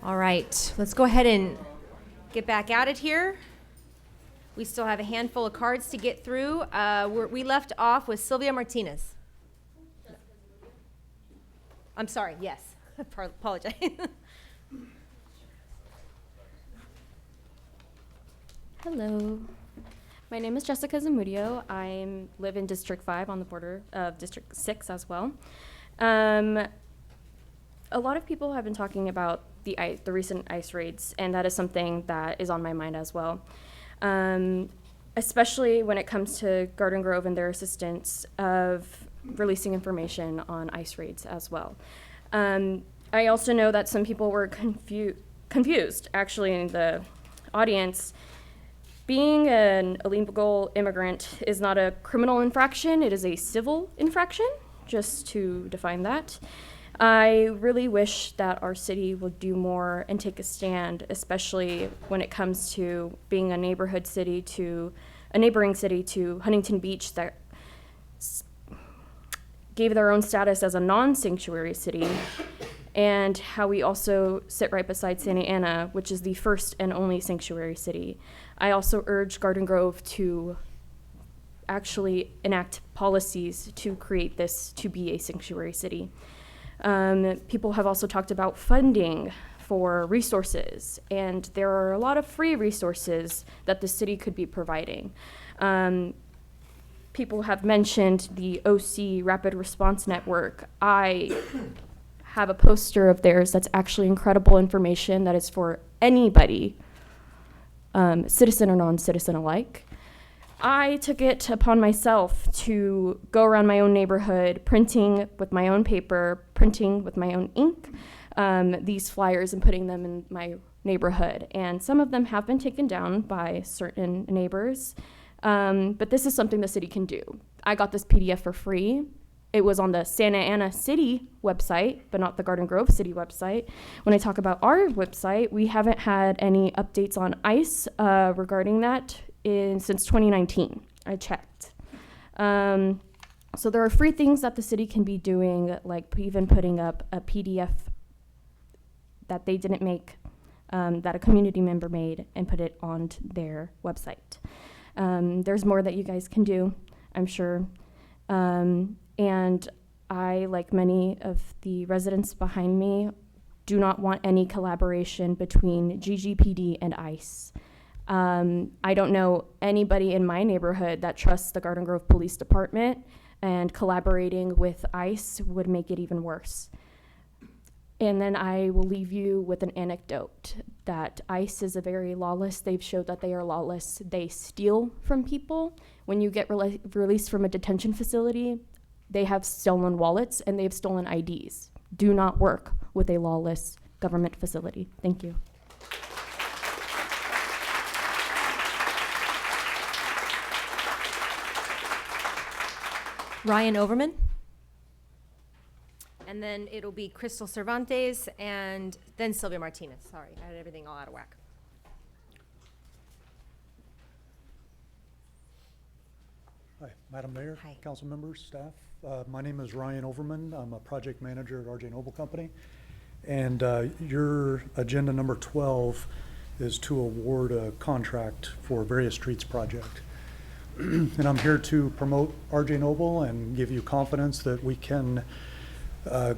All right, let's go ahead and get back at it here. We still have a handful of cards to get through. We left off with Sylvia Martinez. I'm sorry, yes. Apologize. Hello. My name is Jessica Zamudio. I live in District 5 on the border of District 6 as well. A lot of people have been talking about the recent ICE raids, and that is something that is on my mind as well. Especially when it comes to Garden Grove and their assistance of releasing information on ICE raids as well. I also know that some people were confused, actually, in the audience. Being an illegal immigrant is not a criminal infraction, it is a civil infraction, just to define that. I really wish that our city would do more and take a stand, especially when it comes to being a neighboring city to Huntington Beach that gave their own status as a non-sanctuary city, and how we also sit right beside Santa Ana, which is the first and only sanctuary city. I also urge Garden Grove to actually enact policies to create this to be a sanctuary city. People have also talked about funding for resources, and there are a lot of free resources that the city could be providing. People have mentioned the OC Rapid Response Network. I have a poster of theirs that's actually incredible information that is for anybody, citizen or non-citizen alike. I took it upon myself to go around my own neighborhood, printing with my own paper, printing with my own ink, these flyers and putting them in my neighborhood. And some of them have been taken down by certain neighbors, but this is something the city can do. I got this PDF for free. It was on the Santa Ana City website, but not the Garden Grove City website. When I talk about our website, we haven't had any updates on ICE regarding that since 2019. I checked. So there are free things that the city can be doing, like even putting up a PDF that they didn't make, that a community member made, and put it on their website. There's more that you guys can do, I'm sure. And I, like many of the residents behind me, do not want any collaboration between GGPD and ICE. I don't know anybody in my neighborhood that trusts the Garden Grove Police Department, and collaborating with ICE would make it even worse. And then I will leave you with an anecdote that ICE is very lawless. They've showed that they are lawless. They steal from people. When you get released from a detention facility, they have stolen wallets and they have stolen IDs. Do not work with a lawless government facility. Thank you. Ryan Overman. And then it'll be Crystal Cervantes and then Sylvia Martinez. Sorry, I had everything all out of whack. Hi, Madam Mayor, council members, staff. My name is Ryan Overman. I'm a project manager at RJ Noble Company. And your agenda number 12 is to award a contract for various streets project. And I'm here to promote RJ Noble and give you confidence that we can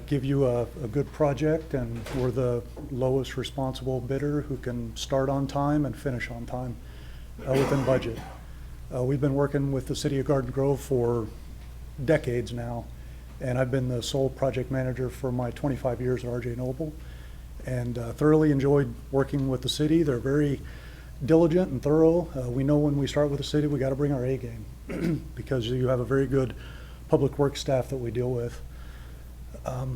give you a good project, and we're the lowest responsible bidder who can start on time and finish on time within budget. We've been working with the City of Garden Grove for decades now, and I've been the sole project manager for my 25 years at RJ Noble, and thoroughly enjoyed working with the city. They're very diligent and thorough. We know when we start with the city, we got to bring our A game because you have a very good public works staff that we deal with. I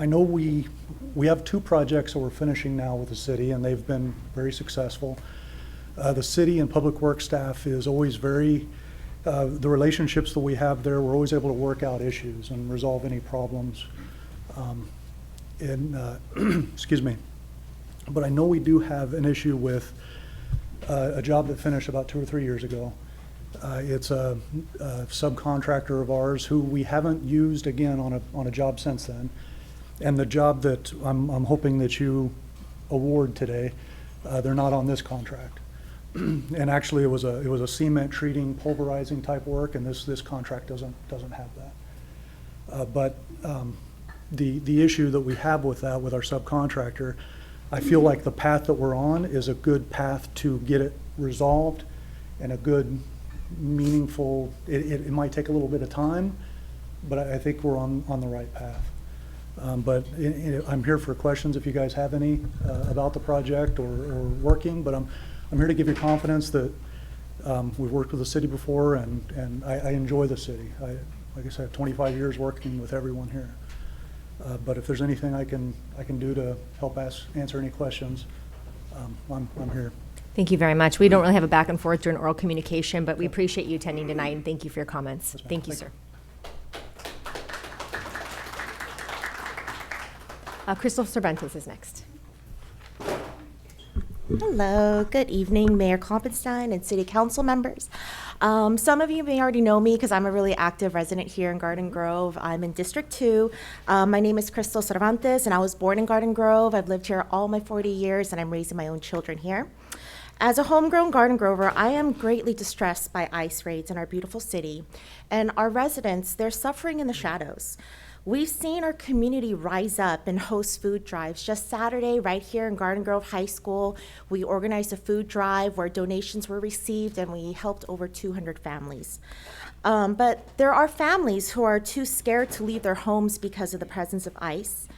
know we have 2 projects that we're finishing now with the city, and they've been very successful. The city and public works staff is always very, the relationships that we have there, we're always able to work out issues and resolve any problems. Excuse me. But I know we do have an issue with a job that finished about 2 or 3 years ago. It's a subcontractor of ours who we haven't used again on a job since then. And the job that I'm hoping that you award today, they're not on this contract. And actually, it was a cement treating, pulverizing type work, and this contract doesn't have that. But the issue that we have with that, with our subcontractor, I feel like the path that we're on is a good path to get it resolved, and a good, meaningful. It might take a little bit of time, but I think we're on the right path. But I'm here for questions if you guys have any about the project or working. But I'm here to give you confidence that we've worked with the city before, and I enjoy the city. Like I said, I have 25 years working with everyone here. But if there's anything I can do to help answer any questions, I'm here. Thank you very much. We don't really have a back and forth during oral communication, but we appreciate you attending tonight, and thank you for your comments. Thank you, sir. Crystal Cervantes is next. Hello, good evening, Mayor Kloppenstein and City Council members. Some of you may already know me because I'm a really active resident here in Garden Grove. I'm in District 2. My name is Crystal Cervantes, and I was born in Garden Grove. I've lived here all my 40 years, and I'm raising my own children here. As a homegrown Garden Grover, I am greatly distressed by ICE raids in our beautiful city, and our residents, they're suffering in the shadows. We've seen our community rise up and host food drives. Just Saturday, right here in Garden Grove High School, we organized a food drive where donations were received, and we helped over 200 families. But there are families who are too scared to leave their homes because of the presence of ICE.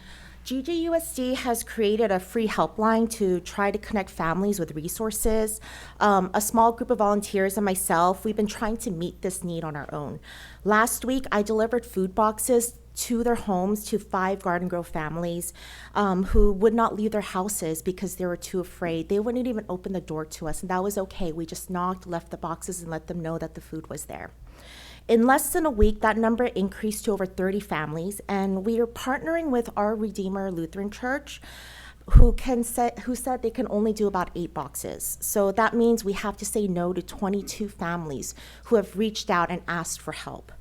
GGUSD has created a free helpline to try to connect families with resources. A small group of volunteers and myself, we've been trying to meet this need on our own. Last week, I delivered food boxes to their homes to 5 Garden Grove families who would not leave their houses because they were too afraid. They wouldn't even open the door to us, and that was okay. We just knocked, left the boxes, and let them know that the food was there. In less than a week, that number increased to over 30 families, and we are partnering with Our Redeemer Lutheran Church, who said they can only do about 8 boxes. So that means we have to say no to 22 families who have reached out and asked for help.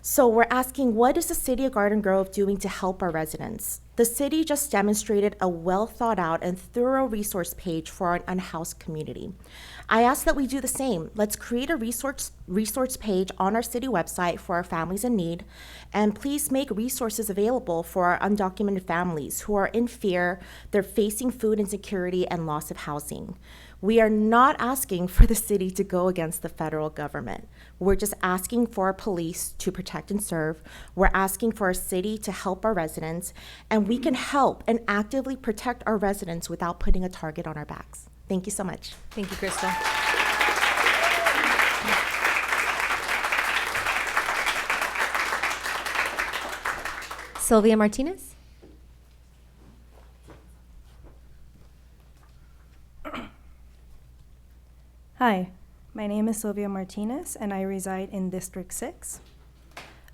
So we're asking, what is the City of Garden Grove doing to help our residents? The city just demonstrated a well thought out and thorough resource page for our unhoused community. I ask that we do the same. Let's create a resource page on our city website for our families in need, and please make resources available for our undocumented families who are in fear. They're facing food insecurity and loss of housing. We are not asking for the city to go against the federal government. We're just asking for our police to protect and serve. We're asking for our city to help our residents, and we can help and actively protect our residents without putting a target on our backs. Thank you so much. Thank you, Crystal. Sylvia Martinez. Hi, my name is Sylvia Martinez, and I reside in District 6.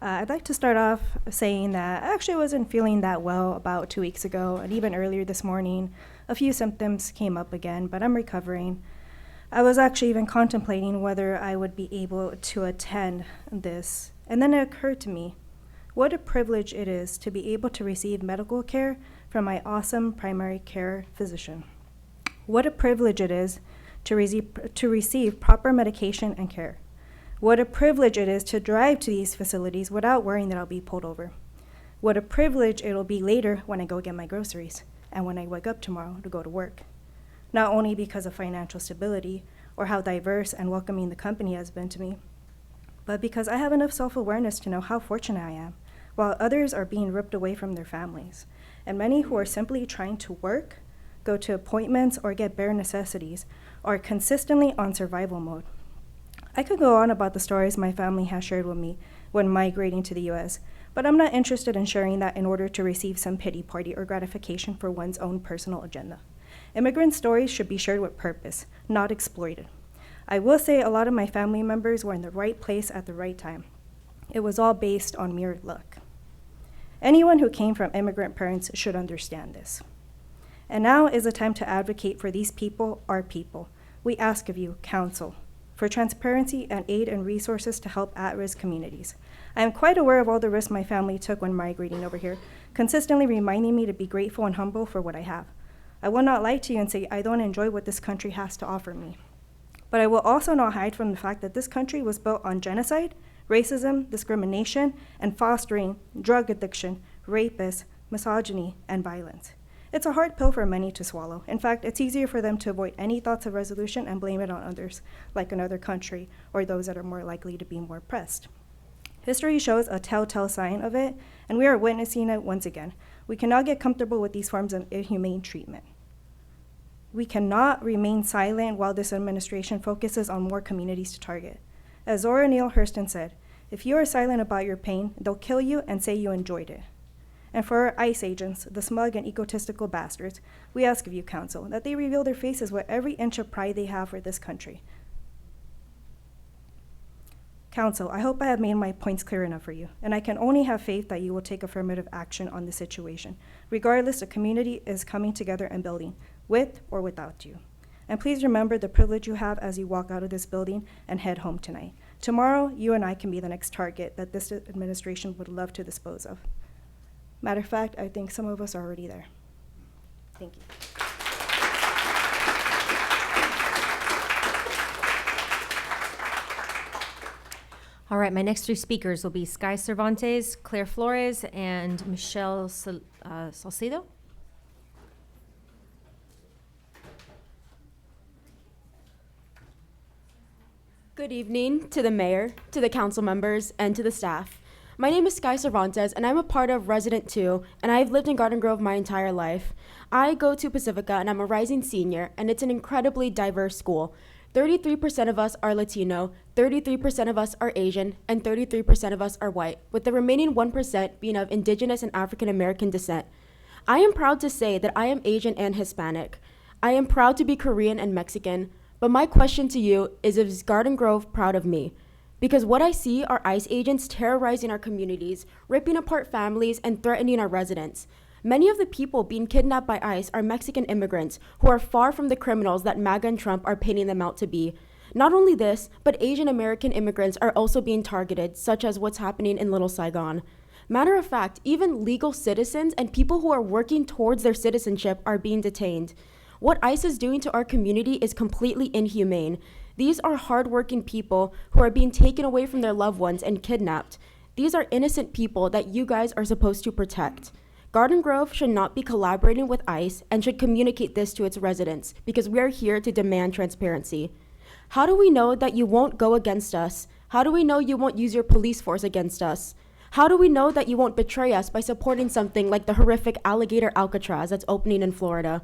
I'd like to start off saying that I actually wasn't feeling that well about 2 weeks ago, and even earlier this morning, a few symptoms came up again, but I'm recovering. I was actually even contemplating whether I would be able to attend this, and then it occurred to me what a privilege it is to be able to receive medical care from my awesome primary care physician. What a privilege it is to receive proper medication and care. What a privilege it is to drive to these facilities without worrying that I'll be pulled over. What a privilege it'll be later when I go get my groceries and when I wake up tomorrow to go to work. Not only because of financial stability or how diverse and welcoming the company has been to me, but because I have enough self-awareness to know how fortunate I am, while others are being ripped away from their families, and many who are simply trying to work, go to appointments, or get bare necessities are consistently on survival mode. I could go on about the stories my family has shared with me when migrating to the U.S., but I'm not interested in sharing that in order to receive some pity party or gratification for one's own personal agenda. Immigrant stories should be shared with purpose, not exploited. I will say a lot of my family members were in the right place at the right time. It was all based on mere luck. Anyone who came from immigrant parents should understand this. And now is the time to advocate for these people, our people. We ask of you, counsel, for transparency and aid and resources to help at-risk communities. I am quite aware of all the risks my family took when migrating over here, consistently reminding me to be grateful and humble for what I have. I will not lie to you and say I don't enjoy what this country has to offer me. But I will also not hide from the fact that this country was built on genocide, racism, discrimination, and fostering drug addiction, rapists, misogyny, and violence. It's a hard pill for many to swallow. In fact, it's easier for them to avoid any thoughts of resolution and blame it on others, like another country, or those that are more likely to be more oppressed. History shows a telltale sign of it, and we are witnessing it once again. We cannot get comfortable with these forms of inhumane treatment. We cannot remain silent while this administration focuses on more communities to target. As Zora Neale Hurston said, if you are silent about your pain, they'll kill you and say you enjoyed it. And for our ICE agents, the smug and egotistical bastards, we ask of you, Council, that they reveal their faces with every inch of pride they have for this country. Council, I hope I have made my points clear enough for you, and I can only have faith that you will take affirmative action on the situation. Regardless, the community is coming together and building, with or without you. And please remember the privilege you have as you walk out of this building and head home tonight. Tomorrow, you and I can be the next target that this administration would love to dispose of. Matter of fact, I think some of us are already there. Thank you. All right, my next three speakers will be Sky Cervantes, Claire Flores, and Michelle Salcedo. Good evening to the mayor, to the council members, and to the staff. My name is Sky Cervantes, and I'm a part of Resident 2, and I've lived in Garden Grove my entire life. I go to Pacifica, and I'm a rising senior, and it's an incredibly diverse school. 33% of us are Latino, 33% of us are Asian, and 33% of us are white, with the remaining 1% being of Indigenous and African American descent. I am proud to say that I am Asian and Hispanic. I am proud to be Korean and Mexican, but my question to you is Garden Grove proud of me? Because what I see are ICE agents terrorizing our communities, ripping apart families, and threatening our residents. Many of the people being kidnapped by ICE are Mexican immigrants who are far from the criminals that MAGA and Trump are painting them out to be. Not only this, but Asian American immigrants are also being targeted, such as what's happening in Little Saigon. Matter of fact, even legal citizens and people who are working towards their citizenship are being detained. What ICE is doing to our community is completely inhumane. These are hardworking people who are being taken away from their loved ones and kidnapped. These are innocent people that you guys are supposed to protect. Garden Grove should not be collaborating with ICE and should communicate this to its residents because we are here to demand transparency. How do we know that you won't go against us? How do we know you won't use your police force against us? How do we know that you won't betray us by supporting something like the horrific alligator Alcatraz that's opening in Florida?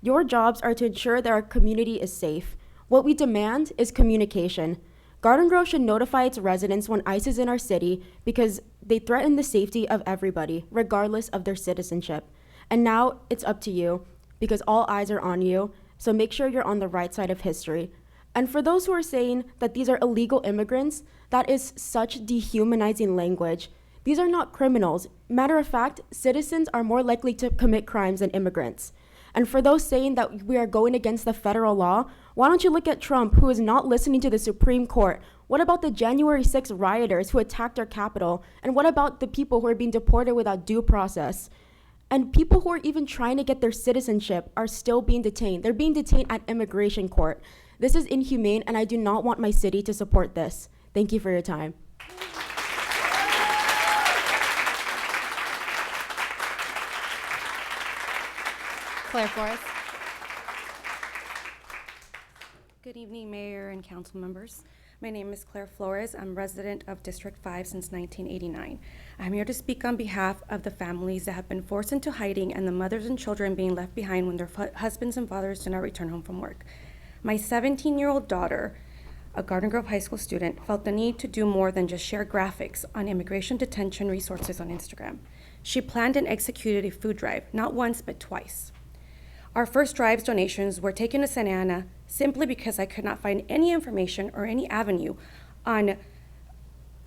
Your jobs are to ensure that our community is safe. What we demand is communication. Garden Grove should notify its residents when ICE is in our city because they threaten the safety of everybody, regardless of their citizenship. And now it's up to you because all eyes are on you, so make sure you're on the right side of history. And for those who are saying that these are illegal immigrants, that is such dehumanizing language. These are not criminals. Matter of fact, citizens are more likely to commit crimes than immigrants. And for those saying that we are going against the federal law, why don't you look at Trump, who is not listening to the Supreme Court? What about the January 6th rioters who attacked our Capitol? And what about the people who are being deported without due process? And people who are even trying to get their citizenship are still being detained. They're being detained at immigration court. This is inhumane, and I do not want my city to support this. Thank you for your time. Claire Flores. Good evening, Mayor and council members. My name is Claire Flores. I'm resident of District 5 since 1989. I'm here to speak on behalf of the families that have been forced into hiding and the mothers and children being left behind when their husbands and fathers do not return home from work. My 17-year-old daughter, a Garden Grove High School student, felt the need to do more than just share graphics on immigration detention resources on Instagram. She planned and executed a food drive, not once but twice. Our first drive's donations were taken to Santa Ana simply because I could not find any information or any avenue on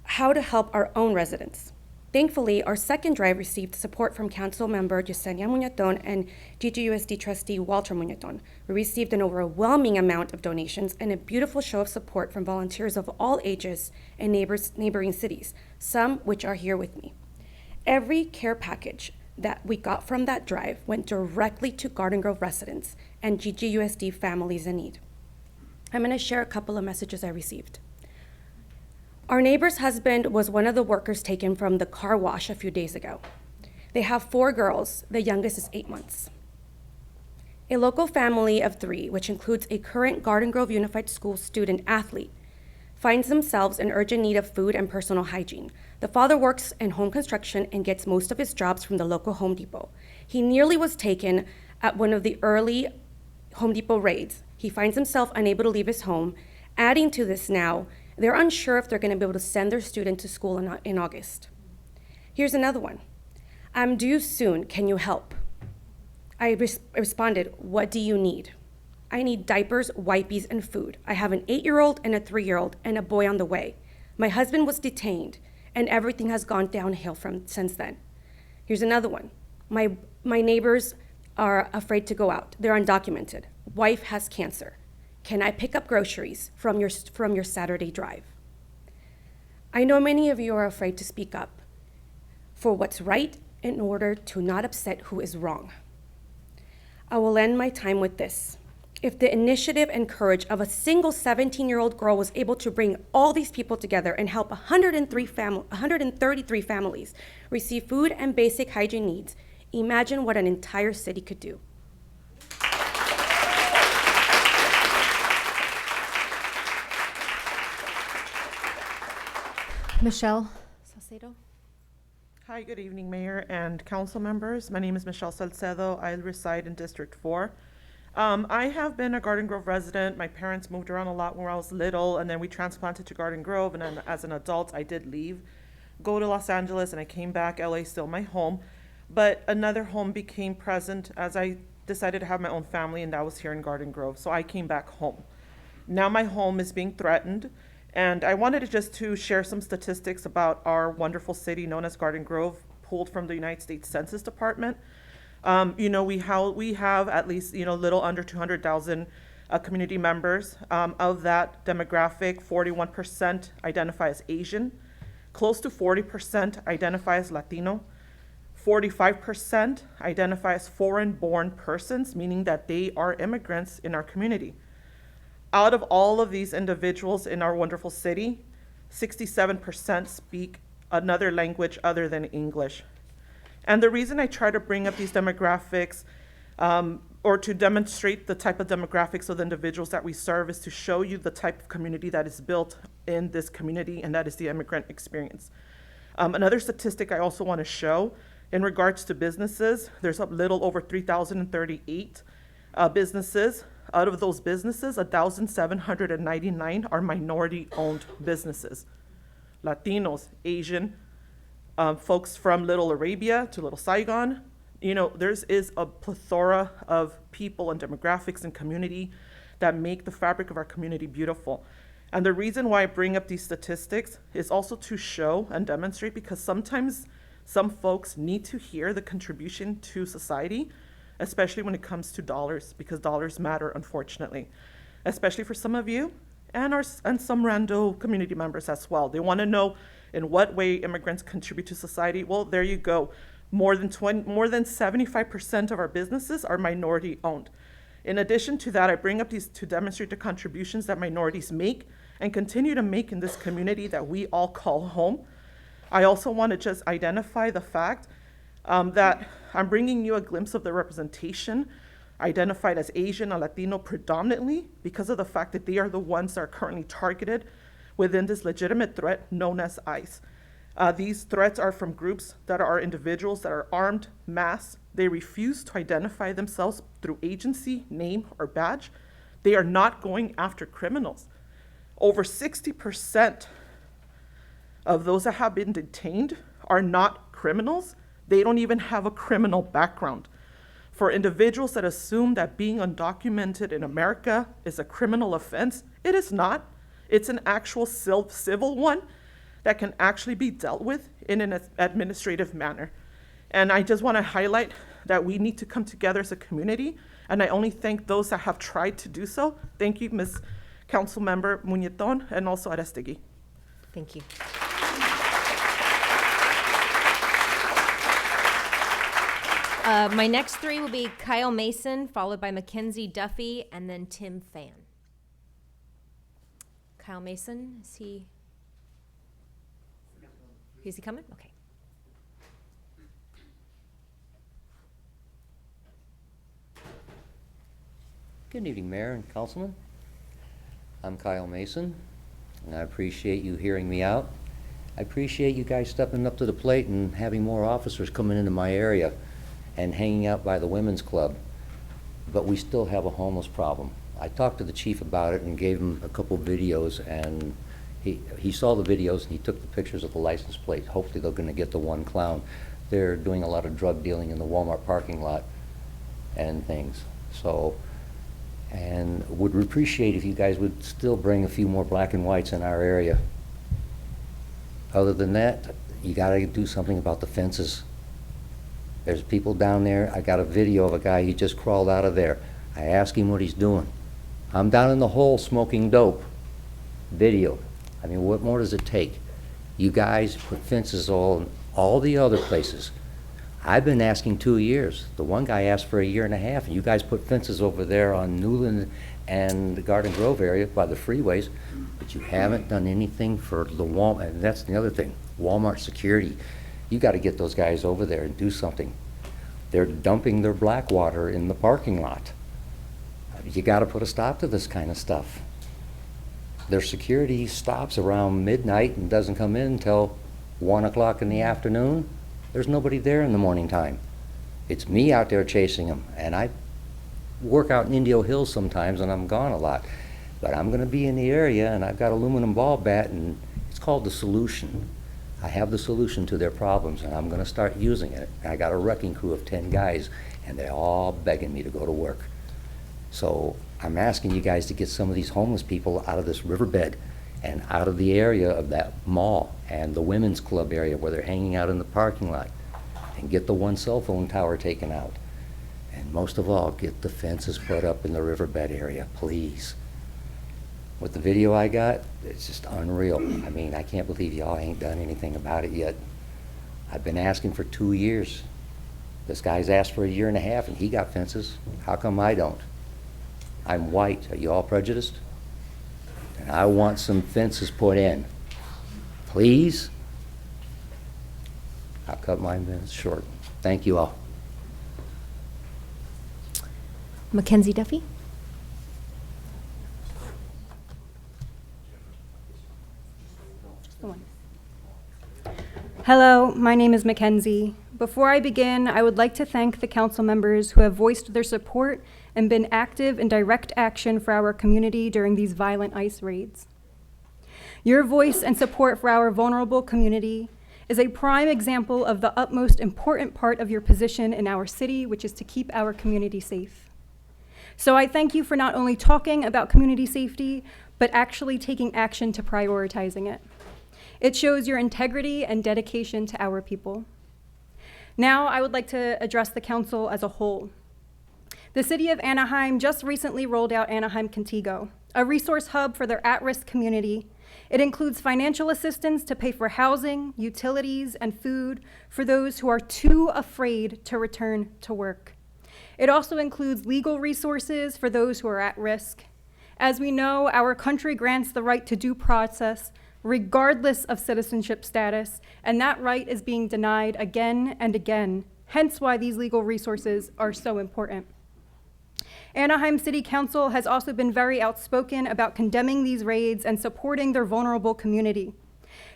how to help our own residents. Thankfully, our second drive received support from Council Member Yesenia Muñaton and GGUSD Trustee Walter Muñaton. We received an overwhelming amount of donations and a beautiful show of support from volunteers of all ages and neighboring cities, some which are here with me. Every care package that we got from that drive went directly to Garden Grove residents and GGUSD families in need. I'm going to share a couple of messages I received. Our neighbor's husband was one of the workers taken from the car wash a few days ago. They have 4 girls, the youngest is 8 months. A local family of 3, which includes a current Garden Grove Unified School student athlete, finds themselves in urgent need of food and personal hygiene. The father works in home construction and gets most of his jobs from the local Home Depot. He nearly was taken at one of the early Home Depot raids. He finds himself unable to leave his home. Adding to this now, they're unsure if they're going to be able to send their student to school in August. Here's another one. I'm due soon. Can you help? I responded, what do you need? I need diapers, wipes, and food. I have an 8-year-old and a 3-year-old and a boy on the way. My husband was detained, and everything has gone downhill since then. Here's another one. My neighbors are afraid to go out. They're undocumented. Wife has cancer. Can I pick up groceries from your Saturday drive? I know many of you are afraid to speak up for what's right in order to not upset who is wrong. I will end my time with this. If the initiative and courage of a single 17-year-old girl was able to bring all these people together and help 133 families receive food and basic hygiene needs, imagine what an entire city could do. Michelle Salcedo. Hi, good evening, Mayor and council members. My name is Michelle Salcedo. I reside in District 4. I have been a Garden Grove resident. My parents moved around a lot when I was little, and then we transplanted to Garden Grove, and then as an adult, I did leave, go to Los Angeles, and I came back. LA is still my home, but another home became present as I decided to have my own family, and that was here in Garden Grove, so I came back home. Now my home is being threatened, and I wanted to share some statistics about our wonderful city known as Garden Grove, pulled from the United States Census Department. We have at least, little under 200,000 community members. Of that demographic, 41% identify as Asian, close to 40% identify as Latino, 45% identify as foreign-born persons, meaning that they are immigrants in our community. Out of all of these individuals in our wonderful city, 67% speak another language other than English. And the reason I try to bring up these demographics or to demonstrate the type of demographics of the individuals that we serve is to show you the type of community that is built in this community, and that is the immigrant experience. Another statistic I also want to show in regards to businesses, there's a little over 3,038 businesses. Out of those businesses, 1,799 are minority-owned businesses. Latinos, Asian, folks from Little Arabia to Little Saigon. There is a plethora of people and demographics and community that make the fabric of our community beautiful. And the reason why I bring up these statistics is also to show and demonstrate, because sometimes some folks need to hear the contribution to society, especially when it comes to dollars, because dollars matter, unfortunately, especially for some of you and some rando community members as well. They want to know in what way immigrants contribute to society. Well, there you go. More than 75% of our businesses are minority owned. In addition to that, I bring up these to demonstrate the contributions that minorities make and continue to make in this community that we all call home. I also want to just identify the fact that I'm bringing you a glimpse of the representation identified as Asian and Latino predominantly because of the fact that they are the ones that are currently targeted within this legitimate threat known as ICE. These threats are from groups that are individuals that are armed, masked. They refuse to identify themselves through agency, name, or badge. They are not going after criminals. Over 60% of those that have been detained are not criminals. They don't even have a criminal background. For individuals that assume that being undocumented in America is a criminal offense, it is not. It's an actual civil one that can actually be dealt with in an administrative manner. And I just want to highlight that we need to come together as a community, and I only thank those that have tried to do so. Thank you, Ms. Councilmember Muñetón, and also Arestegui. Thank you. My next three will be Kyle Mason, followed by Mackenzie Duffy, and then Tim Fan. Kyle Mason, is he coming? Okay. Good evening, Mayor and Councilman. I'm Kyle Mason, and I appreciate you hearing me out. I appreciate you guys stepping up to the plate and having more officers coming into my area and hanging out by the women's club. But we still have a homeless problem. I talked to the chief about it and gave him a couple videos, and he saw the videos and he took the pictures of the license plate. Hopefully they're gonna get the one clown. They're doing a lot of drug dealing in the Walmart parking lot and things. So, and would appreciate if you guys would still bring a few more black and whites in our area. Other than that, you gotta do something about the fences. There's people down there. I got a video of a guy, he just crawled out of there. I asked him what he's doing. I'm down in the hole smoking dope. Video. I mean, what more does it take? You guys put fences all the other places. I've been asking 2 years. The one guy asked for 1.5 years, and you guys put fences over there on Newland and the Garden Grove area by the freeways, but you haven't done anything for the Walmart, and that's the other thing, Walmart security. You gotta get those guys over there and do something. They're dumping their black water in the parking lot. You gotta put a stop to this kind of stuff. Their security stops around midnight and doesn't come in until 1 o'clock in the afternoon. There's nobody there in the morning time. It's me out there chasing them, and I work out in Indio Hills sometimes and I'm gone a lot. But I'm gonna be in the area and I've got aluminum ball bat, and it's called The Solution. I have the solution to their problems, and I'm gonna start using it. I got a wrecking crew of 10 guys, and they're all begging me to go to work. So I'm asking you guys to get some of these homeless people out of this riverbed and out of the area of that mall and the women's club area where they're hanging out in the parking lot, and get the one cell phone tower taken out. And most of all, get the fences put up in the riverbed area, please. With the video I got, it's just unreal. I mean, I can't believe y'all ain't done anything about it yet. I've been asking for 2 years. This guy's asked for 1.5 years and he got fences. How come I don't? I'm white. Are you all prejudiced? And I want some fences put in. Please? I'll cut my minutes short. Thank you all. Mackenzie Duffy? Hello, my name is Mackenzie. Before I begin, I would like to thank the council members who have voiced their support and been active in direct action for our community during these violent ICE raids. Your voice and support for our vulnerable community is a prime example of the utmost important part of your position in our city, which is to keep our community safe. So I thank you for not only talking about community safety, but actually taking action to prioritizing it. It shows your integrity and dedication to our people. Now, I would like to address the council as a whole. The city of Anaheim just recently rolled out Anaheim Contigo, a resource hub for their at-risk community. It includes financial assistance to pay for housing, utilities, and food for those who are too afraid to return to work. It also includes legal resources for those who are at risk. As we know, our country grants the right to due process regardless of citizenship status, and that right is being denied again and again, hence why these legal resources are so important. Anaheim City Council has also been very outspoken about condemning these raids and supporting their vulnerable community.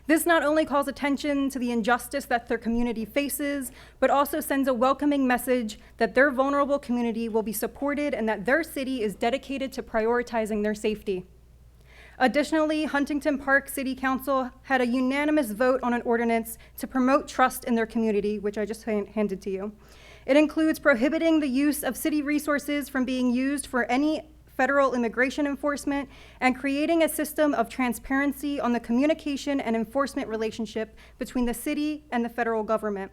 This not only calls attention to the injustice that their community faces, but also sends a welcoming message that their vulnerable community will be supported and that their city is dedicated to prioritizing their safety. Additionally, Huntington Park City Council had a unanimous vote on an ordinance to promote trust in their community, which I just handed to you. It includes prohibiting the use of city resources from being used for any federal immigration enforcement, and creating a system of transparency on the communication and enforcement relationship between the city and the federal government.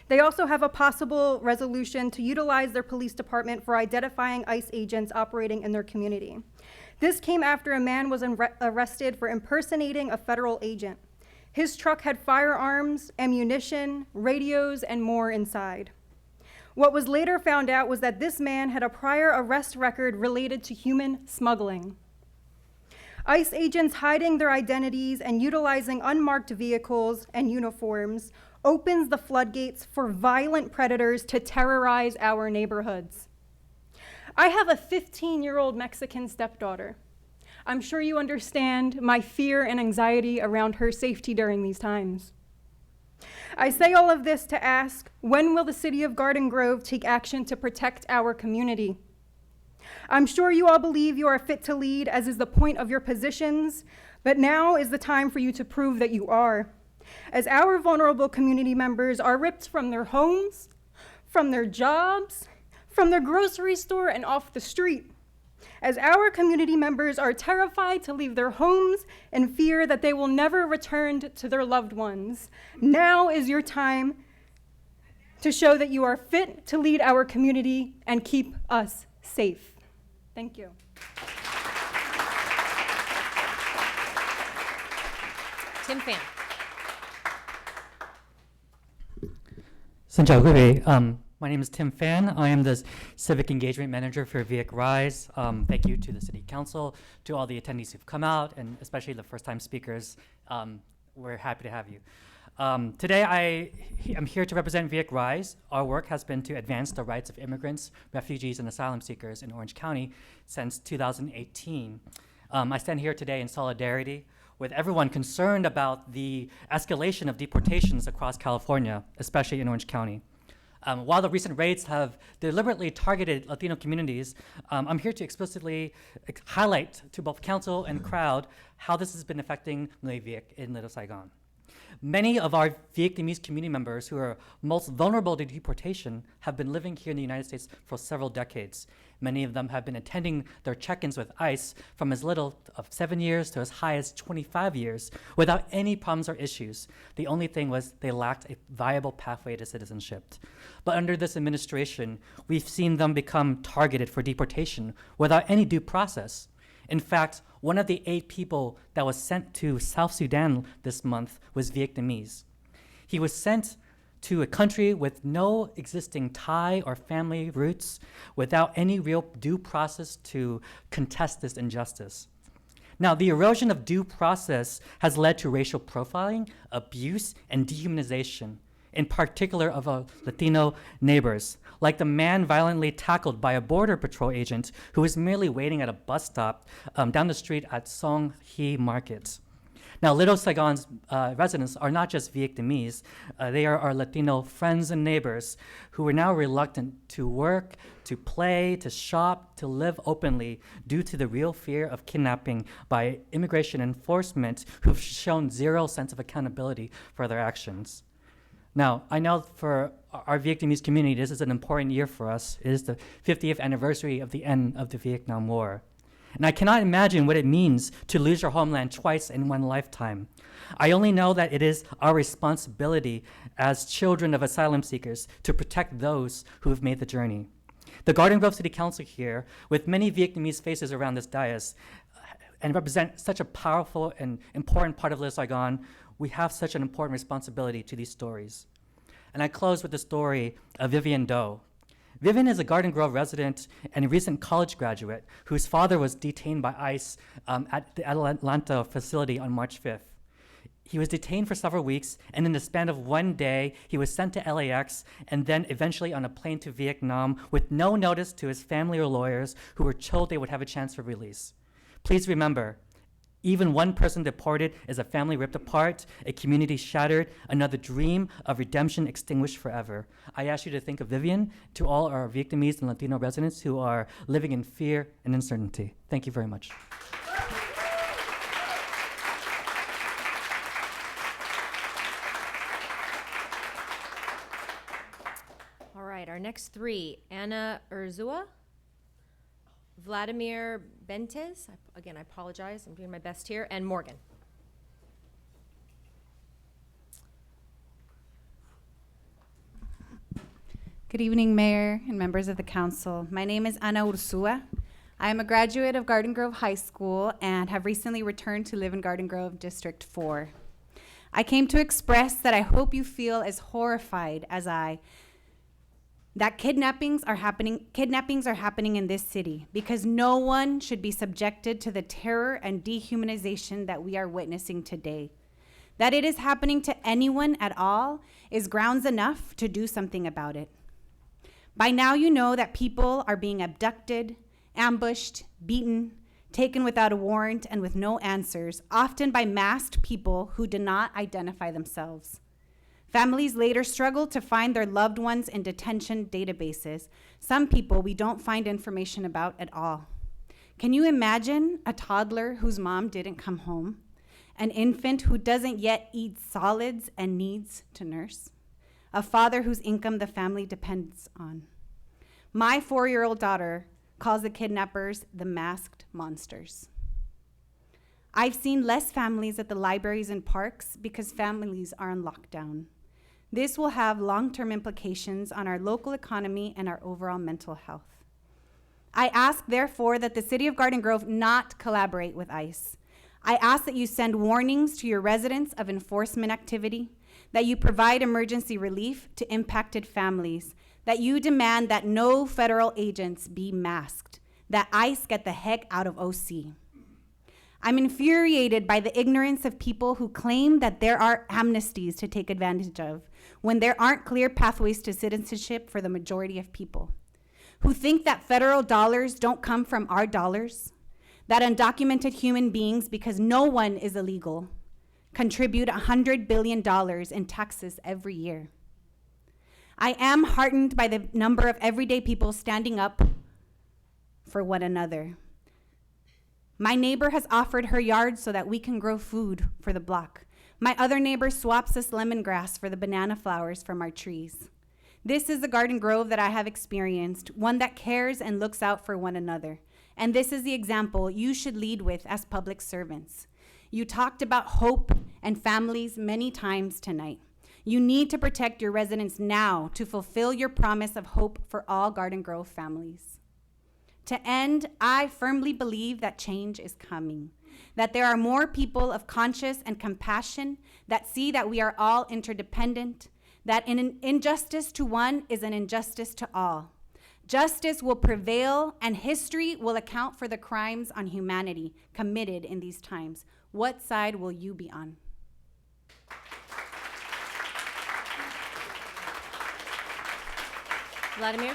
They also have a possible resolution to utilize their police department for identifying ICE agents operating in their community. This came after a man was arrested for impersonating a federal agent. His truck had firearms, ammunition, radios, and more inside. What was later found out was that this man had a prior arrest record related to human smuggling. ICE agents hiding their identities and utilizing unmarked vehicles and uniforms opens the floodgates for violent predators to terrorize our neighborhoods. I have a 15-year-old Mexican stepdaughter. I'm sure you understand my fear and anxiety around her safety during these times. I say all of this to ask, when will the city of Garden Grove take action to protect our community? I'm sure you all believe you are fit to lead, as is the point of your positions, but now is the time for you to prove that you are. As our vulnerable community members are ripped from their homes, from their jobs, from their grocery store, and off the street. As our community members are terrified to leave their homes and fear that they will never return to their loved ones. Now is your time to show that you are fit to lead our community and keep us safe. Thank you. Tim Phan. Xin chào quý vị. My name is Tim Phan. I am the Civic Engagement Manager for Vic Rise. Thank you to the City Council, to all the attendees who've come out, and especially the first-time speakers. We're happy to have you. Today, I'm here to represent Vic Rise. Our work has been to advance the rights of immigrants, refugees, and asylum seekers in Orange County since 2018. I stand here today in solidarity with everyone concerned about the escalation of deportations across California, especially in Orange County. While the recent raids have deliberately targeted Latino communities, I'm here to explicitly highlight to both council and crowd how this has been affecting Người Vic in Little Saigon. Many of our Vietnamese community members who are most vulnerable to deportation have been living here in the United States for several decades. Many of them have been attending their check-ins with ICE from as little of 7 years to as high as 25 years without any problems or issues. The only thing was they lacked a viable pathway to citizenship. But under this administration, we've seen them become targeted for deportation without any due process. In fact, one of the 8 people that was sent to South Sudan this month was Vietnamese. He was sent to a country with no existing tie or family roots, without any real due process to contest this injustice. Now, the erosion of due process has led to racial profiling, abuse, and dehumanization, in particular of our Latino neighbors, like the man violently tackled by a Border Patrol agent who was merely waiting at a bus stop down the street at Song He Market. Now, Little Saigon's residents are not just Vietnamese, they are our Latino friends and neighbors who are now reluctant to work, to play, to shop, to live openly due to the real fear of kidnapping by immigration enforcement who've shown zero sense of accountability for their actions. Now, I know for our Vietnamese community, this is an important year for us. It is the 50th anniversary of the end of the Vietnam War. And I cannot imagine what it means to lose your homeland twice in one lifetime. I only know that it is our responsibility as children of asylum seekers to protect those who have made the journey. The Garden Grove City Council here, with many Vietnamese faces around this dais, and represent such a powerful and important part of Little Saigon, we have such an important responsibility to these stories. And I close with the story of Vivian Doe. Vivian is a Garden Grove resident and a recent college graduate whose father was detained by ICE at the Atlanta facility on March 5th. He was detained for several weeks, and in the span of one day, he was sent to LAX and then eventually on a plane to Vietnam with no notice to his family or lawyers who were told they would have a chance for release. Please remember, even one person deported is a family ripped apart, a community shattered, another dream of redemption extinguished forever. I ask you to think of Vivian, to all our Vietnamese and Latino residents who are living in fear and uncertainty. Thank you very much. All right, our next 3, Anna Urzua. Vladimir Bentes, again, I apologize, I'm doing my best here, and Morgan. Good evening, Mayor and members of the council. My name is Ana Ursua. I am a graduate of Garden Grove High School and have recently returned to live in Garden Grove District 4. I came to express that I hope you feel as horrified as I that kidnappings are happening in this city because no one should be subjected to the terror and dehumanization that we are witnessing today. That it is happening to anyone at all is grounds enough to do something about it. By now you know that people are being abducted, ambushed, beaten, taken without a warrant and with no answers, often by masked people who do not identify themselves. Families later struggle to find their loved ones in detention databases. Some people we don't find information about at all. Can you imagine a toddler whose mom didn't come home? An infant who doesn't yet eat solids and needs to nurse? A father whose income the family depends on? My 4-year-old daughter calls the kidnappers the masked monsters. I've seen less families at the libraries and parks because families are on lockdown. This will have long-term implications on our local economy and our overall mental health. I ask, therefore, that the City of Garden Grove not collaborate with ICE. I ask that you send warnings to your residents of enforcement activity, that you provide emergency relief to impacted families, that you demand that no federal agents be masked, that ICE get the heck out of OC. I'm infuriated by the ignorance of people who claim that there are amnesties to take advantage of when there aren't clear pathways to citizenship for the majority of people, who think that federal dollars don't come from our dollars, that undocumented human beings, because no one is illegal, contribute $100 billion in taxes every year. I am heartened by the number of everyday people standing up for one another. My neighbor has offered her yard so that we can grow food for the block. My other neighbor swaps us lemongrass for the banana flowers from our trees. This is the Garden Grove that I have experienced, one that cares and looks out for one another. And this is the example you should lead with as public servants. You talked about hope and families many times tonight. You need to protect your residents now to fulfill your promise of hope for all Garden Grove families. To end, I firmly believe that change is coming, that there are more people of conscience and compassion that see that we are all interdependent, that an injustice to one is an injustice to all. Justice will prevail, and history will account for the crimes on humanity committed in these times. What side will you be on? Vladimir?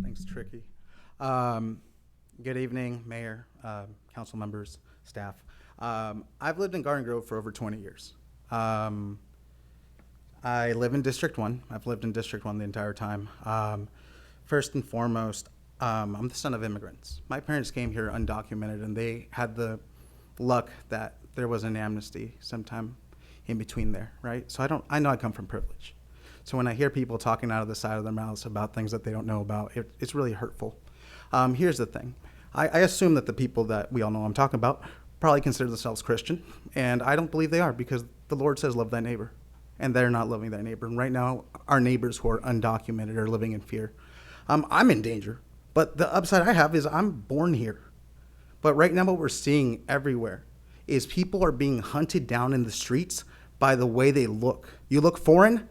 Thanks, Tricky. Good evening, Mayor, council members, staff. I've lived in Garden Grove for over 20 years. I live in District 1. I've lived in District 1 the entire time. First and foremost, I'm the son of immigrants. My parents came here undocumented, and they had the luck that there was an amnesty sometime in between there, right? So I know I come from privilege. So when I hear people talking out of the side of their mouths about things that they don't know about, it's really hurtful. Here's the thing. I assume that the people that we all know I'm talking about probably consider themselves Christian, and I don't believe they are, because the Lord says love thy neighbor, and they're not loving their neighbor. And right now, our neighbors who are undocumented are living in fear. I'm in danger, but the upside I have is I'm born here. But right now what we're seeing everywhere is people are being hunted down in the streets by the way they look. You look foreign,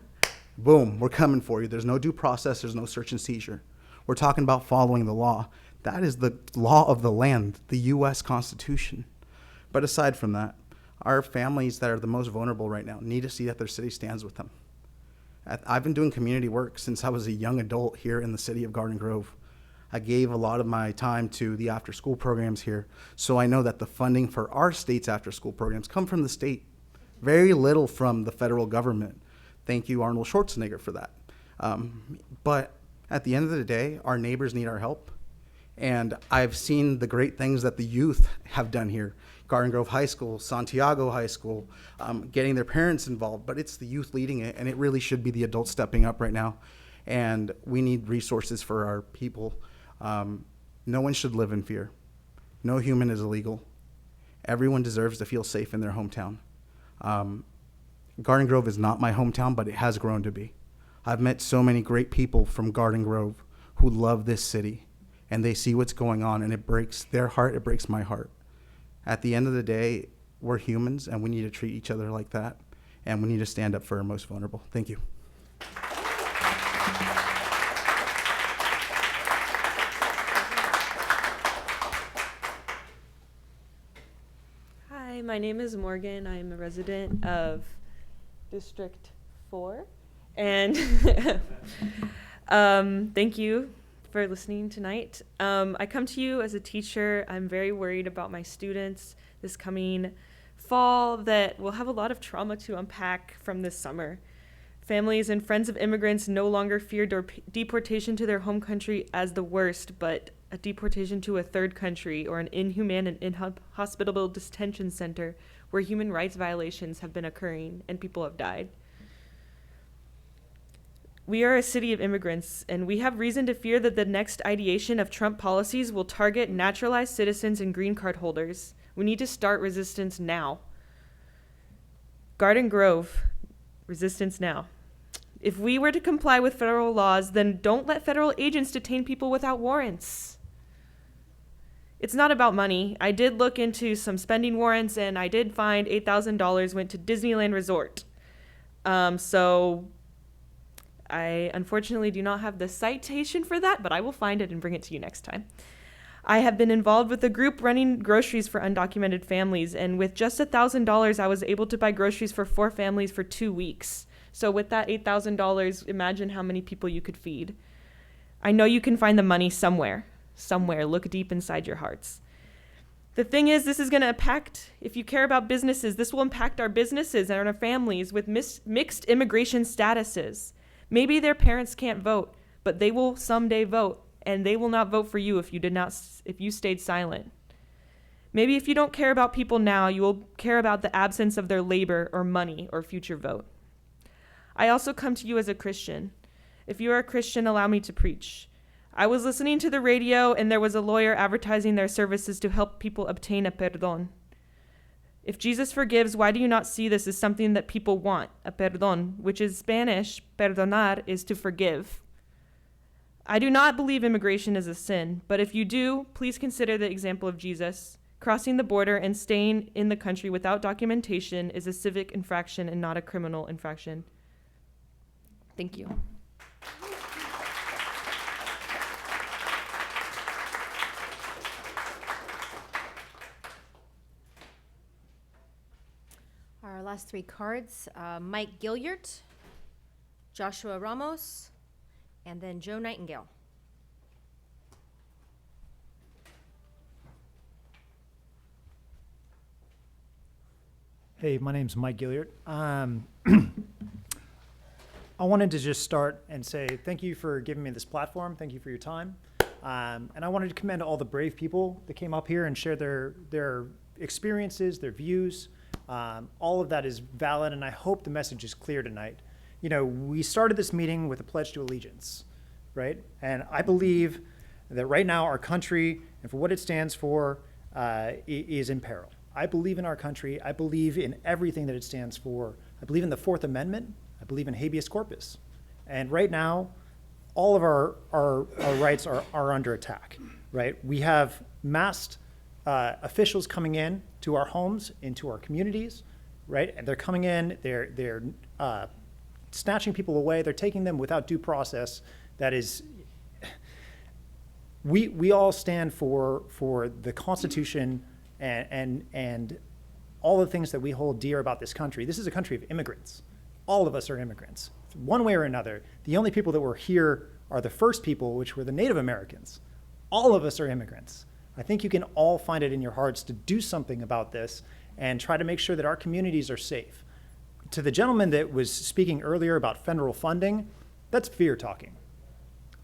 boom, we're coming for you. There's no due process, there's no search and seizure. We're talking about following the law. That is the law of the land, the U.S. Constitution. But aside from that, our families that are the most vulnerable right now need to see that their city stands with them. I've been doing community work since I was a young adult here in the city of Garden Grove. I gave a lot of my time to the after-school programs here, so I know that the funding for our state's after-school programs come from the state. Very little from the federal government. Thank you, Arnold Schwarzenegger, for that. But at the end of the day, our neighbors need our help, And I've seen the great things that the youth have done here. Garden Grove High School, Santiago High School, getting their parents involved, but it's the youth leading it, and it really should be the adults stepping up right now. And we need resources for our people. No one should live in fear. No human is illegal. Everyone deserves to feel safe in their hometown. Garden Grove is not my hometown, but it has grown to be. I've met so many great people from Garden Grove who love this city, and they see what's going on, and it breaks their heart, it breaks my heart. At the end of the day, we're humans, and we need to treat each other like that, and we need to stand up for our most vulnerable. Thank you. Hi, my name is Morgan. I'm a resident of District 4. And thank you for listening tonight. I come to you as a teacher. I'm very worried about my students this coming fall that will have a lot of trauma to unpack from this summer. Families and friends of immigrants no longer fear deportation to their home country as the worst, but a deportation to a third country or an inhumane and inhospitable detention center where human rights violations have been occurring and people have died. We are a city of immigrants, and we have reason to fear that the next ideation of Trump policies will target naturalized citizens and green card holders. We need to start resistance now. Garden Grove, resistance now. If we were to comply with federal laws, then don't let federal agents detain people without warrants. It's not about money. I did look into some spending warrants, and I did find $8,000 went to Disneyland Resort. So I unfortunately do not have the citation for that, but I will find it and bring it to you next time. I have been involved with a group running groceries for undocumented families, and with just $1,000, I was able to buy groceries for 4 families for 2 weeks. So with that $8,000, imagine how many people you could feed. I know you can find the money somewhere. Look deep inside your hearts. The thing is, this is going to impact, if you care about businesses, this will impact our businesses and our families with mixed immigration statuses. Maybe their parents can't vote, but they will someday vote, and they will not vote for you if you stayed silent. Maybe if you don't care about people now, you will care about the absence of their labor or money or future vote. I also come to you as a Christian. If you are a Christian, allow me to preach. I was listening to the radio, and there was a lawyer advertising their services to help people obtain a perdón. If Jesus forgives, why do you not see this as something that people want, a perdón, which is Spanish, perdonar, is to forgive. I do not believe immigration is a sin, but if you do, please consider the example of Jesus. Crossing the border and staying in the country without documentation is a civic infraction and not a criminal infraction. Thank you. Our last 3 cards, Mike Gilliard, Joshua Ramos, and then Joe Nightingale. Hey, my name's Mike Gilliard. I wanted to just start and say thank you for giving me this platform. Thank you for your time. And I wanted to commend all the brave people that came up here and shared their experiences, their views. All of that is valid, and I hope the message is clear tonight. You know, we started this meeting with a pledge to allegiance, right? And I believe that right now our country and for what it stands for is in peril. I believe in our country. I believe in everything that it stands for. I believe in the Fourth Amendment. I believe in habeas corpus. And right now, all of our rights are under attack, right? We have masked officials coming in to our homes, into our communities, right? And they're coming in, they're snatching people away, they're taking them without due process. That is, we all stand for the Constitution and all the things that we hold dear about this country. This is a country of immigrants. All of us are immigrants, one way or another. The only people that were here are the first people, which were the Native Americans. All of us are immigrants. I think you can all find it in your hearts to do something about this and try to make sure that our communities are safe. To the gentleman that was speaking earlier about federal funding, that's fear talking.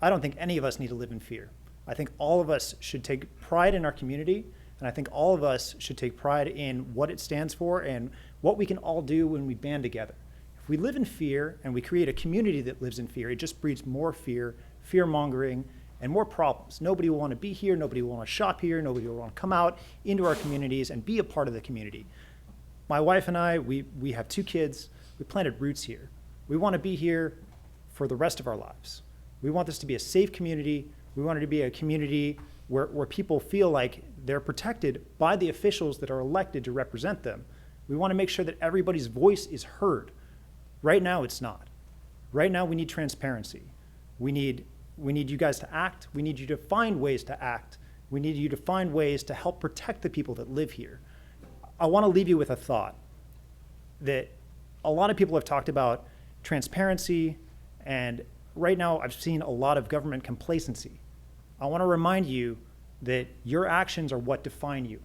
I don't think any of us need to live in fear. I think all of us should take pride in our community, and I think all of us should take pride in what it stands for and what we can all do when we band together. If we live in fear and we create a community that lives in fear, it just breeds more fear, fear-mongering, and more problems. Nobody will want to be here, nobody will want to shop here, nobody will want to come out into our communities and be a part of the community. My wife and I, we have 2 kids, we planted roots here. We want to be here for the rest of our lives. We want this to be a safe community. We want it to be a community where people feel like they're protected by the officials that are elected to represent them. We want to make sure that everybody's voice is heard. Right now, it's not. Right now, we need transparency. We need you guys to act. We need you to find ways to act. We need you to find ways to help protect the people that live here. I want to leave you with a thought that a lot of people have talked about transparency, and right now I've seen a lot of government complacency. I want to remind you that your actions are what define you,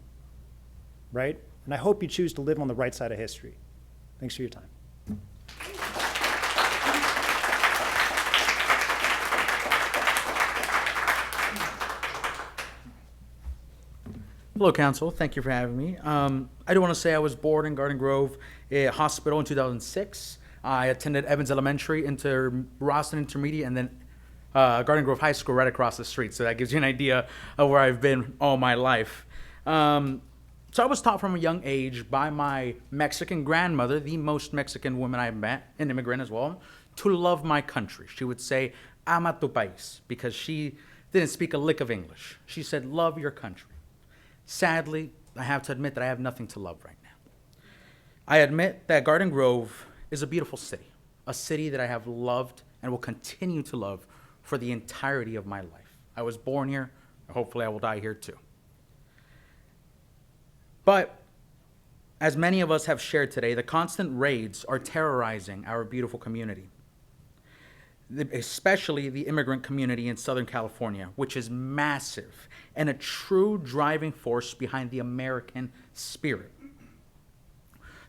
right? And I hope you choose to live on the right side of history. Thanks for your time. Hello, Council. Thank you for having me. I do want to say I was born in Garden Grove Hospital in 2006. I attended Evans Elementary, Rosslyn Intermediate, and then Garden Grove High School right across the street. So that gives you an idea of where I've been all my life. So I was taught from a young age by my Mexican grandmother, the most Mexican woman I've met, an immigrant as well, to love my country. She would say, ama tu país, because she didn't speak a lick of English. She said, love your country. Sadly, I have to admit that I have nothing to love right now. I admit that Garden Grove is a beautiful city, a city that I have loved and will continue to love for the entirety of my life. I was born here, hopefully I will die here too. But as many of us have shared today, the constant raids are terrorizing our beautiful community, especially the immigrant community in Southern California, which is massive and a true driving force behind the American spirit.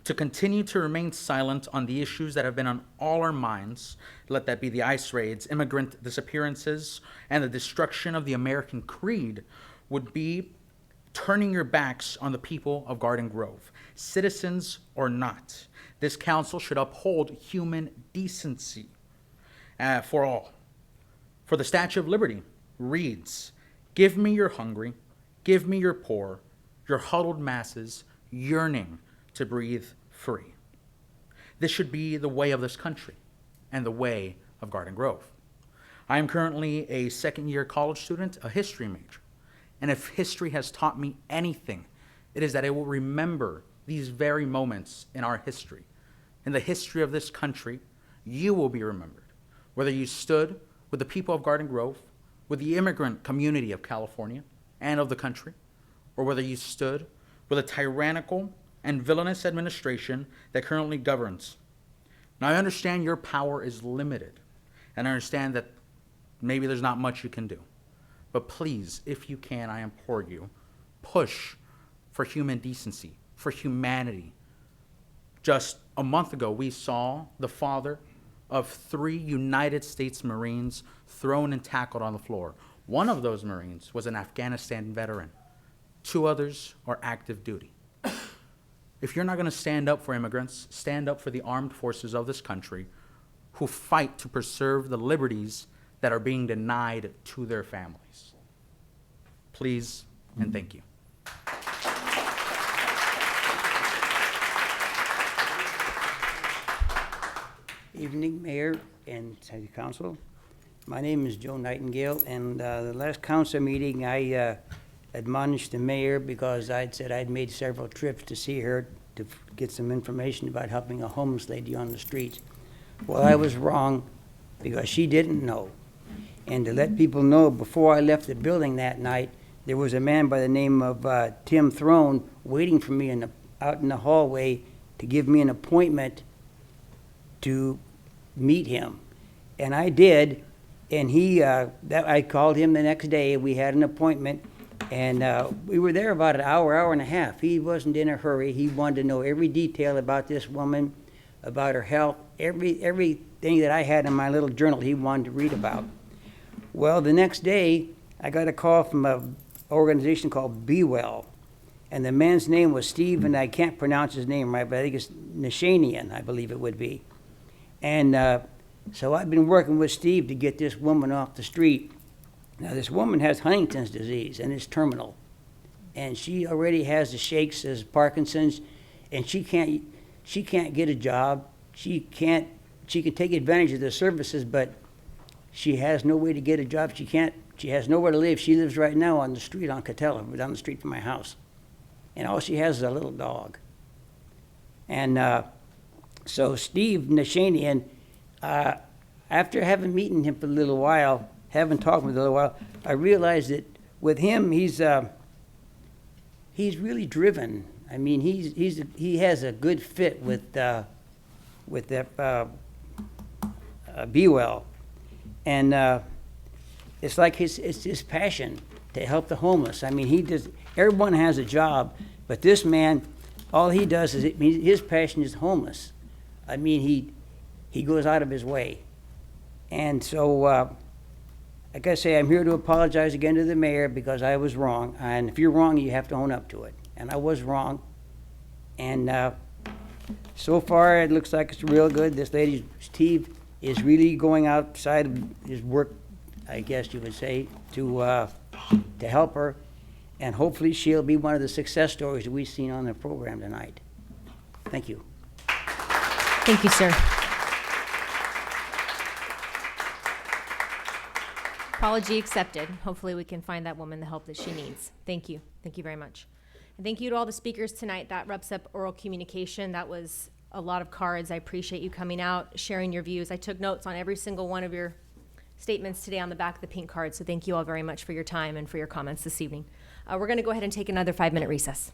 To continue to remain silent on the issues that have been on all our minds, let that be the ICE raids, immigrant disappearances, and the destruction of the American creed, would be turning your backs on the people of Garden Grove, citizens or not. This council should uphold human decency for all. For the Statue of Liberty reads, "Give me your hungry, give me your poor, your huddled masses yearning to breathe free." This should be the way of this country and the way of Garden Grove. I am currently a second-year college student, a history major. And if history has taught me anything, it is that it will remember these very moments in our history. In the history of this country, you will be remembered. Whether you stood with the people of Garden Grove, with the immigrant community of California and of the country, or whether you stood with a tyrannical and villainous administration that currently governs. Now, I understand your power is limited, and I understand that maybe there's not much you can do. But please, if you can, I implore you, push for human decency, for humanity. Just a month ago, we saw the father of 3 United States Marines thrown and tackled on the floor. One of those Marines was an Afghanistan veteran. 2 others are active duty. If you're not going to stand up for immigrants, stand up for the armed forces of this country who fight to preserve the liberties that are being denied to their families. Please and thank you. Evening, Mayor and City Council. My name is Joe Nightingale, and the last council meeting I admonished the mayor because I'd said I'd made several trips to see her to get some information about helping a homeless lady on the streets. Well, I was wrong because she didn't know. And to let people know, before I left the building that night, there was a man by the name of Tim Throne waiting for me out in the hallway to give me an appointment to meet him. And I did, and I called him the next day. We had an appointment, and we were there about an hour and a half. He wasn't in a hurry. He wanted to know every detail about this woman, about her health, everything that I had in my little journal he wanted to read about. Well, the next day, I got a call from an organization called Be Well, and the man's name was Steve, and I can't pronounce his name right, but I think it's Nishanian, I believe it would be. And so I've been working with Steve to get this woman off the street. Now, this woman has Huntington's disease, and it's terminal. And she already has the shakes, as Parkinson's, and she can't get a job. She can take advantage of the services, but she has no way to get a job. She has nowhere to live. She lives right now on the street on Catella, down the street from my house. And all she has is a little dog. And so Steve Nashanian, after having meeting him for a little while, having talked with him a little while, I realized that with him, he's really driven. I mean, he has a good fit with that Be Well, and it's like it's his passion to help the homeless. I mean, everyone has a job, but this man, all he does is his passion is homeless. I mean, he goes out of his way, and so like I say, I'm here to apologize again to the mayor because I was wrong. And if you're wrong, you have to own up to it. And I was wrong. And so far, it looks like it's real good. This lady, Steve, is really going outside of his work, I guess you would say, to help her. And hopefully she'll be one of the success stories that we've seen on the program tonight. Thank you. Thank you, sir. Apology accepted. Hopefully we can find that woman the help that she needs. Thank you. Thank you very much. And thank you to all the speakers tonight. That wraps up oral communication. That was a lot of cards. I appreciate you coming out, sharing your views. I took notes on every single one of your statements today on the back of the pink card. So thank you all very much for your time and for your comments this evening. We're going to go ahead and take another 5-minute recess.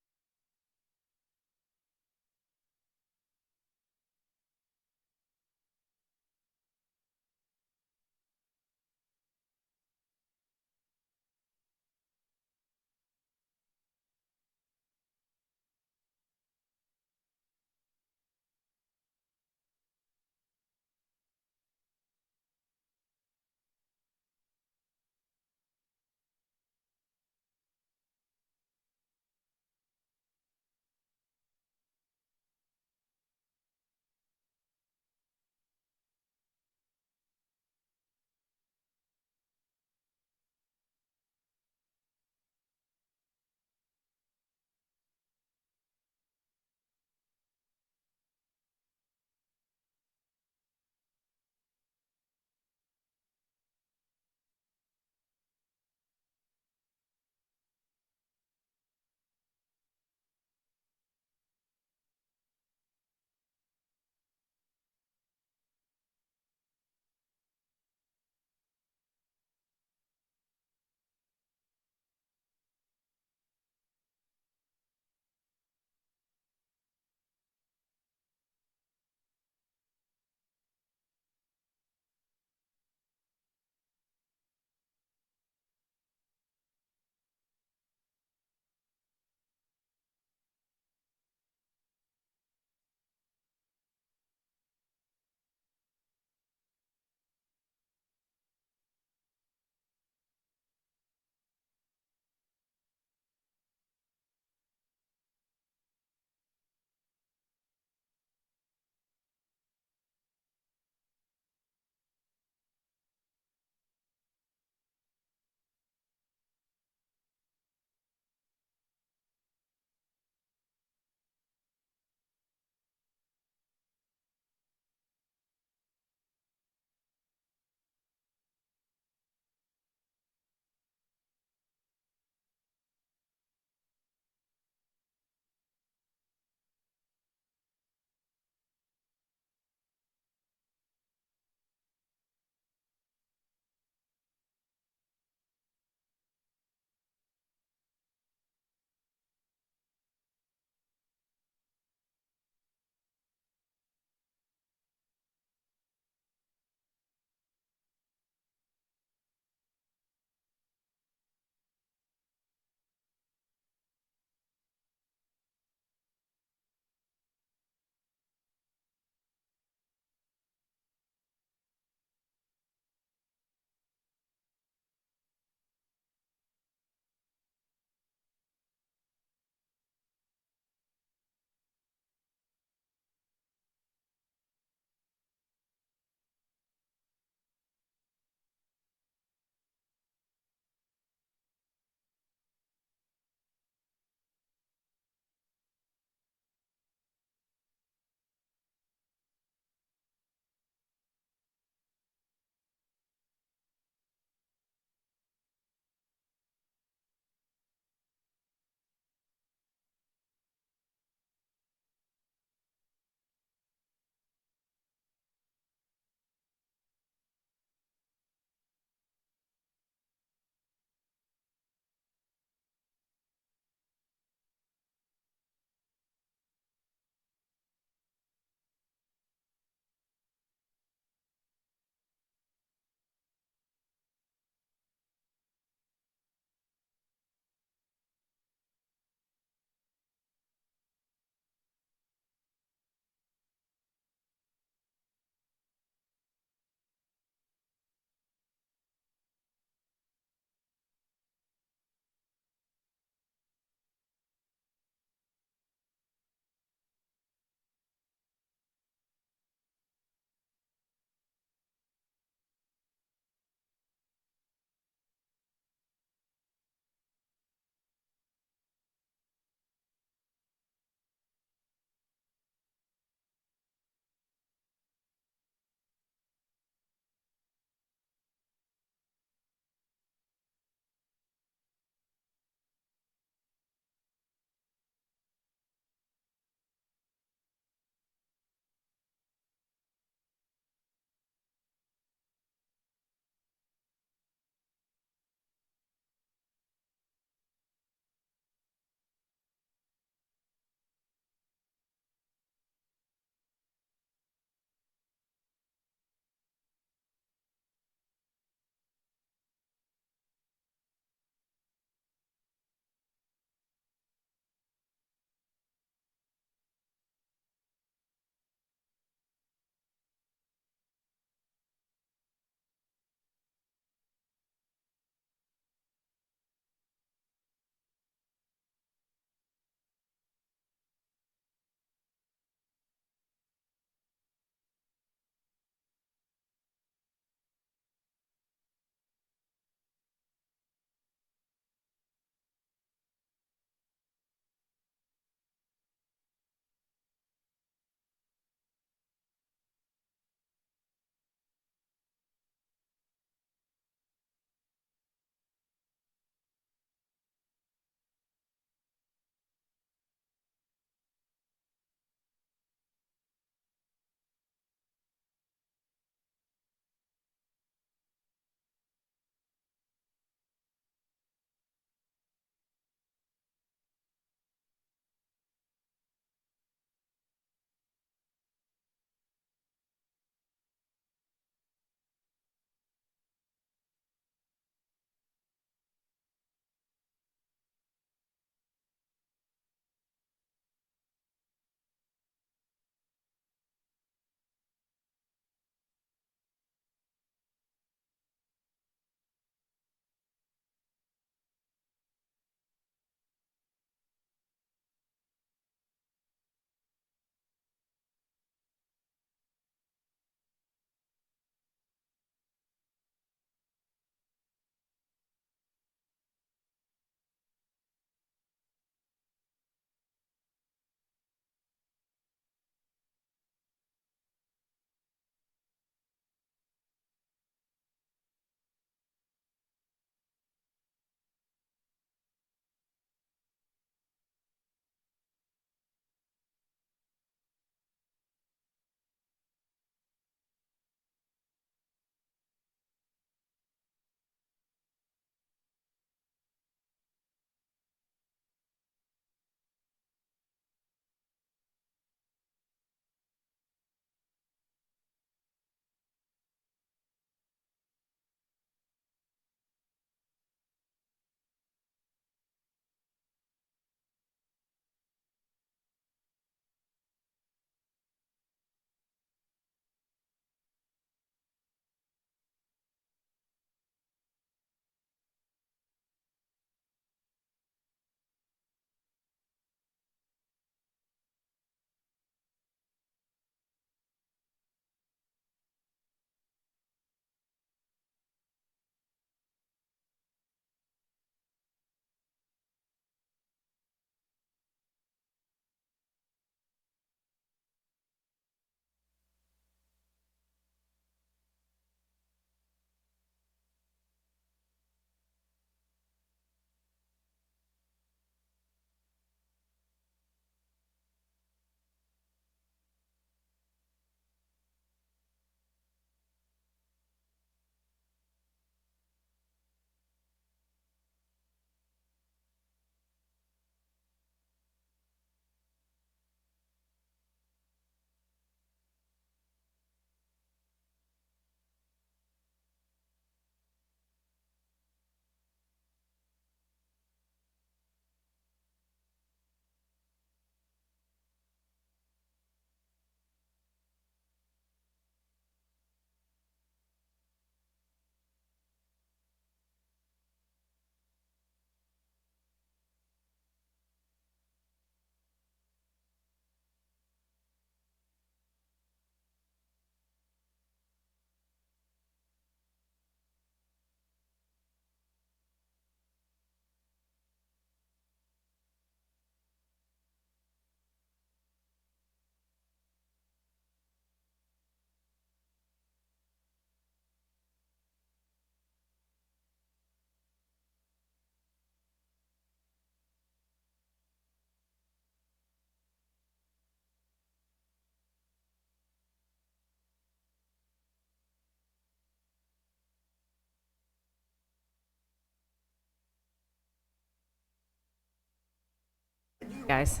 Guys.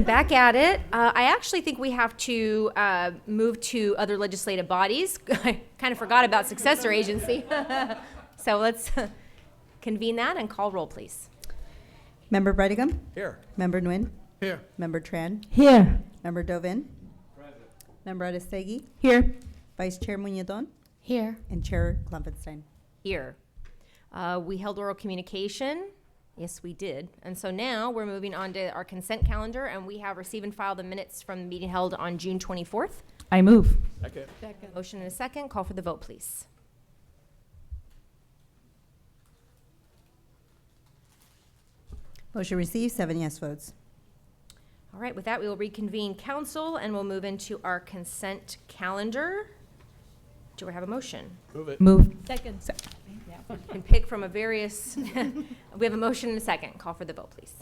Back at it. I actually think we have to move to other legislative bodies. I kind of forgot about successor agency. So let's convene that and call roll, please. Member Breitigam? Here. Member Nguyen? Here. Member Tran? Here. Member Dovin? Member Aristegui? Here. Vice Chair Muñedon? Here. And Chair Klopfenstein. Here. We held oral communication. Yes, we did. And so now we're moving on to our consent calendar, and we have received and filed the minutes from the meeting held on June 24th. I move. Second. Motion and a second. Call for the vote, please. Motion received, 7 yes votes. All right, with that, we will reconvene council and we'll move into our consent calendar. Do we have a motion? Move it. Move. Second. You can pick from a various, we have a motion and a second. Call for the vote, please.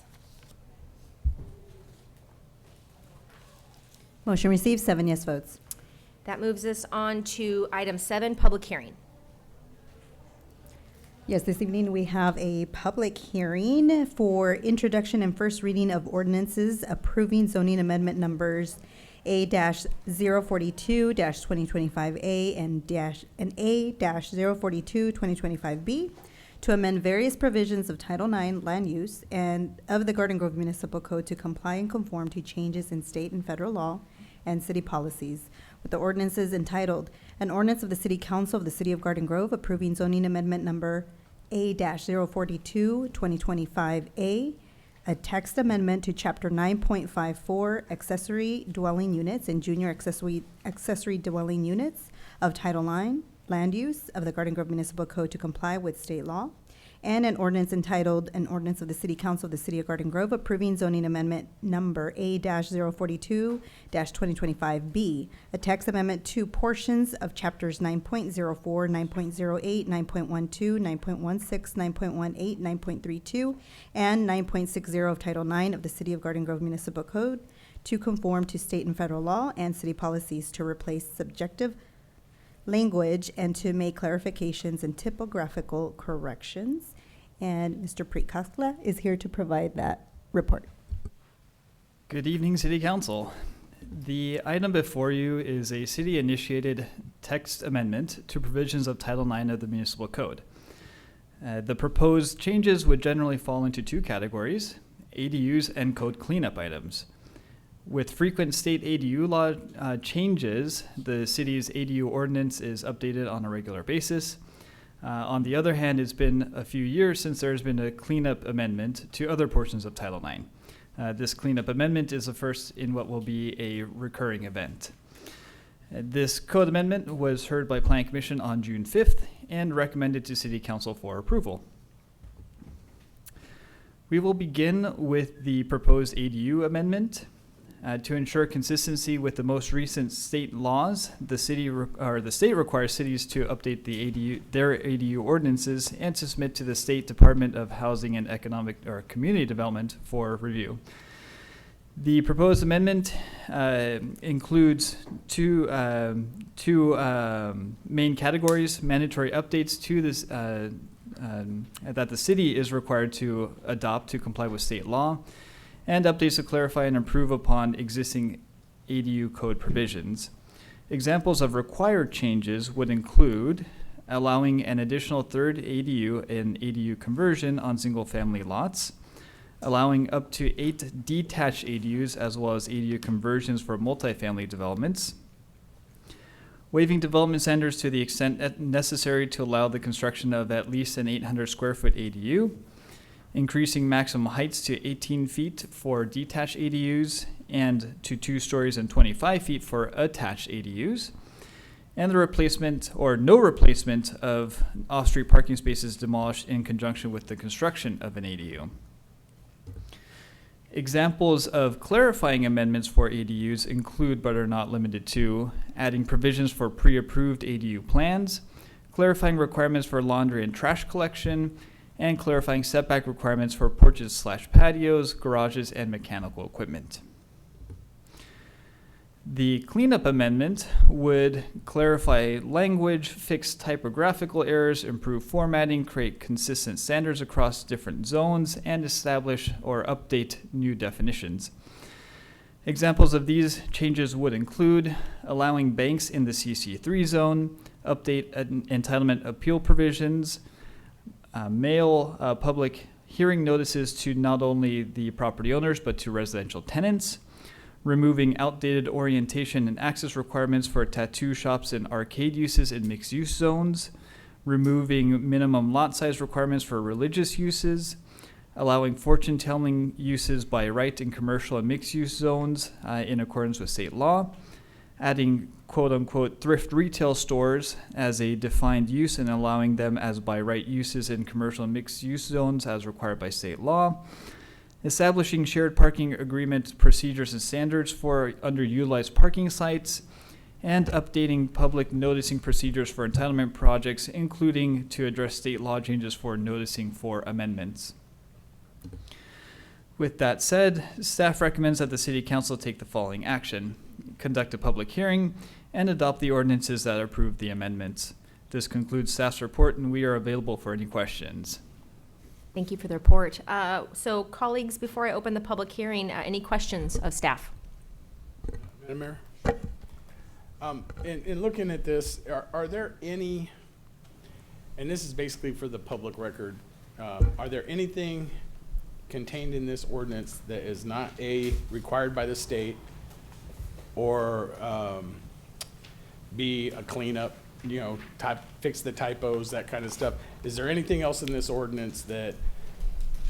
Motion received, 7 yes votes. That moves us on to item 7, public hearing. Yes, this evening we have a public hearing for introduction and first reading of ordinances approving zoning amendment numbers A-042-2025A and A-042-2025B to amend various provisions of Title IX land use and of the Garden Grove Municipal Code to comply and conform to changes in state and federal law and city policies, with the ordinances entitled, an ordinance of the City Council of the City of Garden Grove approving zoning amendment number A-042-2025A, a text amendment to Chapter 9.54 accessory dwelling units and junior accessory dwelling units of Title IX land use of the Garden Grove Municipal Code to comply with state law, and an ordinance entitled, an ordinance of the City Council of the City of Garden Grove approving zoning amendment number A-042-2025B, a text amendment to portions of chapters 9.04, 9.08, 9.12, 9.16, 9.18, 9.32, and 9.60 of Title IX of the City of Garden Grove Municipal Code to conform to state and federal law and city policies, to replace subjective language and to make clarifications and typographical corrections. And Mr. Preet Kastla is here to provide that report. Good evening, City Council. The item before you is a city-initiated text amendment to provisions of Title IX of the Municipal Code. The proposed changes would generally fall into two categories: ADUs and code cleanup items. With frequent state ADU law changes, the city's ADU ordinance is updated on a regular basis. On the other hand, it's been a few years since there's been a cleanup amendment to other portions of Title IX. This cleanup amendment is the first in what will be a recurring event. This code amendment was heard by Planning Commission on June 5th and recommended to City Council for approval. We will begin with the proposed ADU amendment. To ensure consistency with the most recent state laws, the state requires cities to update their ADU ordinances and to submit to the State Department of Housing and Economic or Community Development for review. The proposed amendment includes two main categories: mandatory updates to this that the city is required to adopt to comply with state law, and updates to clarify and improve upon existing ADU code provisions. Examples of required changes would include allowing an additional third ADU and ADU conversion on single-family lots, allowing up to 8 detached ADUs as well as ADU conversions for multifamily developments, waiving development standards to the extent necessary to allow the construction of at least an 800 square foot ADU, increasing maximum heights to 18 feet for detached ADUs and to 2 stories and 25 feet for attached ADUs, and the replacement or no replacement of off-street parking spaces demolished in conjunction with the construction of an ADU. Examples of clarifying amendments for ADUs include, but are not limited to, adding provisions for pre-approved ADU plans, clarifying requirements for laundry and trash collection, and clarifying setback requirements for porches/patios, garages, and mechanical equipment. The cleanup amendment would clarify language, fix typographical errors, improve formatting, create consistent standards across different zones, and establish or update new definitions. Examples of these changes would include allowing banks in the CC3 zone, update entitlement appeal provisions, mail public hearing notices to not only the property owners but to residential tenants, removing outdated orientation and access requirements for tattoo shops and arcade uses in mixed-use zones, removing minimum lot size requirements for religious uses, allowing fortune-telling uses by right in commercial and mixed-use zones in accordance with state law, adding quote-unquote thrift retail stores as a defined use and allowing them as by right uses in commercial and mixed-use zones as required by state law, establishing shared parking agreement procedures and standards for underutilized parking sites, and updating public noticing procedures for entitlement projects, including to address state law changes for noticing for amendments. With that said, staff recommends that the City Council take the following action: conduct a public hearing and adopt the ordinances that approve the amendments. This concludes staff's report, and we are available for any questions. Thank you for the report. So colleagues, before I open the public hearing, any questions of staff? Madam Mayor, in looking at this, are there any, and this is basically for the public record, are there anything contained in this ordinance that is not required by the state, or B, a cleanup, fix the typos, that kind of stuff? Is there anything else in this ordinance that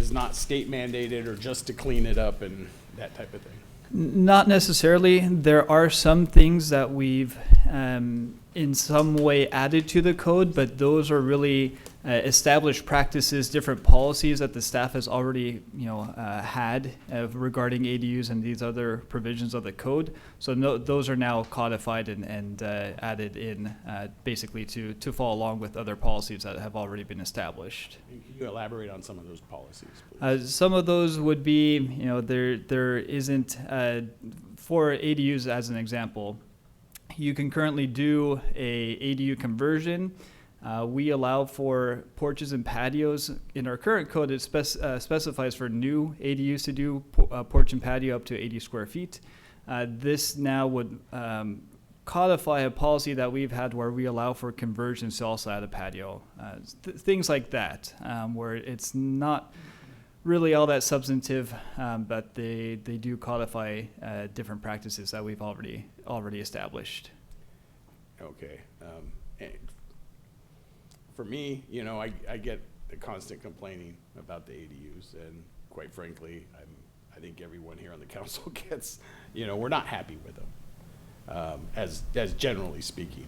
is not state mandated or just to clean it up and that type of thing? Not necessarily. There are some things that we've in some way added to the code, but those are really established practices, different policies that the staff has already had regarding ADUs and these other provisions of the code. So those are now codified and added in basically to follow along with other policies that have already been established. Can you elaborate on some of those policies, please? Some of those would be, there isn't, for ADUs as an example, you can currently do a ADU conversion. We allow for porches and patios. In our current code, it specifies for new ADUs to do porch and patio up to 80 square feet. This now would codify a policy that we've had where we allow for conversions to also add a patio. Things like that, where it's not really all that substantive, but they do codify different practices that we've already established. Okay. For me, I get the constant complaining about the ADUs, and quite frankly, I think everyone here on the council gets, we're not happy with them, as generally speaking.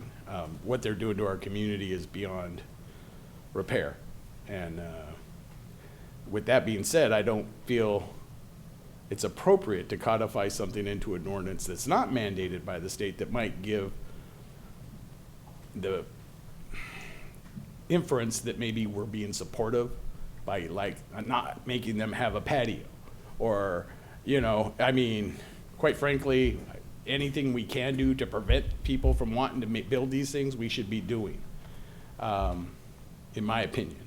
What they're doing to our community is beyond repair. And with that being said, I don't feel it's appropriate to codify something into an ordinance that's not mandated by the state that might give the inference that maybe we're being supportive by not making them have a patio, or quite frankly, anything we can do to prevent people from wanting to build these things, we should be doing, in my opinion.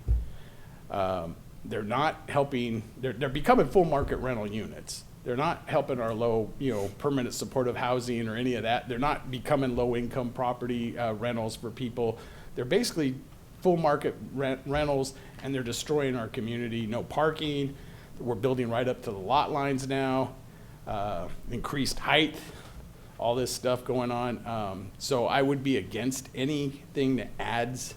They're not helping. They're becoming full market rental units. They're not helping our low, permanent supportive housing or any of that. They're not becoming low income property rentals for people. They're basically full market rentals, and they're destroying our community. No parking. We're building right up to the lot lines now. Increased height. All this stuff going on. So I would be against anything that adds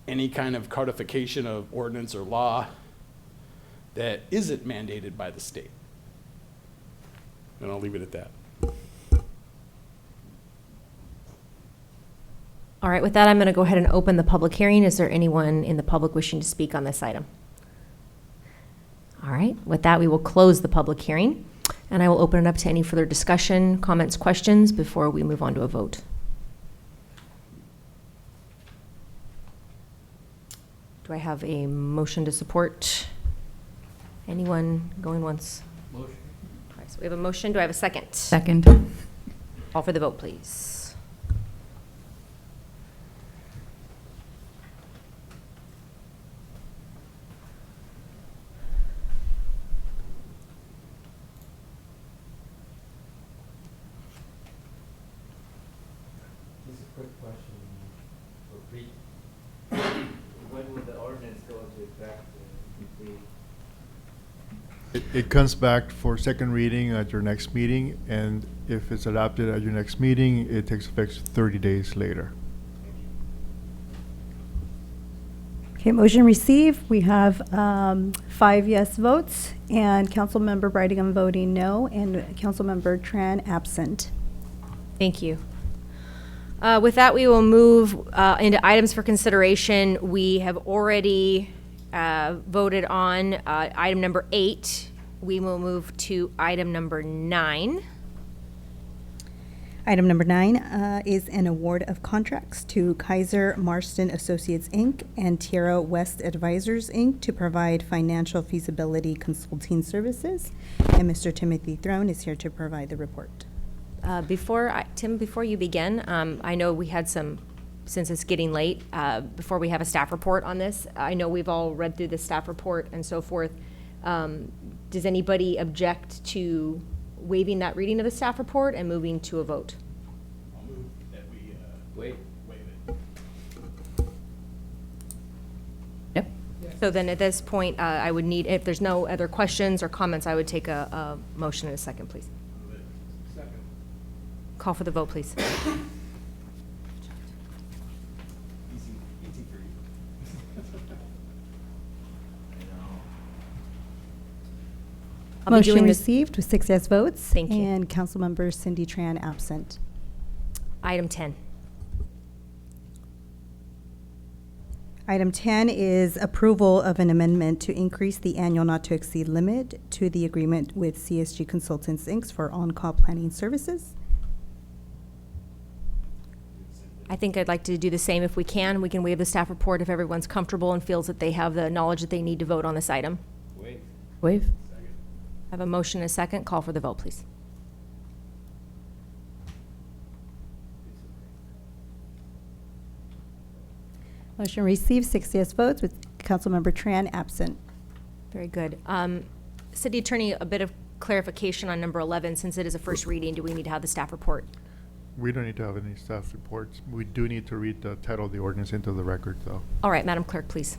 any kind of codification of ordinance or law that isn't mandated by the state. And I'll leave it at that. All right, with that, I'm going to go ahead and open the public hearing. Is there anyone in the public wishing to speak on this item? All right, with that, we will close the public hearing, and I will open it up to any further discussion, comments, questions before we move on to a vote. Do I have a motion to support? Anyone going once? Motion. All right, so we have a motion. Do I have a second? Second. Call for the vote, please. Just a quick question for Pete. When would the ordinance go into effect if we? It comes back for second reading at your next meeting, and if it's adopted at your next meeting, it takes effect 30 days later. Okay, motion received. We have 5 yes votes, and Councilmember Brightingham voting no, and Councilmember Tran absent. Thank you. With that, we will move into items for consideration. We have already voted on item number 8. We will move to item number 9. Item number 9 is an award of contracts to Kaiser Marston Associates, Inc. and Tierra West Advisors, Inc. to provide financial feasibility consulting services. And Mr. Timothy Throne is here to provide the report. Tim, before you begin, I know we had some, since it's getting late, before we have a staff report on this, I know we've all read through the staff report and so forth. Does anybody object to waiving that reading of the staff report and moving to a vote? I'll move that we Wait. waive it. Yep. So then at this point, I would need, if there's no other questions or comments, I would take a motion in a second, please. Second. Call for the vote, please. Easy for you. I'll be Motion doing this- received with 6 yes votes. Thank you. And Councilmember Cindy Tran absent. Item 10. Item 10 is approval of an amendment to increase the annual not-to-exceed limit to the agreement with CSG Consultants, Inc. for on-call planning services. I think I'd like to do the same if we can. We can waive the staff report if everyone's comfortable and feels that they have the knowledge that they need to vote on this item. Wait. Waive. I have a motion and a second. Call for the vote, please. Motion received, 6 yes votes with Councilmember Tran absent. Very good. City Attorney, a bit of clarification on number 11. Since it is a first reading, do we need to have the staff report? We don't need to have any staff reports. We do need to read the title of the ordinance into the record, though. All right, Madam Clerk, please.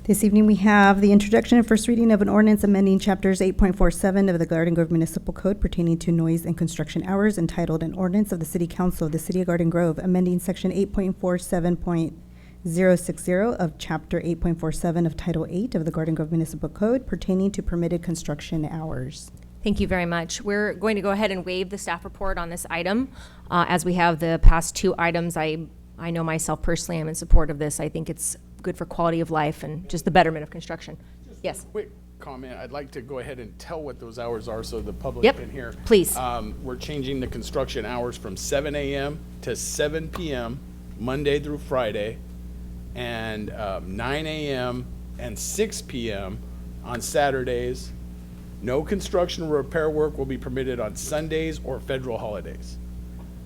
This evening, we have the introduction and first reading of an ordinance amending chapters 8.47 of the Garden Grove Municipal Code pertaining to noise and construction hours, entitled An Ordinance of the City Council of the City of Garden Grove, amending section 8.47.060 of chapter 8.47 of Title 8 of the Garden Grove Municipal Code pertaining to permitted construction hours. Thank you very much. We're going to go ahead and waive the staff report on this item. As we have the past 2 items, I know myself personally, I'm in support of this. I think it's good for quality of life and just the betterment of construction. Yes. Quick comment, I'd like to go ahead and tell what those hours are so the public Yep, can hear. please. We're changing the construction hours from 7 a.m. to 7 p.m. Monday through Friday, and 9 a.m. and 6 p.m. on Saturdays. No construction or repair work will be permitted on Sundays or federal holidays.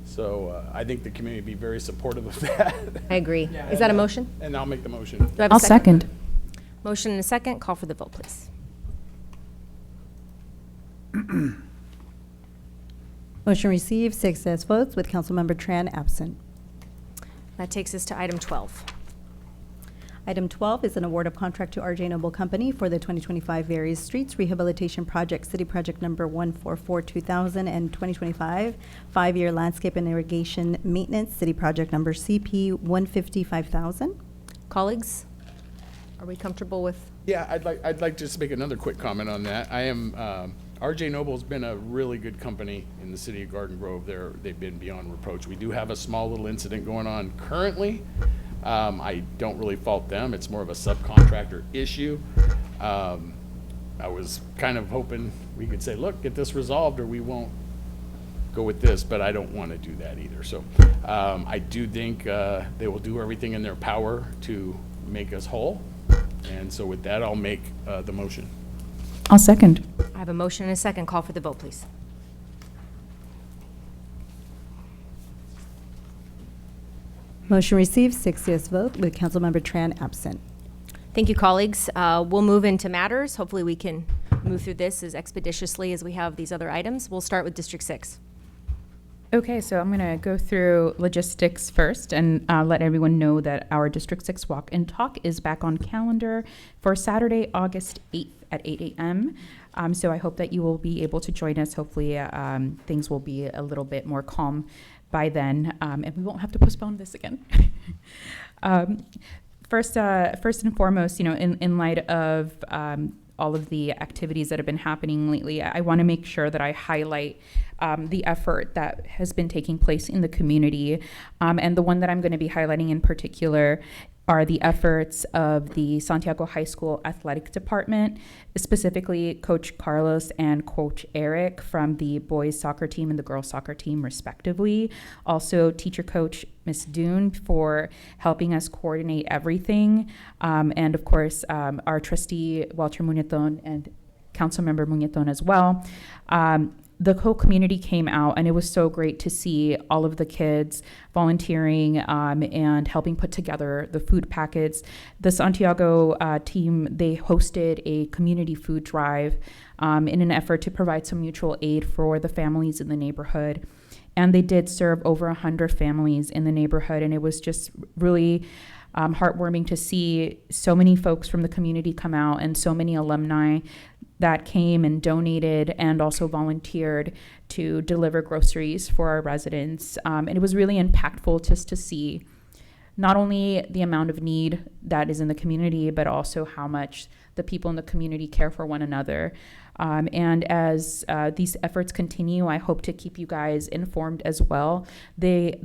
So I think the community would be very supportive of that. I agree. Is that a motion? And I'll make the motion. Do I have a second? Motion and a second. Call for the vote, please. Motion received, 6 yes votes with Councilmember Tran absent. That takes us to item 12. Item 12 is an award of contract to RJ Noble Company for the 2025 Various Streets Rehabilitation Project, City Project Number 144-2000 and 2025 5-year landscape and irrigation maintenance, City Project Number CP 155,000. Colleagues, are we comfortable with? Yeah, I'd like to just make another quick comment on that. I am, RJ Noble's been a really good company in the city of Garden Grove. They've been beyond reproach. We do have a small little incident going on currently. I don't really fault them. It's more of a subcontractor issue. I was kind of hoping we could say, look, get this resolved or we won't go with this, but I don't want to do that either. So I do think they will do everything in their power to make us whole. And so with that, I'll make the motion. I'll second. I have a motion and a second. Call for the vote, please. Motion received, 6 yes vote with Councilmember Tran absent. Thank you, colleagues. We'll move into matters. Hopefully we can move through this as expeditiously as we have these other items. We'll start with District 6. Okay, so I'm going to go through logistics first and let everyone know that our District 6 Walk and Talk is back on calendar for Saturday, August 8th at 8 a.m. So I hope that you will be able to join us. Hopefully things will be a little bit more calm by then, and we won't have to postpone this again. First and foremost, in light of all of the activities that have been happening lately, I want to make sure that I highlight the effort that has been taking place in the community. And the one that I'm going to be highlighting in particular are the efforts of the Santiago High School Athletic Department, specifically Coach Carlos and Coach Eric from the boys soccer team and the girls soccer team respectively. Also teacher coach Miss Dune for helping us coordinate everything. And of course, our trustee Walter Muñetón and Councilmember Muñetón as well. The whole community came out, and it was so great to see all of the kids volunteering and helping put together the food packets. The Santiago team, they hosted a community food drive in an effort to provide some mutual aid for the families in the neighborhood. And they did serve over 100 families in the neighborhood, and it was just really heartwarming to see so many folks from the community come out and so many alumni that came and donated and also volunteered to deliver groceries for our residents. And it was really impactful just to see not only the amount of need that is in the community, but also how much the people in the community care for one another. And as these efforts continue, I hope to keep you guys informed as well. The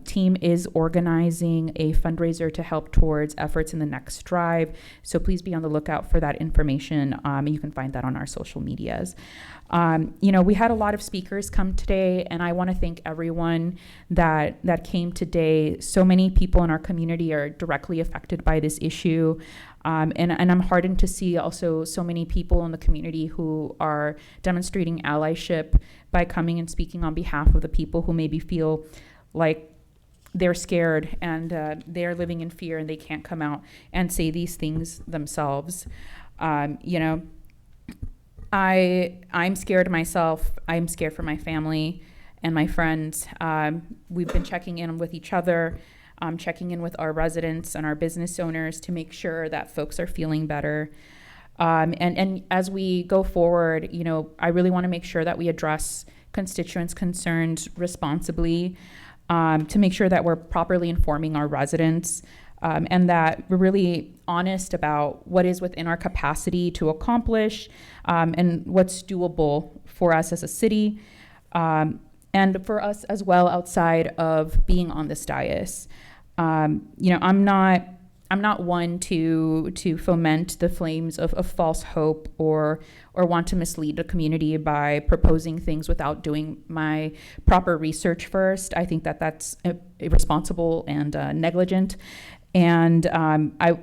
team is organizing a fundraiser to help towards efforts in the next drive. So please be on the lookout for that information. You can find that on our social medias. We had a lot of speakers come today, and I want to thank everyone that came today. So many people in our community are directly affected by this issue. And I'm heartened to see also so many people in the community who are demonstrating allyship by coming and speaking on behalf of the people who maybe feel like they're scared and they're living in fear and they can't come out and say these things themselves. I'm scared myself. I'm scared for my family and my friends. We've been checking in with each other. Checking in with our residents and our business owners to make sure that folks are feeling better. And as we go forward, I really want to make sure that we address constituents' concerns responsibly, to make sure that we're properly informing our residents, and that we're really honest about what is within our capacity to accomplish, and what's doable for us as a city, and for us as well outside of being on this dais. I'm not one to foment the flames of false hope or want to mislead the community by proposing things without doing my proper research first. I think that that's irresponsible and negligent. And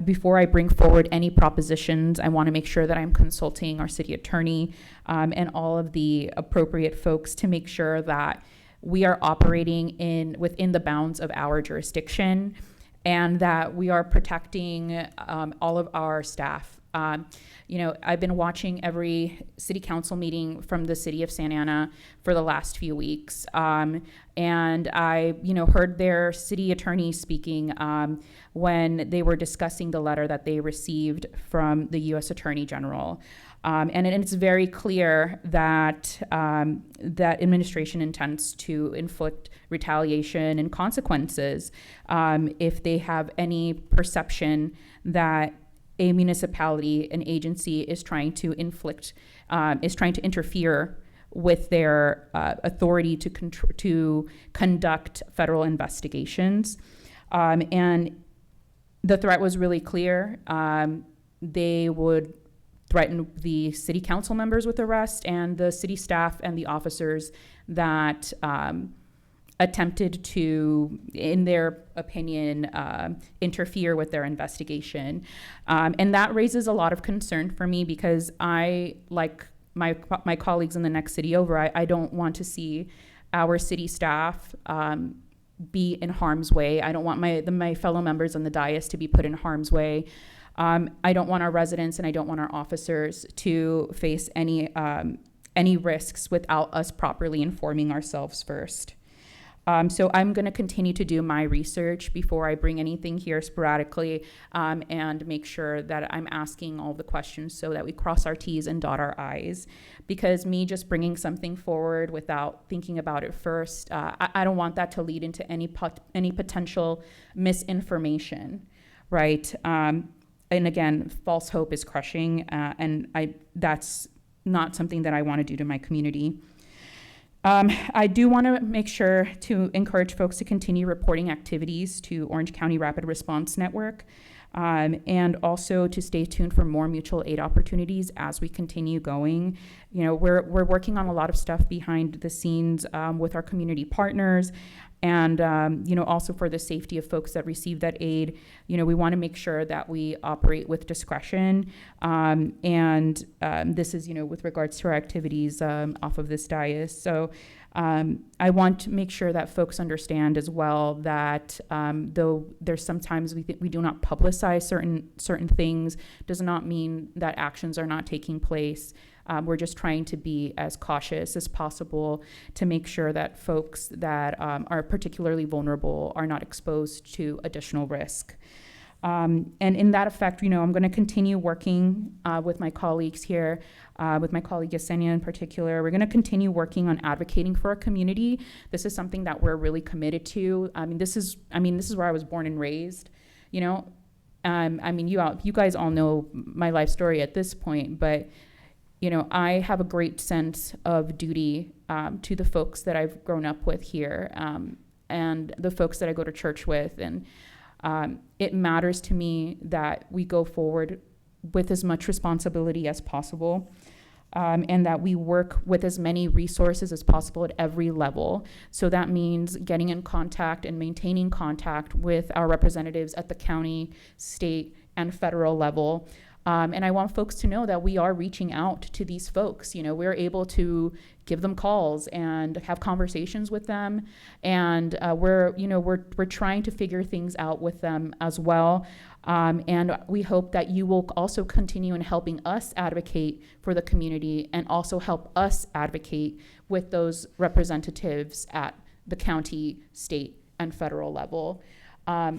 before I bring forward any propositions, I want to make sure that I'm consulting our city attorney and all of the appropriate folks to make sure that we are operating within the bounds of our jurisdiction and that we are protecting all of our staff. I've been watching every city council meeting from the city of Santa Ana for the last few weeks. And I, heard their city attorney speaking when they were discussing the letter that they received from the U.S. Attorney General. And it's very clear that that administration intends to inflict retaliation and consequences if they have any perception that a municipality, an agency, is trying to interfere with their authority to conduct federal investigations. And the threat was really clear. They would threaten the city council members with arrest and the city staff and the officers that attempted to, in their opinion, interfere with their investigation. And that raises a lot of concern for me because I, like my colleagues in the next city over, I don't want to see our city staff be in harm's way. I don't want my fellow members on the dais to be put in harm's way. I don't want our residents and I don't want our officers to face any risks without us properly informing ourselves first. So I'm going to continue to do my research before I bring anything here sporadically, and make sure that I'm asking all the questions so that we cross our T's and dot our I's. Because me just bringing something forward without thinking about it first, I don't want that to lead into any potential misinformation, right? And again, false hope is crushing, and that's not something that I want to do to my community. I do want to make sure to encourage folks to continue reporting activities to Orange County Rapid Response Network, and also to stay tuned for more mutual aid opportunities as we continue going. You know, we're working on a lot of stuff behind the scenes with our community partners, and you know, also for the safety of folks that receive that aid. You know, we want to make sure that we operate with discretion, and this is, you know, with regards to our activities off of this dais. So I want to make sure that folks understand as well that though there's sometimes we do not publicize certain things, does not mean that actions are not taking place. We're just trying to be as cautious as possible to make sure that folks that are particularly vulnerable are not exposed to additional risk. And in that effect, you know, I'm going to continue working with my colleagues here, with my colleague Yesenia in particular. We're going to continue working on advocating for our community. This is something that we're really committed to. This is where I was born and raised, you know. You guys all know my life story at this point, but you know, I have a great sense of duty to the folks that I've grown up with here, and the folks that I go to church with. And it matters to me that we go forward with as much responsibility as possible, and that we work with as many resources as possible at every level. So that means getting in contact and maintaining contact with our representatives at the county, state, and federal level. And I want folks to know that we are reaching out to these folks. You know, we're able to give them calls and have conversations with them, and we're trying to figure things out with them as well. And we hope that you will also continue in helping us advocate for the community, and also help us advocate with those representatives at the county, state, and federal level.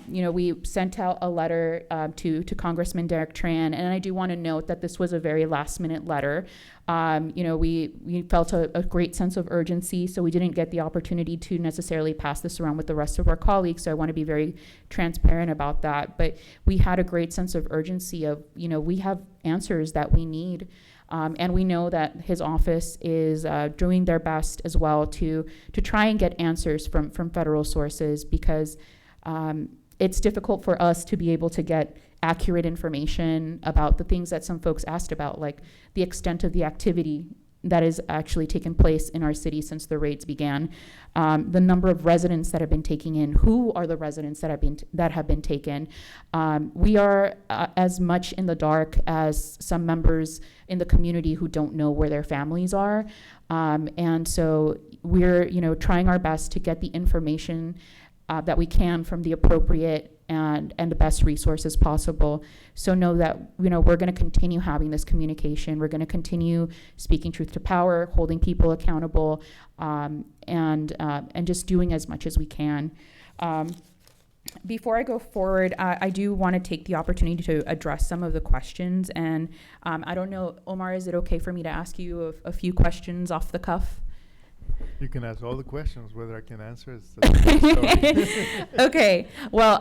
We sent out a letter to Congressman Derek Tran, and I do want to note that this was a very last-minute letter. We felt a great sense of urgency, so we didn't get the opportunity to necessarily pass this around with the rest of our colleagues, so I want to be very transparent about that. But we had a great sense of urgency of, we have answers that we need. And we know that his office is doing their best as well to try and get answers from federal sources, because it's difficult for us to be able to get accurate information about the things that some folks asked about, like the extent of the activity that has actually taken place in our city since the raids began, the number of residents that have been taken in, who are the residents that have been taken. We are as much in the dark as some members in the community who don't know where their families are, and so we're trying our best to get the information that we can from the appropriate and the best resources possible. So know that we're going to continue having this communication. We're going to continue speaking truth to power, holding people accountable, and just doing as much as we can. Before I go forward, I do want to take the opportunity to address some of the questions. And I don't know, Omar, is it okay for me to ask you a few questions off the cuff? You can ask all the questions. Whether I can answer is the story. Okay. Well,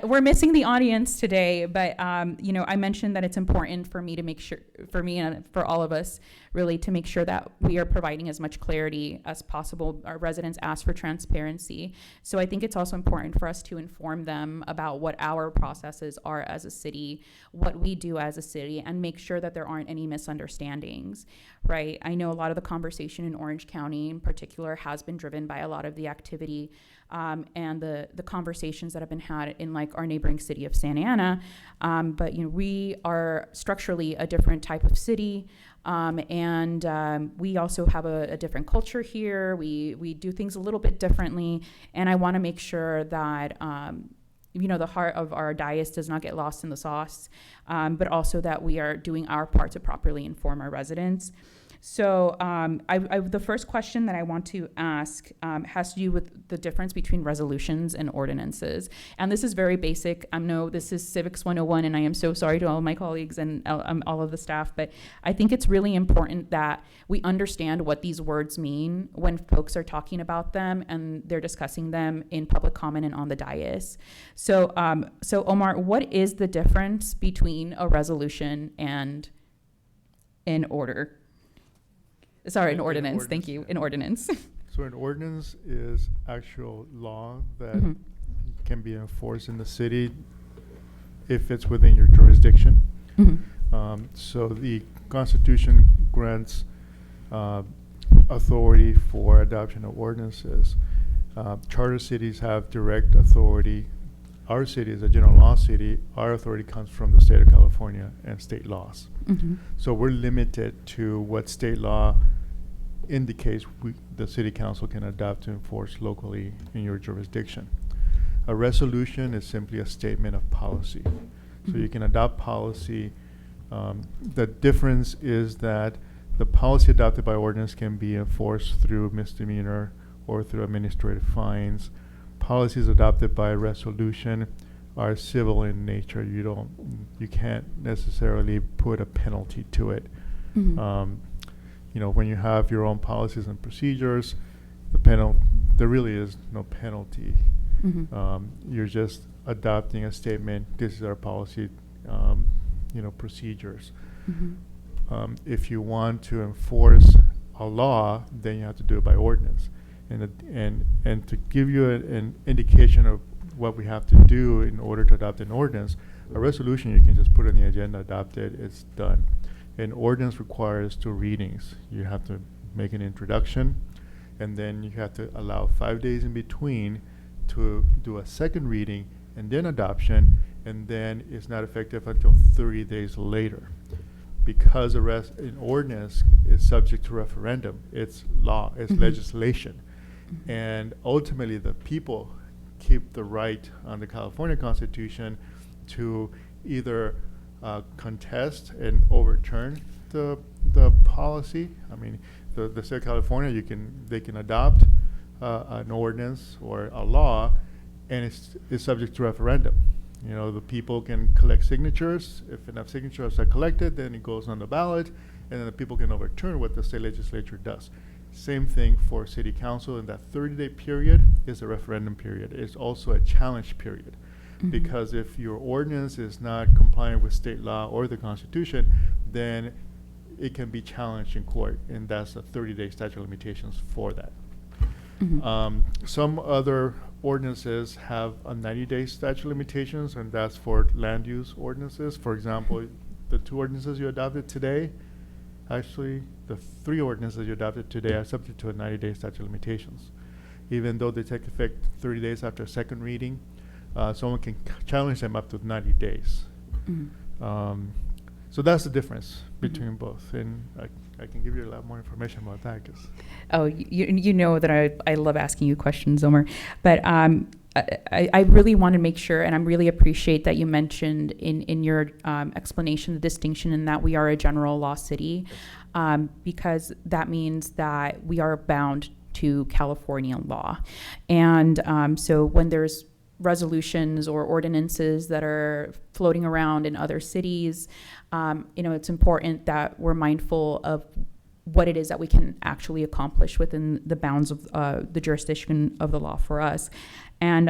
we're missing the audience today, but I mentioned that it's important for me to make sure, for me and for all of us, really, to make sure that we are providing as much clarity as possible. Our residents ask for transparency, so I think it's also important for us to inform them about what our processes are as a city, what we do as a city, and make sure that there aren't any misunderstandings. Right? I know a lot of the conversation in Orange County in particular has been driven by a lot of the activity and the conversations that have been had in like our neighboring city of Santa Ana. But we are structurally a different type of city. We also have a different culture here. We do things a little bit differently, and I want to make sure that the heart of our dais does not get lost in the sauce, but also that we are doing our part to properly inform our residents. So the first question that I want to ask has to do with the difference between resolutions and ordinances. And this is very basic. I know this is Civics 101, and I am so sorry to all of my colleagues and all of the staff, but I think it's really important that we understand what these words mean when folks are talking about them and they're discussing them in public comment and on the dais. So Omar, what is the difference between a resolution and an order? Sorry, an ordinance. Thank you. An ordinance. So an ordinance is actual law that can be enforced in the city if it's within your jurisdiction. So the Constitution grants authority for adoption of ordinances. Charter cities have direct authority. Our city is a general law city. Our authority comes from the state of California and state laws. So we're limited to what state law indicates the city council can adopt to enforce locally in your jurisdiction. A resolution is simply a statement of policy. So you can adopt policy. The difference is that the policy adopted by ordinance can be enforced through misdemeanor or through administrative fines. Policies adopted by resolution are civil in nature. You can't necessarily put a penalty to it. When you have your own policies and procedures, there really is no penalty. You're just adopting a statement. This is our policy, procedures. If you want to enforce a law, then you have to do it by ordinance. And to give you an indication of what we have to do in order to adopt an ordinance, a resolution you can just put on the agenda, adopt it, it's done. An ordinance requires 2 readings. You have to make an introduction, and then you have to allow 5 days in between to do a second reading and then adoption, and then it's not effective until 30 days later. Because an ordinance is subject to referendum, it's law, it's legislation. And ultimately the people keep the right on the California Constitution to either contest and overturn the policy. I mean, the state of California, they can adopt an ordinance or a law, and it's subject to referendum. The people can collect signatures. If enough signatures are collected, then it goes on the ballot, and then the people can overturn what the state legislature does. Same thing for city council, and that 30-day period is a referendum period. It's also a challenge period. Because if your ordinance is not compliant with state law or the Constitution, then it can be challenged in court, and that's a 30-day statute of limitations for that. Some other ordinances have a 90-day statute of limitations, and that's for land use ordinances. For example, the 2 ordinances you adopted today, actually the 3 ordinances you adopted today are subject to a 90-day statute of limitations. Even though they take effect 30 days after a second reading, someone can challenge them up to 90 days. So that's the difference between both, and I can give you a lot more information about that. Oh, you know that I love asking you questions, Omar, but I really want to make sure, and I really appreciate that you mentioned in your explanation the distinction in that we are a general law city, because that means that we are bound to California law. And so when there's resolutions or ordinances that are floating around in other cities, it's important that we're mindful of what it is that we can actually accomplish within the bounds of the jurisdiction of the law for us. And,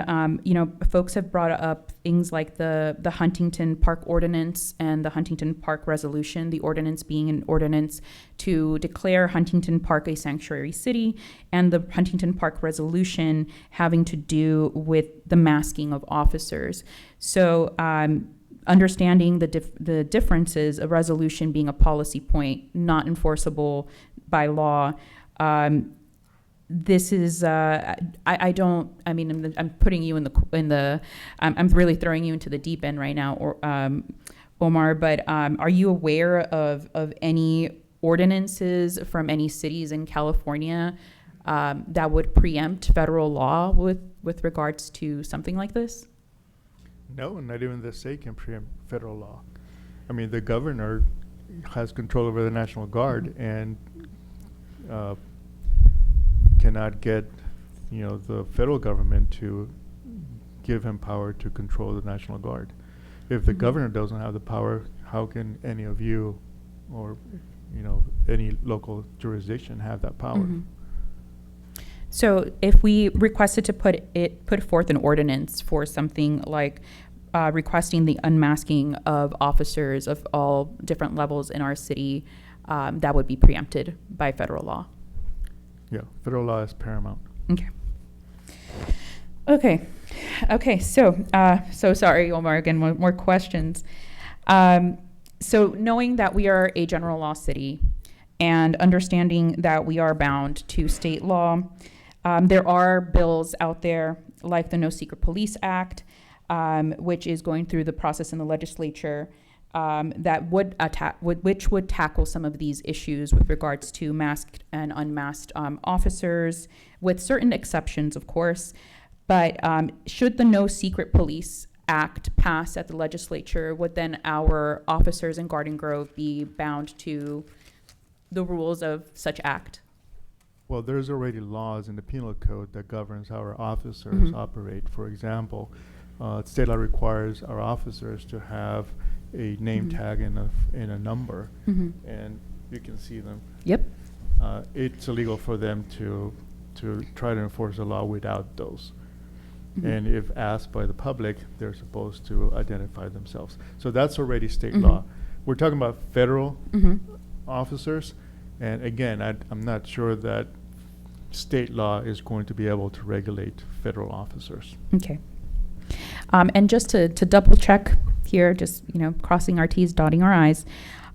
folks have brought up things like the Huntington Park Ordinance and the Huntington Park Resolution, the ordinance being an ordinance to declare Huntington Park a sanctuary city, and the Huntington Park Resolution having to do with the masking of officers. So, understanding the differences, a resolution being a policy point, not enforceable by law. This is I'm putting you I'm really throwing you into the deep end right now, Omar. But are you aware of any ordinances from any cities in California that would preempt federal law with regards to something like this? No, not even the state can preempt federal law. I mean, the governor has control over the National Guard and cannot get, the federal government to give him power to control the National Guard. If the governor doesn't have the power, how can any of you or, any local jurisdiction have that power? So if we requested to put forth an ordinance for something like requesting the unmasking of officers of all different levels in our city, that would be preempted by federal law. Yeah, federal law is paramount. Okay. So sorry, Omar. Again, more questions. So knowing that we are a general law city and understanding that we are bound to state law, there are bills out there like the No Secret Police Act, which is going through the process in the legislature, that which would tackle some of these issues with regards to masked and unmasked officers, with certain exceptions, of course. But should the No Secret Police Act pass at the legislature, would then our officers in Garden Grove be bound to the rules of such act? Well, there's already laws in the penal code that governs how our officers operate. For example, state law requires our officers to have a name tag and a number, and you can see them. Yep. It's illegal for them to try to enforce the law without those. And if asked by the public, they're supposed to identify themselves. So that's already state law. We're talking about federal officers, and again, I'm not sure that state law is going to be able to regulate federal officers. Okay. And just to double check here, just, crossing our T's, dotting our I's,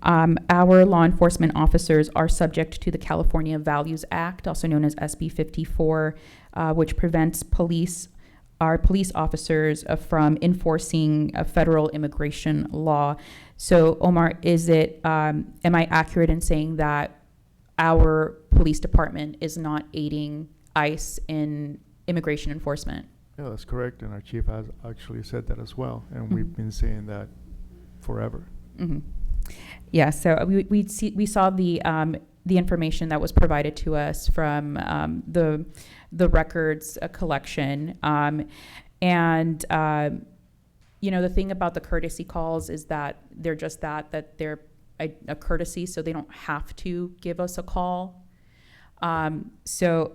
our law enforcement officers are subject to the California Values Act, also known as SB 54, which prevents our police officers from enforcing a federal immigration law. So, Omar, am I accurate in saying that our police department is not aiding ICE in immigration enforcement? Yeah, that's correct, and our chief has actually said that as well, and we've been saying that forever. Yeah, so we saw the information that was provided to us from the records collection, and the thing about the courtesy calls is that they're just that they're a courtesy, so they don't have to give us a call. So,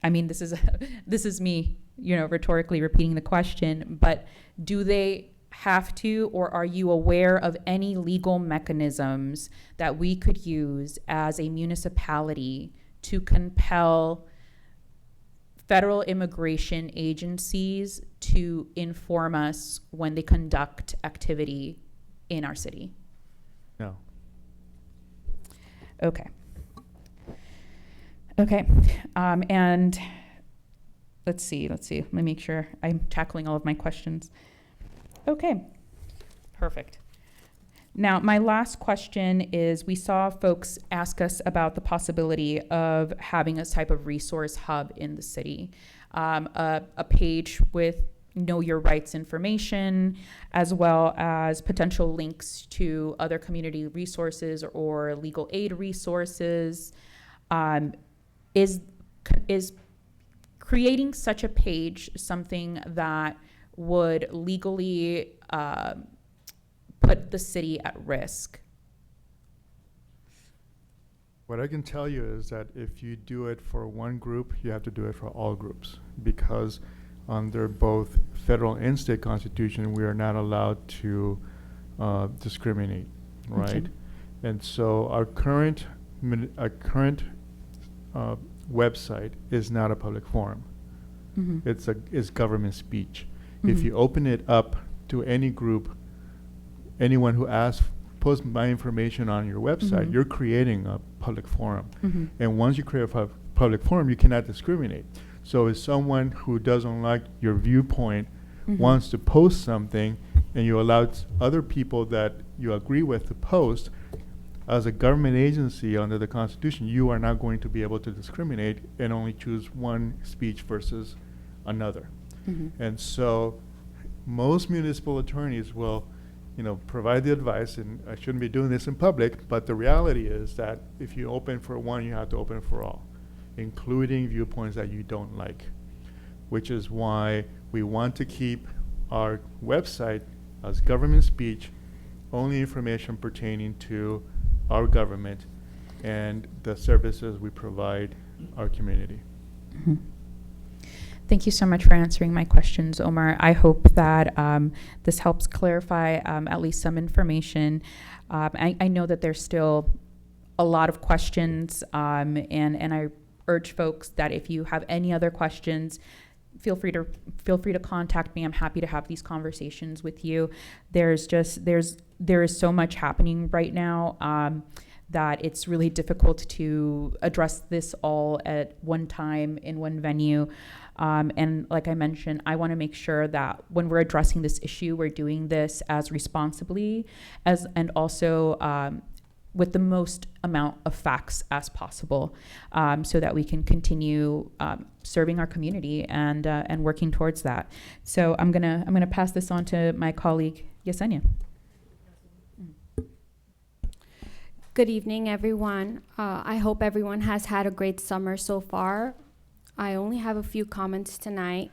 I mean, this is me, rhetorically repeating the question, but do they have to, or are you aware of any legal mechanisms that we could use as a municipality to compel federal immigration agencies to inform us when they conduct activity in our city? No. Okay. And let's see. Let me make sure I'm tackling all of my questions. Okay, perfect. Now, my last question is, we saw folks ask us about the possibility of having a type of resource hub in the city, a page with know your rights information, as well as potential links to other community resources or legal aid resources. Is creating such a page something that would legally put the city at risk? What I can tell you is that if you do it for one group, you have to do it for all groups, because under both federal and state constitution, we are not allowed to discriminate, right? Okay. And so our current website is not a public forum. It's government speech. If you open it up to any group, anyone who posts my information on your website, you're creating a public forum. And once you create a public forum, you cannot discriminate. So if someone who doesn't like your viewpoint wants to post something, and you allow other people that you agree with to post, as a government agency under the Constitution, you are not going to be able to discriminate and only choose one speech versus another. And so most municipal attorneys will, provide the advice, and I shouldn't be doing this in public, but the reality is that if you open for one, you have to open for all, including viewpoints that you don't like, which is why we want to keep our website as government speech, only information pertaining to our government and the services we provide our community. Thank you so much for answering my questions, Omar. I hope that this helps clarify at least some information. I know that there's still a lot of questions, and I urge folks that if you have any other questions, feel free to contact me. I'm happy to have these conversations with you. There is so much happening right now that it's really difficult to address this all at one time in one venue. And like I mentioned, I want to make sure that when we're addressing this issue, we're doing this as responsibly and also with the most amount of facts as possible, so that we can continue serving our community and working towards that. So I'm gonna pass this on to my colleague Yesenia. Good evening, everyone. I hope everyone has had a great summer so far. I only have a few comments tonight.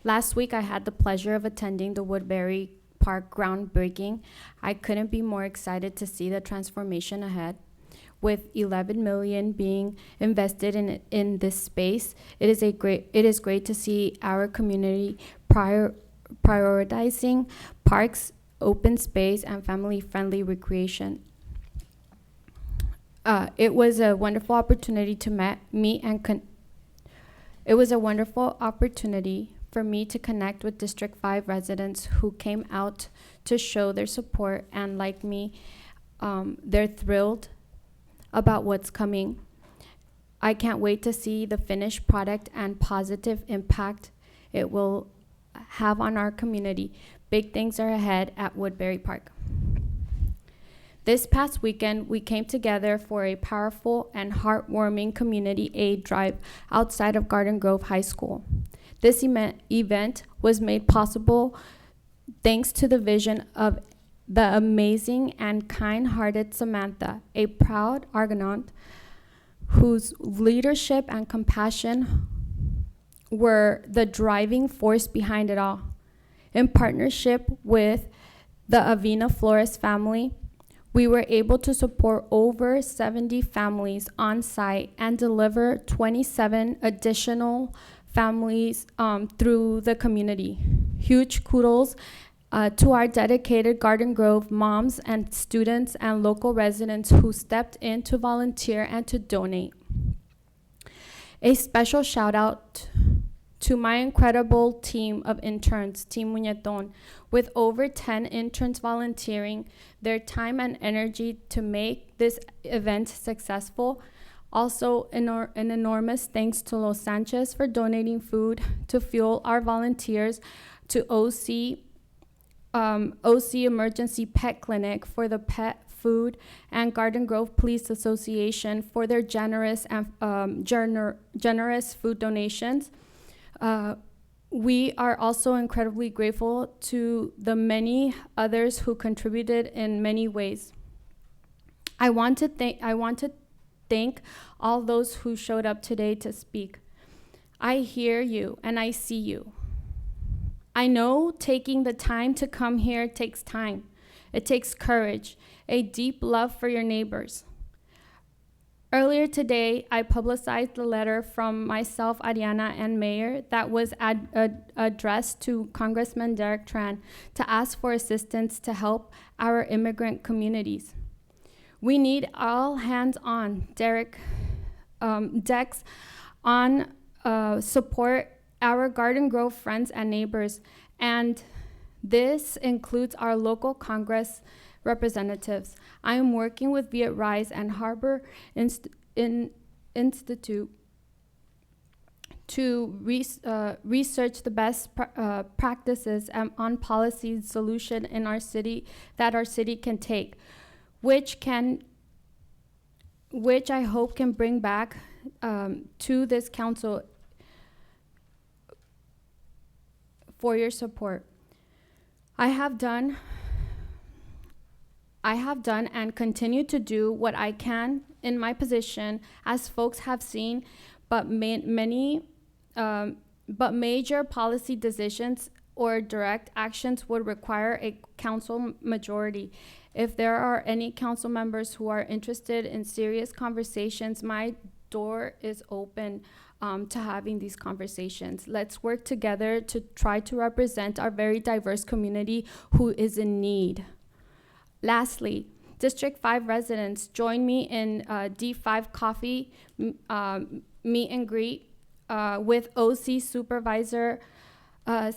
Last week, I had the pleasure of attending the Woodbury Park groundbreaking. I couldn't be more excited to see the transformation ahead. With 11 million being invested in this space, it is great to see our community prioritizing parks, open space, and family-friendly recreation. It was a wonderful opportunity to meet and It was a wonderful opportunity for me to connect with District 5 residents who came out to show their support, and like me, they're thrilled about what's coming. I can't wait to see the finished product and positive impact it will have on our community. Big things are ahead at Woodbury Park. This past weekend, we came together for a powerful and heartwarming community aid drive outside of Garden Grove High School. This event was made possible thanks to the vision of the amazing and kind-hearted Samantha, a proud Argonaut whose leadership and compassion were the driving force behind it all. In partnership with the Avena Flores family, we were able to support over 70 families on site and deliver 27 additional families through the community. Huge kudos to our dedicated Garden Grove moms and students and local residents who stepped in to volunteer and to donate. A special shout out to my incredible team of interns, Team Muñetón, with over 10 interns volunteering their time and energy to make this event successful. Also, an enormous thanks to Los Sanchez for donating food to fuel our volunteers, to OC Emergency Pet Clinic for the pet food, and Garden Grove Police Association for their generous food donations. We are also incredibly grateful to the many others who contributed in many ways. I want to thank all those who showed up today to speak. I hear you and I see you. I know taking the time to come here takes time. It takes courage, a deep love for your neighbors. Earlier today, I publicized the letter from myself, Ariana, and Mayor that was addressed to Congressman Derek Tran to ask for assistance to help our immigrant communities. We need all hands on decks on support our Garden Grove friends and neighbors, and this includes our local Congress representatives. I am working with Viet Rise and Harbor Institute to research the best practices on policy solution in our city that our city can take. which I hope can bring back to this council for your support. I have done and continue to do what I can in my position, as folks have seen, but major policy decisions or direct actions would require a council majority. If there are any council members who are interested in serious conversations, my door is open to having these conversations. Let's work together to try to represent our very diverse community who is in need. Lastly, District 5 residents, join me in D5 coffee meet and greet with OC Supervisor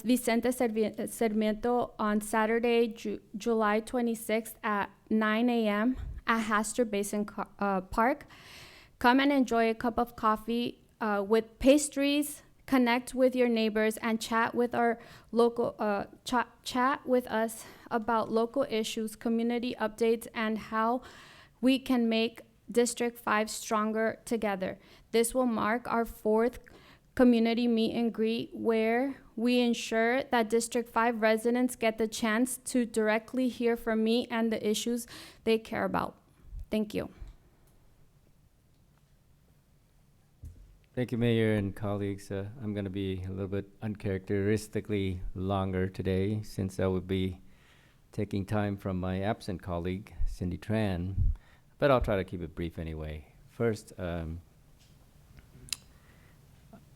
Vicente Sarmiento on Saturday, July 26th at 9 a.m. at Hastur Basin Park. Come and enjoy a cup of coffee with pastries, connect with your neighbors, and chat with our local chat with us about local issues, community updates, and how we can make District 5 stronger together. This will mark our 4th community meet and greet, where we ensure that District 5 residents get the chance to directly hear from me and the issues they care about. Thank you. Thank you, Mayor and colleagues. I'm going to be a little bit uncharacteristically longer today, since I will be taking time from my absent colleague, Cindy Tran, but I'll try to keep it brief anyway. First,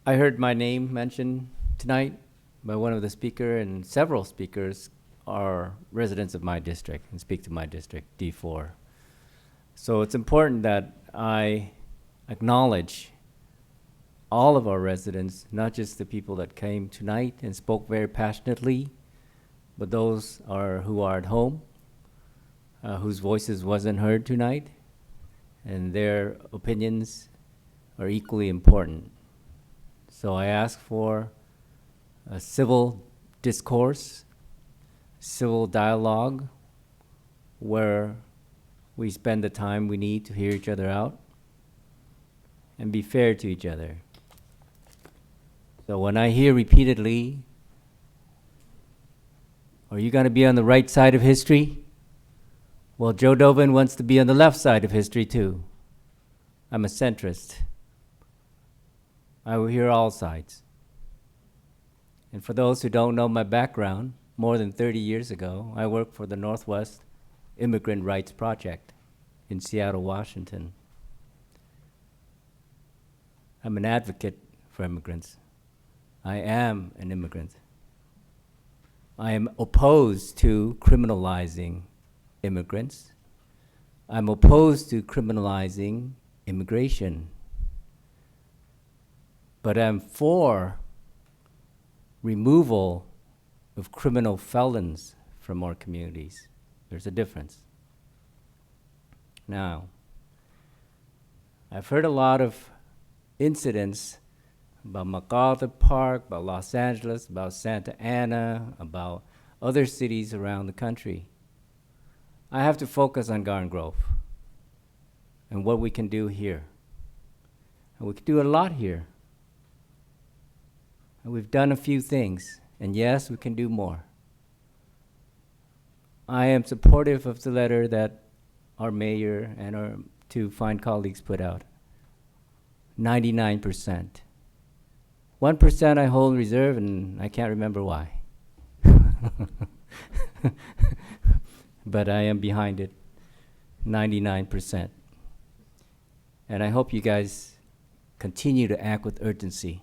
I heard my name mentioned tonight by one of the speakers, and several speakers are residents of my district and speak to my district, D4. So it's important that I acknowledge all of our residents, not just the people that came tonight and spoke very passionately, but those who are at home, whose voices wasn't heard tonight, and their opinions are equally important. So I ask for a civil discourse, civil dialogue, where we spend the time we need to hear each other out and be fair to each other. So when I hear repeatedly, are you going to be on the right side of history? Well, Joe Dovin wants to be on the left side of history too. I'm a centrist. I will hear all sides. And for those who don't know my background, more than 30 years ago, I worked for the Northwest Immigrant Rights Project in Seattle, Washington. I'm an advocate for immigrants. I am an immigrant. I am opposed to criminalizing immigrants. I'm opposed to criminalizing immigration. But I'm for removal of criminal felons from our communities. There's a difference. Now, I've heard a lot of incidents about MacArthur Park, about Los Angeles, about Santa Ana, about other cities around the country. I have to focus on Garden Grove and what we can do here. And we can do a lot here. And we've done a few things, and yes, we can do more. I am supportive of the letter that our mayor and our two fine colleagues put out. 99%. 1% I hold in reserve, and I can't remember why. But I am behind it, 99%. And I hope you guys continue to act with urgency.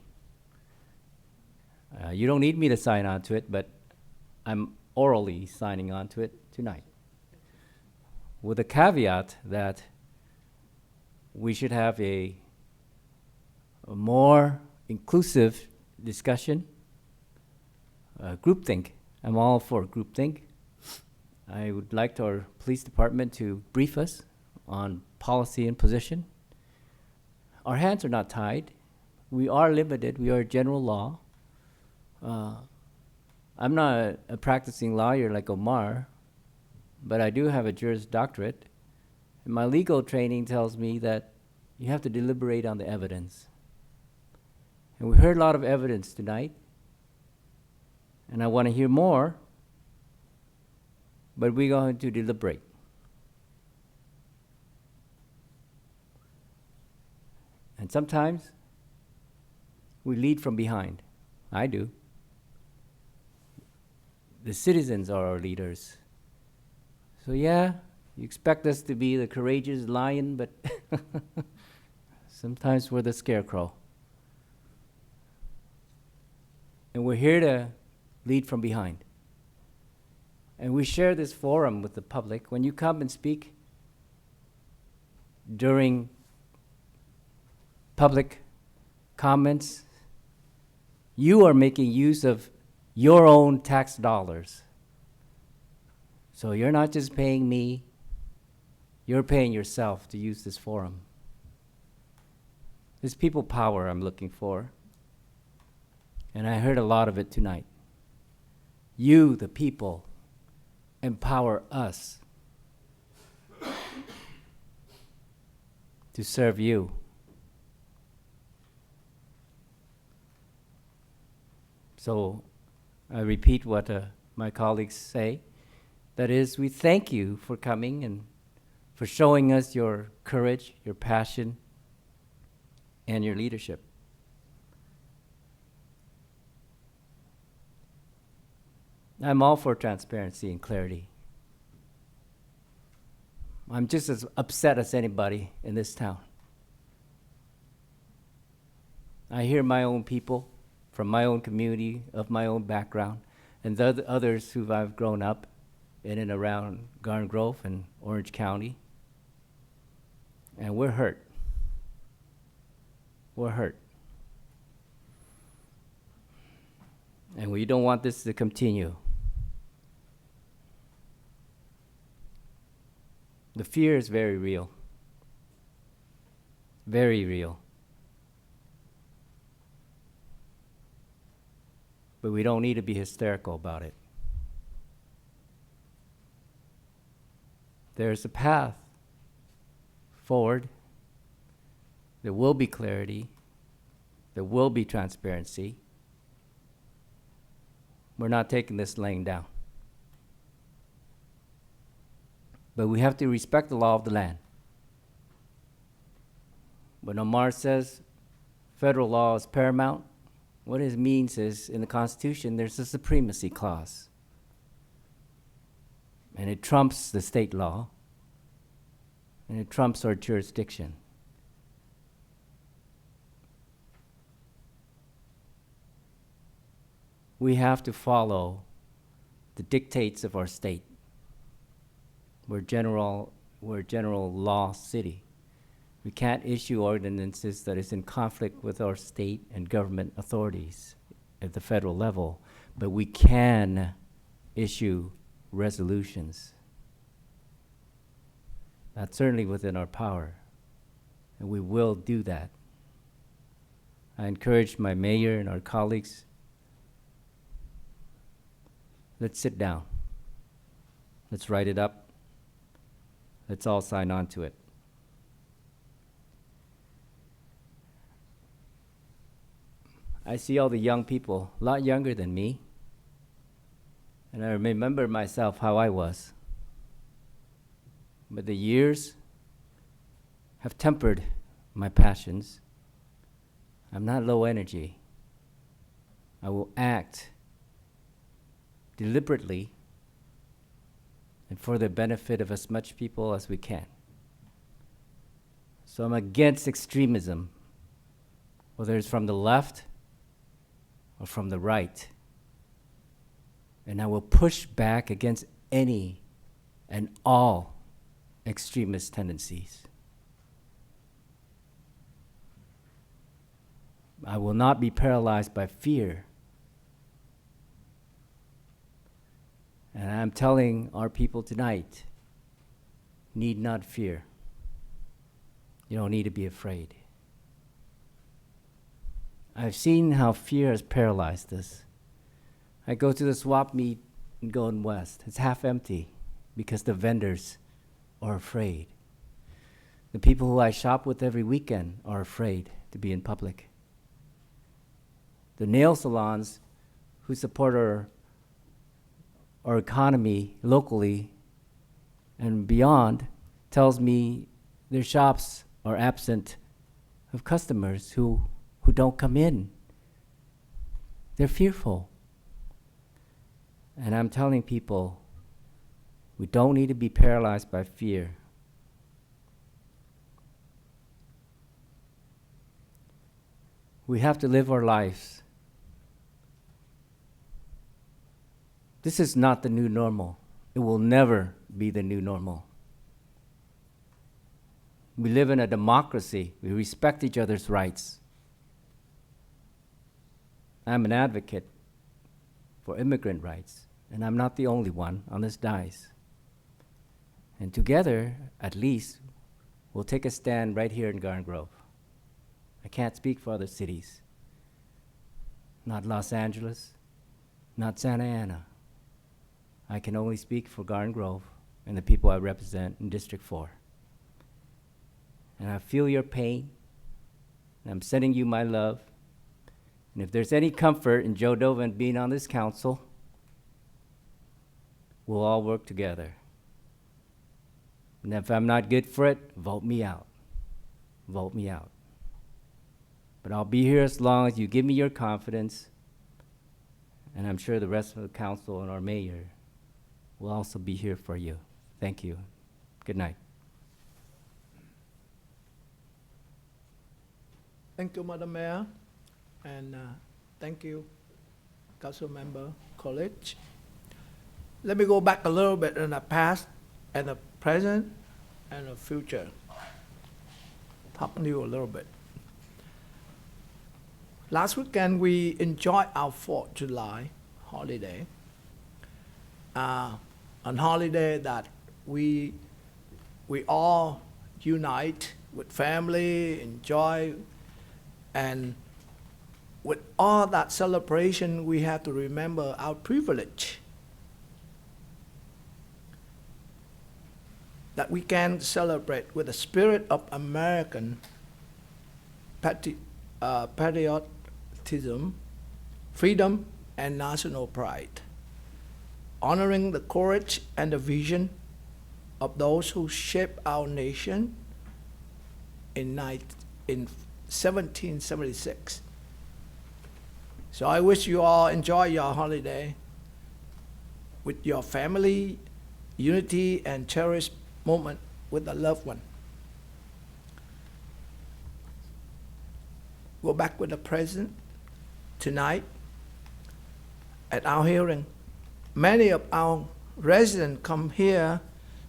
You don't need me to sign on to it, but I'm orally signing on to it tonight, with a caveat that we should have a more inclusive discussion, groupthink. I'm all for groupthink. I would like our police department to brief us on policy and position. Our hands are not tied. We are limited. We are general law. I'm not a practicing lawyer like Omar, but I do have a Juris Doctorate, And my legal training tells me that you have to deliberate on the evidence. And we heard a lot of evidence tonight, and I want to hear more, but we're going to deliberate. And sometimes we lead from behind. I do. The citizens are our leaders. So yeah, you expect us to be the courageous lion, but sometimes we're the scarecrow. And we're here to lead from behind. And we share this forum with the public. When you come and speak during public comments, you are making use of your own tax dollars. So you're not just paying me, you're paying yourself to use this forum. This people power I'm looking for. And I heard a lot of it tonight. You, the people, empower us to serve you. So I repeat what my colleagues say. That is, we thank you for coming and for showing us your courage, your passion, and your leadership. I'm all for transparency and clarity. I'm just as upset as anybody in this town. I hear my own people from my own community, of my own background, and the others who I've grown up in and around Garden Grove and Orange County. And we're hurt. We're hurt. And we don't want this to continue. The fear is very real. Very real. But we don't need to be hysterical about it. There's a path forward. There will be clarity. There will be transparency. We're not taking this laying down. But we have to respect the law of the land. When Omar says federal law is paramount, what it means is in the Constitution there's a supremacy clause. And it trumps the state law. And it trumps our jurisdiction. We have to follow the dictates of our state. We're a general law city. We can't issue ordinances that is in conflict with our state and government authorities at the federal level, but we can issue resolutions. That's certainly within our power, and we will do that. I encourage my mayor and our colleagues, let's sit down. Let's write it up. Let's all sign on to it. I see all the young people, a lot younger than me, and I remember myself how I was. But the years have tempered my passions. I'm not low energy. I will act deliberately and for the benefit of as much people as we can. So I'm against extremism, whether it's from the left or from the right. And I will push back against any and all extremist tendencies. I will not be paralyzed by fear. And I'm telling our people tonight, need not fear. You don't need to be afraid. I've seen how fear has paralyzed us. I go to the swap meet in Golden West. It's half empty because the vendors are afraid. The people who I shop with every weekend are afraid to be in public. The nail salons who support our economy locally and beyond tells me their shops are absent of customers who don't come in. They're fearful. And I'm telling people, we don't need to be paralyzed by fear. We have to live our lives. This is not the new normal. It will never be the new normal. We live in a democracy. We respect each other's rights. I'm an advocate for immigrant rights, and I'm not the only one on this dais. And together, at least, we'll take a stand right here in Garden Grove. I can't speak for other cities. Not Los Angeles, not Santa Ana. I can only speak for Garden Grove and the people I represent in District 4. And I feel your pain, and I'm sending you my love. And if there's any comfort in Joe Dovan being on this council, we'll all work together. And if I'm not good for it, vote me out. Vote me out. But I'll be here as long as you give me your confidence, and I'm sure the rest of the council and our mayor will also be here for you. Thank you. Good night. Thank you, Madam Mayor, and thank you, Council Member College. Let me go back a little bit in the past and the present and the future. Talk to you a little bit. Last weekend, we enjoyed our 4th of July holiday. On holiday that we all unite with family, enjoy, and with all that celebration, we have to remember our privilege. That we can celebrate with the spirit of American patriotism, freedom, and national pride, honoring the courage and the vision of those who shaped our nation in 1776. So I wish you all enjoy your holiday with your family, unity, and cherish moment with a loved one. Go back with the present. Tonight, at our hearing, many of our residents come here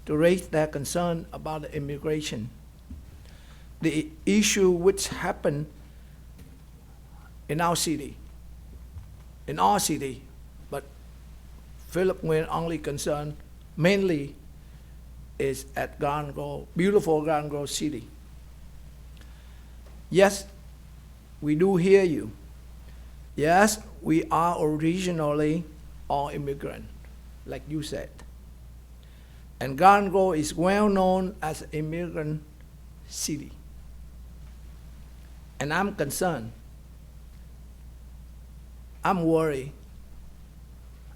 to raise their concern about the immigration. The issue which happened in our city, but Philip Nguyen only concerned mainly is at Garden Grove, beautiful Garden Grove City. Yes, we do hear you. Yes, we are originally all immigrant, like you said. And Garden Grove is well known as an immigrant city. And I'm concerned. I'm worried.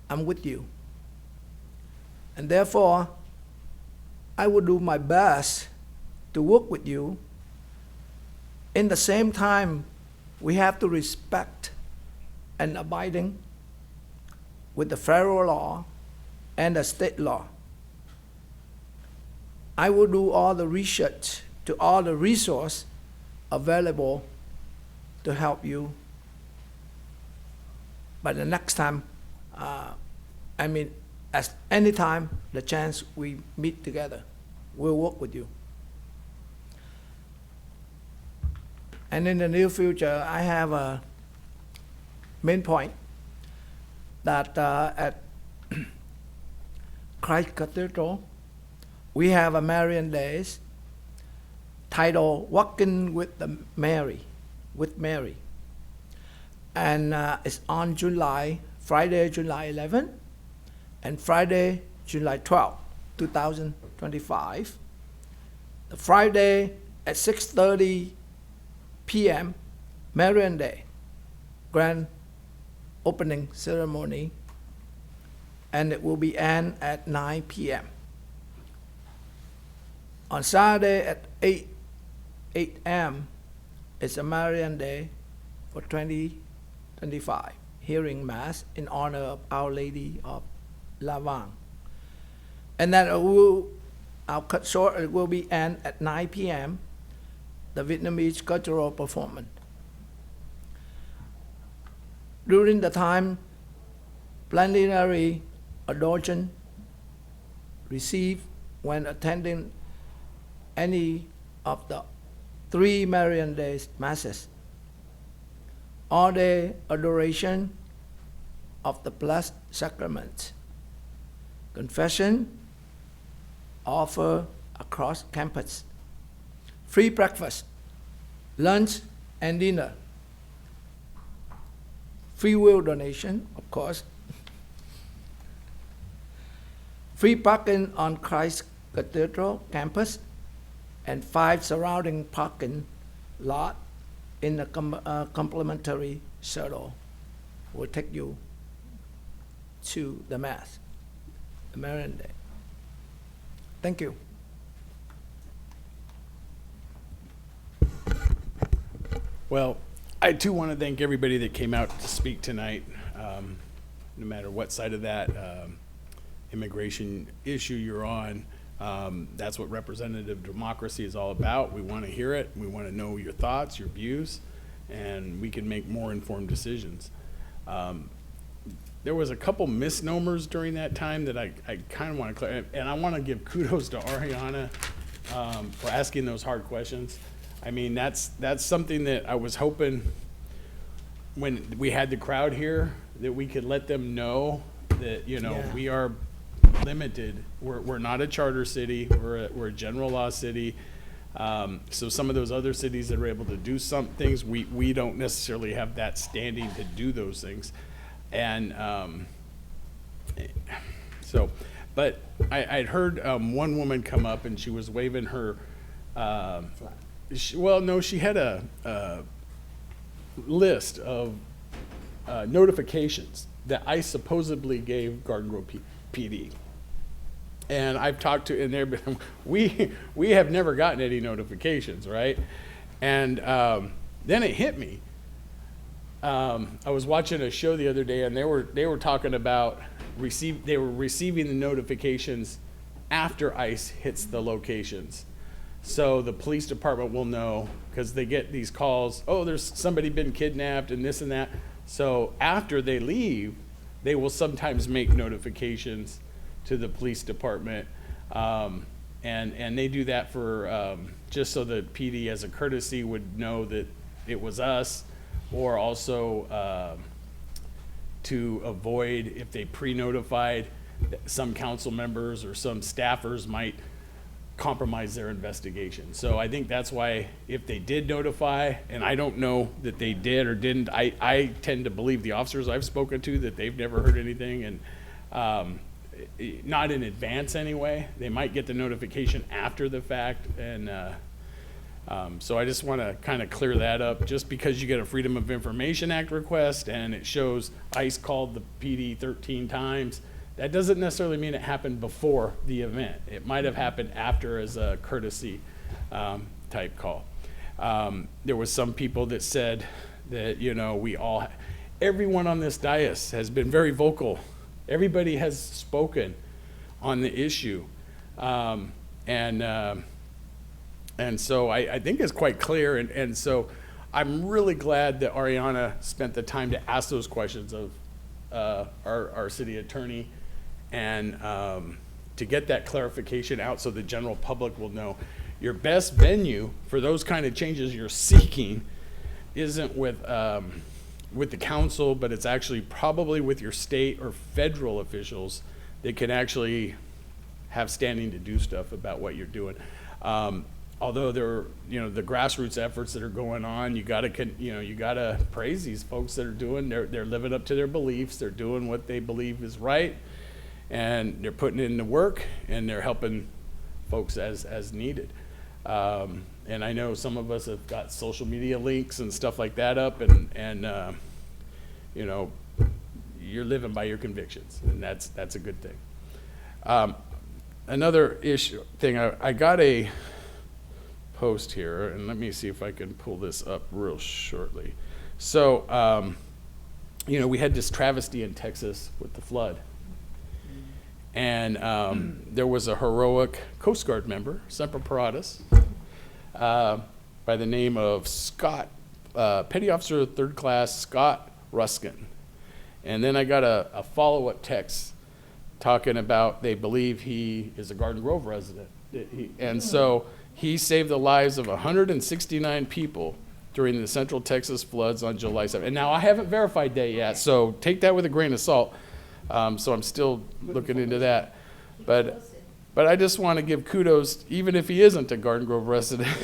I'm with you. And therefore, I will do my best to work with you. In the same time, we have to respect and abiding with the federal law and the state law. I will do all the research to all the resources available to help you. But the next time, as any time, the chance we meet together, we'll work with you. And in the near future, I have a main point that at Christ Cathedral, we have a Marian Days titled Walking with Mary. And it's on Friday, July 11, and Friday, July 12, 2025. The Friday at 6:30 p.m., Marian Day, grand opening ceremony, and it will be end at 9 p.m. On Saturday at 8 a.m., it's a Marian Day for 2025, hearing Mass in honor of Our Lady of Lavang. And then I'll cut short, it will be end at 9 p.m., the Vietnamese cultural performance. During the time, plenary adoration received when attending any of the 3 Marian Days Masses. All day adoration of the Blessed Sacrament. Confession offer across campus. Free breakfast, lunch, and dinner. Free will donation, of course. Free parking on Christ Cathedral campus and 5 surrounding parking lot in a complimentary shuttle will take you to the Mass, the Marian Day. Thank you. Well, I too want to thank everybody that came out to speak tonight, no matter what side of that immigration issue you're on. That's what representative democracy is all about. We want to hear it. We want to know your thoughts, your views, and we can make more informed decisions. There was a couple misnomers during that time that I kind of want to clear, and I want to give kudos to Ariana for asking those hard questions. I mean, that's something that I was hoping when we had the crowd here that we could let them know that, you know, Yeah. we are limited. We're not a charter city. We're a general law city. So some of those other cities that are able to do some things, we don't necessarily have that standing to do those things. And but I'd heard one woman come up and she was waving her, she had a list of notifications that I supposedly gave Garden Grove PD. And I've talked to, and we have never gotten any notifications, right? And then it hit me. I was watching a show the other day, and they were talking about they were receiving the notifications after ICE hits the locations. So the police department will know because they get these calls. Oh, there's somebody been kidnapped and this and that. So after they leave, they will sometimes make notifications to the police department, and they do that for just so the PD as a courtesy would know that it was us, or also to avoid if they pre-notified, some council members or some staffers might compromise their investigation. So I think that's why if they did notify, and I don't know that they did or didn't, I tend to believe the officers I've spoken to that they've never heard anything, and not in advance anyway. They might get the notification after the fact, and so I just want to kind of clear that up. Just because you get a Freedom of Information Act request and it shows ICE called the PD 13 times, that doesn't necessarily mean it happened before the event. It might have happened after as a courtesy type call. There was some people that said that, you know, everyone on this dais has been very vocal. Everybody has spoken on the issue. And so I think it's quite clear. And so I'm really glad that Ariana spent the time to ask those questions of our city attorney, and to get that clarification out so the general public will know. Your best venue for those kind of changes you're seeking isn't with the council, but it's actually probably with your state or federal officials that can actually have standing to do stuff about what you're doing. Although the grassroots efforts that are going on, you gotta praise these folks that are doing. They're living up to their beliefs. They're doing what they believe is right, and they're putting in the work, and they're helping folks as needed. And I know some of us have got social media links and stuff like that up, and you know, you're living by your convictions, and that's a good thing. Another thing, I got a post here, and let me see if I can pull this up real shortly. So, you know, we had this travesty in Texas with the flood. And there was a heroic Coast Guard member, Semper Paratus, by the name of Scott, Petty Officer 3rd Class Scott Ruskin. And then I got a follow-up text talking about they believe he is a Garden Grove resident. And so he saved the lives of 169 people during the Central Texas floods on July 7th. And now I haven't verified that yet, so take that with a grain of salt. So I'm still looking into that. But I just want to give kudos, even if he isn't a Garden Grove resident,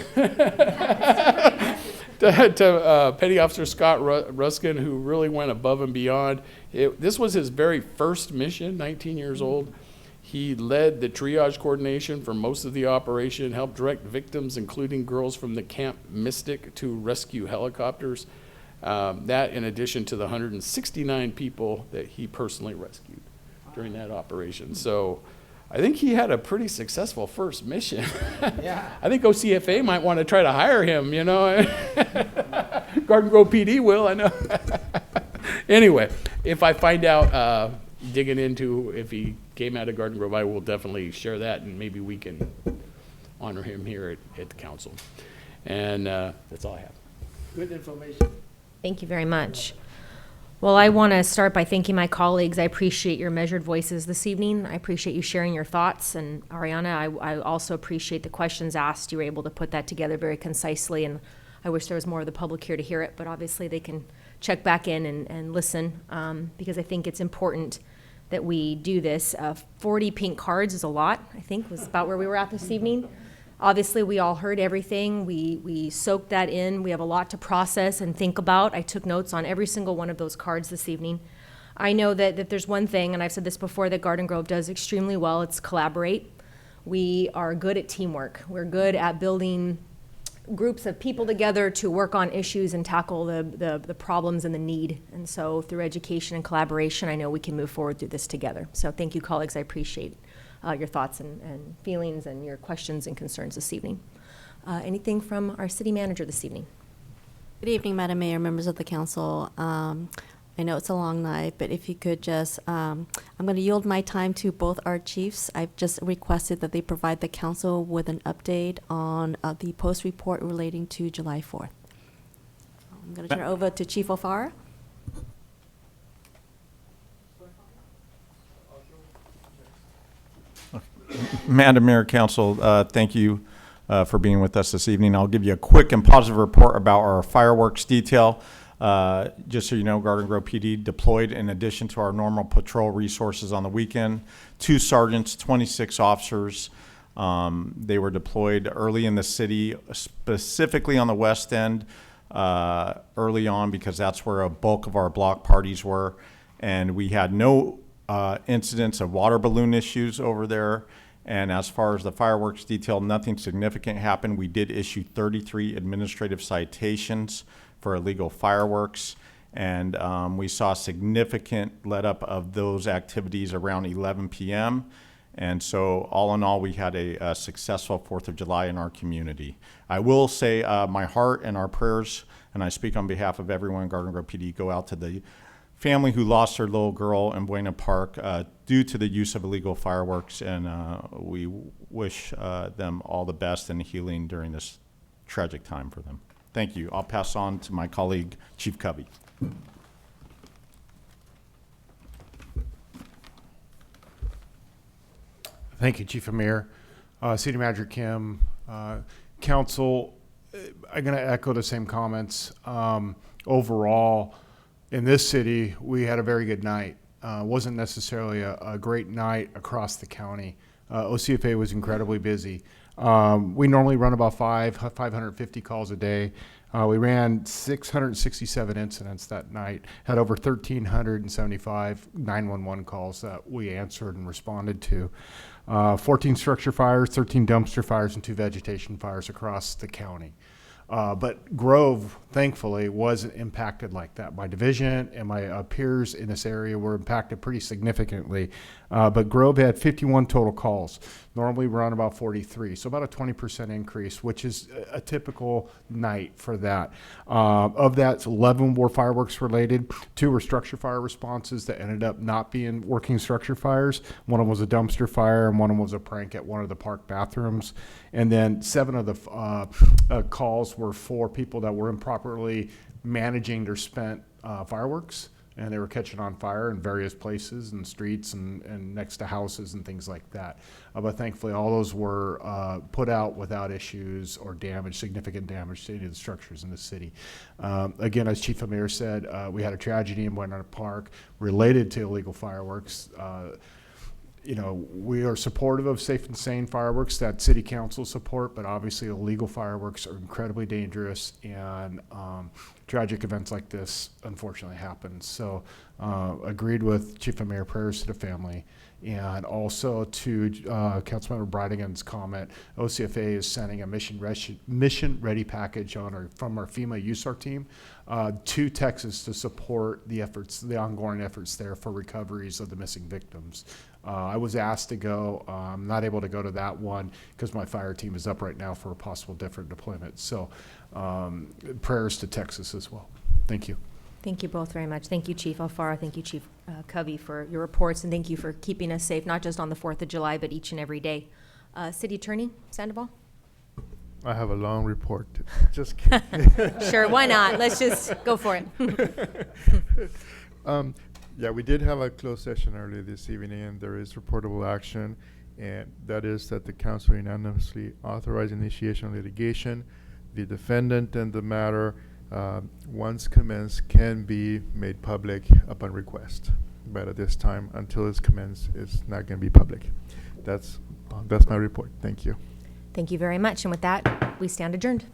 to Petty Officer Scott Ruskin, who really went above and beyond. This was his very first mission, 19 years old. He led the triage coordination for most of the operation, helped direct victims, including girls from the Camp Mystic, to rescue helicopters. That in addition to the 169 people that he personally rescued during that operation. So I think he had a pretty successful first mission. Yeah. I think OCFA might want to try to hire him, you know. Garden Grove PD will, I know. Anyway, if I find out, digging into if he came out of Garden Grove, I will definitely share that, and maybe we can honor him here at the council. And that's all I have. Good information. Thank you very much. Well, I want to start by thanking my colleagues. I appreciate your measured voices this evening. I appreciate you sharing your thoughts. And Ariana, I also appreciate the questions asked. You were able to put that together very concisely, and I wish there was more of the public here to hear it, but obviously they can check back in and listen, because I think it's important that we do this. 40 pink cards is a lot, I think, was about where we were at this evening. Obviously, we all heard everything. We soaked that in. We have a lot to process and think about. I took notes on every single one of those cards this evening. I know that there's one thing, and I've said this before, that Garden Grove does extremely well. It's collaborate. We are good at teamwork. We're good at building groups of people together to work on issues and tackle the problems and the need. And so through education and collaboration, I know we can move forward through this together. So thank you, colleagues. I appreciate your thoughts and feelings and your questions and concerns this evening. Anything from our city manager this evening? Good evening, Madam Mayor, members of the council. I know it's a long night, but if you could just, I'm going to yield my time to both our chiefs. I've just requested that they provide the council with an update on the post report relating to July 4th. I'm going to turn it over to Chief O'Farah. Madam Mayor, Council, thank you for being with us this evening. I'll give you a quick and positive report about our fireworks detail. Just so you know, Garden Grove PD deployed, in addition to our normal patrol resources on the weekend, 2 sergeants, 26 officers. They were deployed early in the city, specifically on the west end, early on, because that's where a bulk of our block parties were. And we had no incidents of water balloon issues over there. And as far as the fireworks detail, nothing significant happened. We did issue 33 administrative citations for illegal fireworks, and we saw significant let up of those activities around 11 p.m. And so all in all, we had a successful 4th of July in our community. I will say my heart and our prayers, and I speak on behalf of everyone in Garden Grove PD, go out to the family who lost their little girl in Buena Park due to the use of illegal fireworks, and we wish them all the best and healing during this tragic time for them. Thank you. I'll pass on to my colleague, Chief Covey. Thank you, Chief Amir. City Manager Kim, Council, I'm going to echo the same comments. Overall, in this city, we had a very good night. Wasn't necessarily a great night across the county. OCFA was incredibly busy. We normally run about 550 calls a day. We ran 667 incidents that night, had over 1,375 911 calls that we answered and responded to. 14 structure fires, 13 dumpster fires, and 2 vegetation fires across the county. But Grove, thankfully, wasn't impacted like that. My division and my peers in this area were impacted pretty significantly. But Grove had 51 total calls. Normally we're on about 43, so about a 20% increase, which is a typical night for that. Of that, 11 were fireworks related. 2 were structure fire responses that ended up not being working structure fires. One of them was a dumpster fire, and one of them was a prank at one of the park bathrooms. And then 7 of the calls were for people that were improperly managing their spent fireworks, and they were catching on fire in various places and streets and next to houses and things like that. But thankfully, all those were put out without issues or damage, significant damage to any of the structures in the city. Again, as Chief Amir said, we had a tragedy in Buena Park related to illegal fireworks. You know, we are supportive of safe and sane fireworks that city council support, but obviously illegal fireworks are incredibly dangerous, and tragic events like this unfortunately happen. So agreed with Chief Amir, prayers to the family. And also to Councilmember Bridegan's comment, OCFA is sending a mission ready package from our FEMA USAR team to Texas to support the ongoing efforts there for recoveries of the missing victims. I was asked to go. I'm not able to go to that one because my fire team is up right now for a possible different deployment. So prayers to Texas as well. Thank you. Thank you both very much. Thank you, Chief Alfaro. Thank you, Chief Covey, for your reports, and thank you for keeping us safe, not just on the 4th of July, but each and every day. City Attorney Sandoval? I have a long report. Just kidding. Sure, why not? Let's just go for it. Yeah, we did have a closed session earlier this evening, and there is reportable action, and that is that the council unanimously authorized initiation of litigation. The defendant and the matter, once commenced, can be made public upon request. But at this time, until it's commenced, it's not going to be public. That's my report. Thank you. Thank you very much. And with that, we stand adjourned.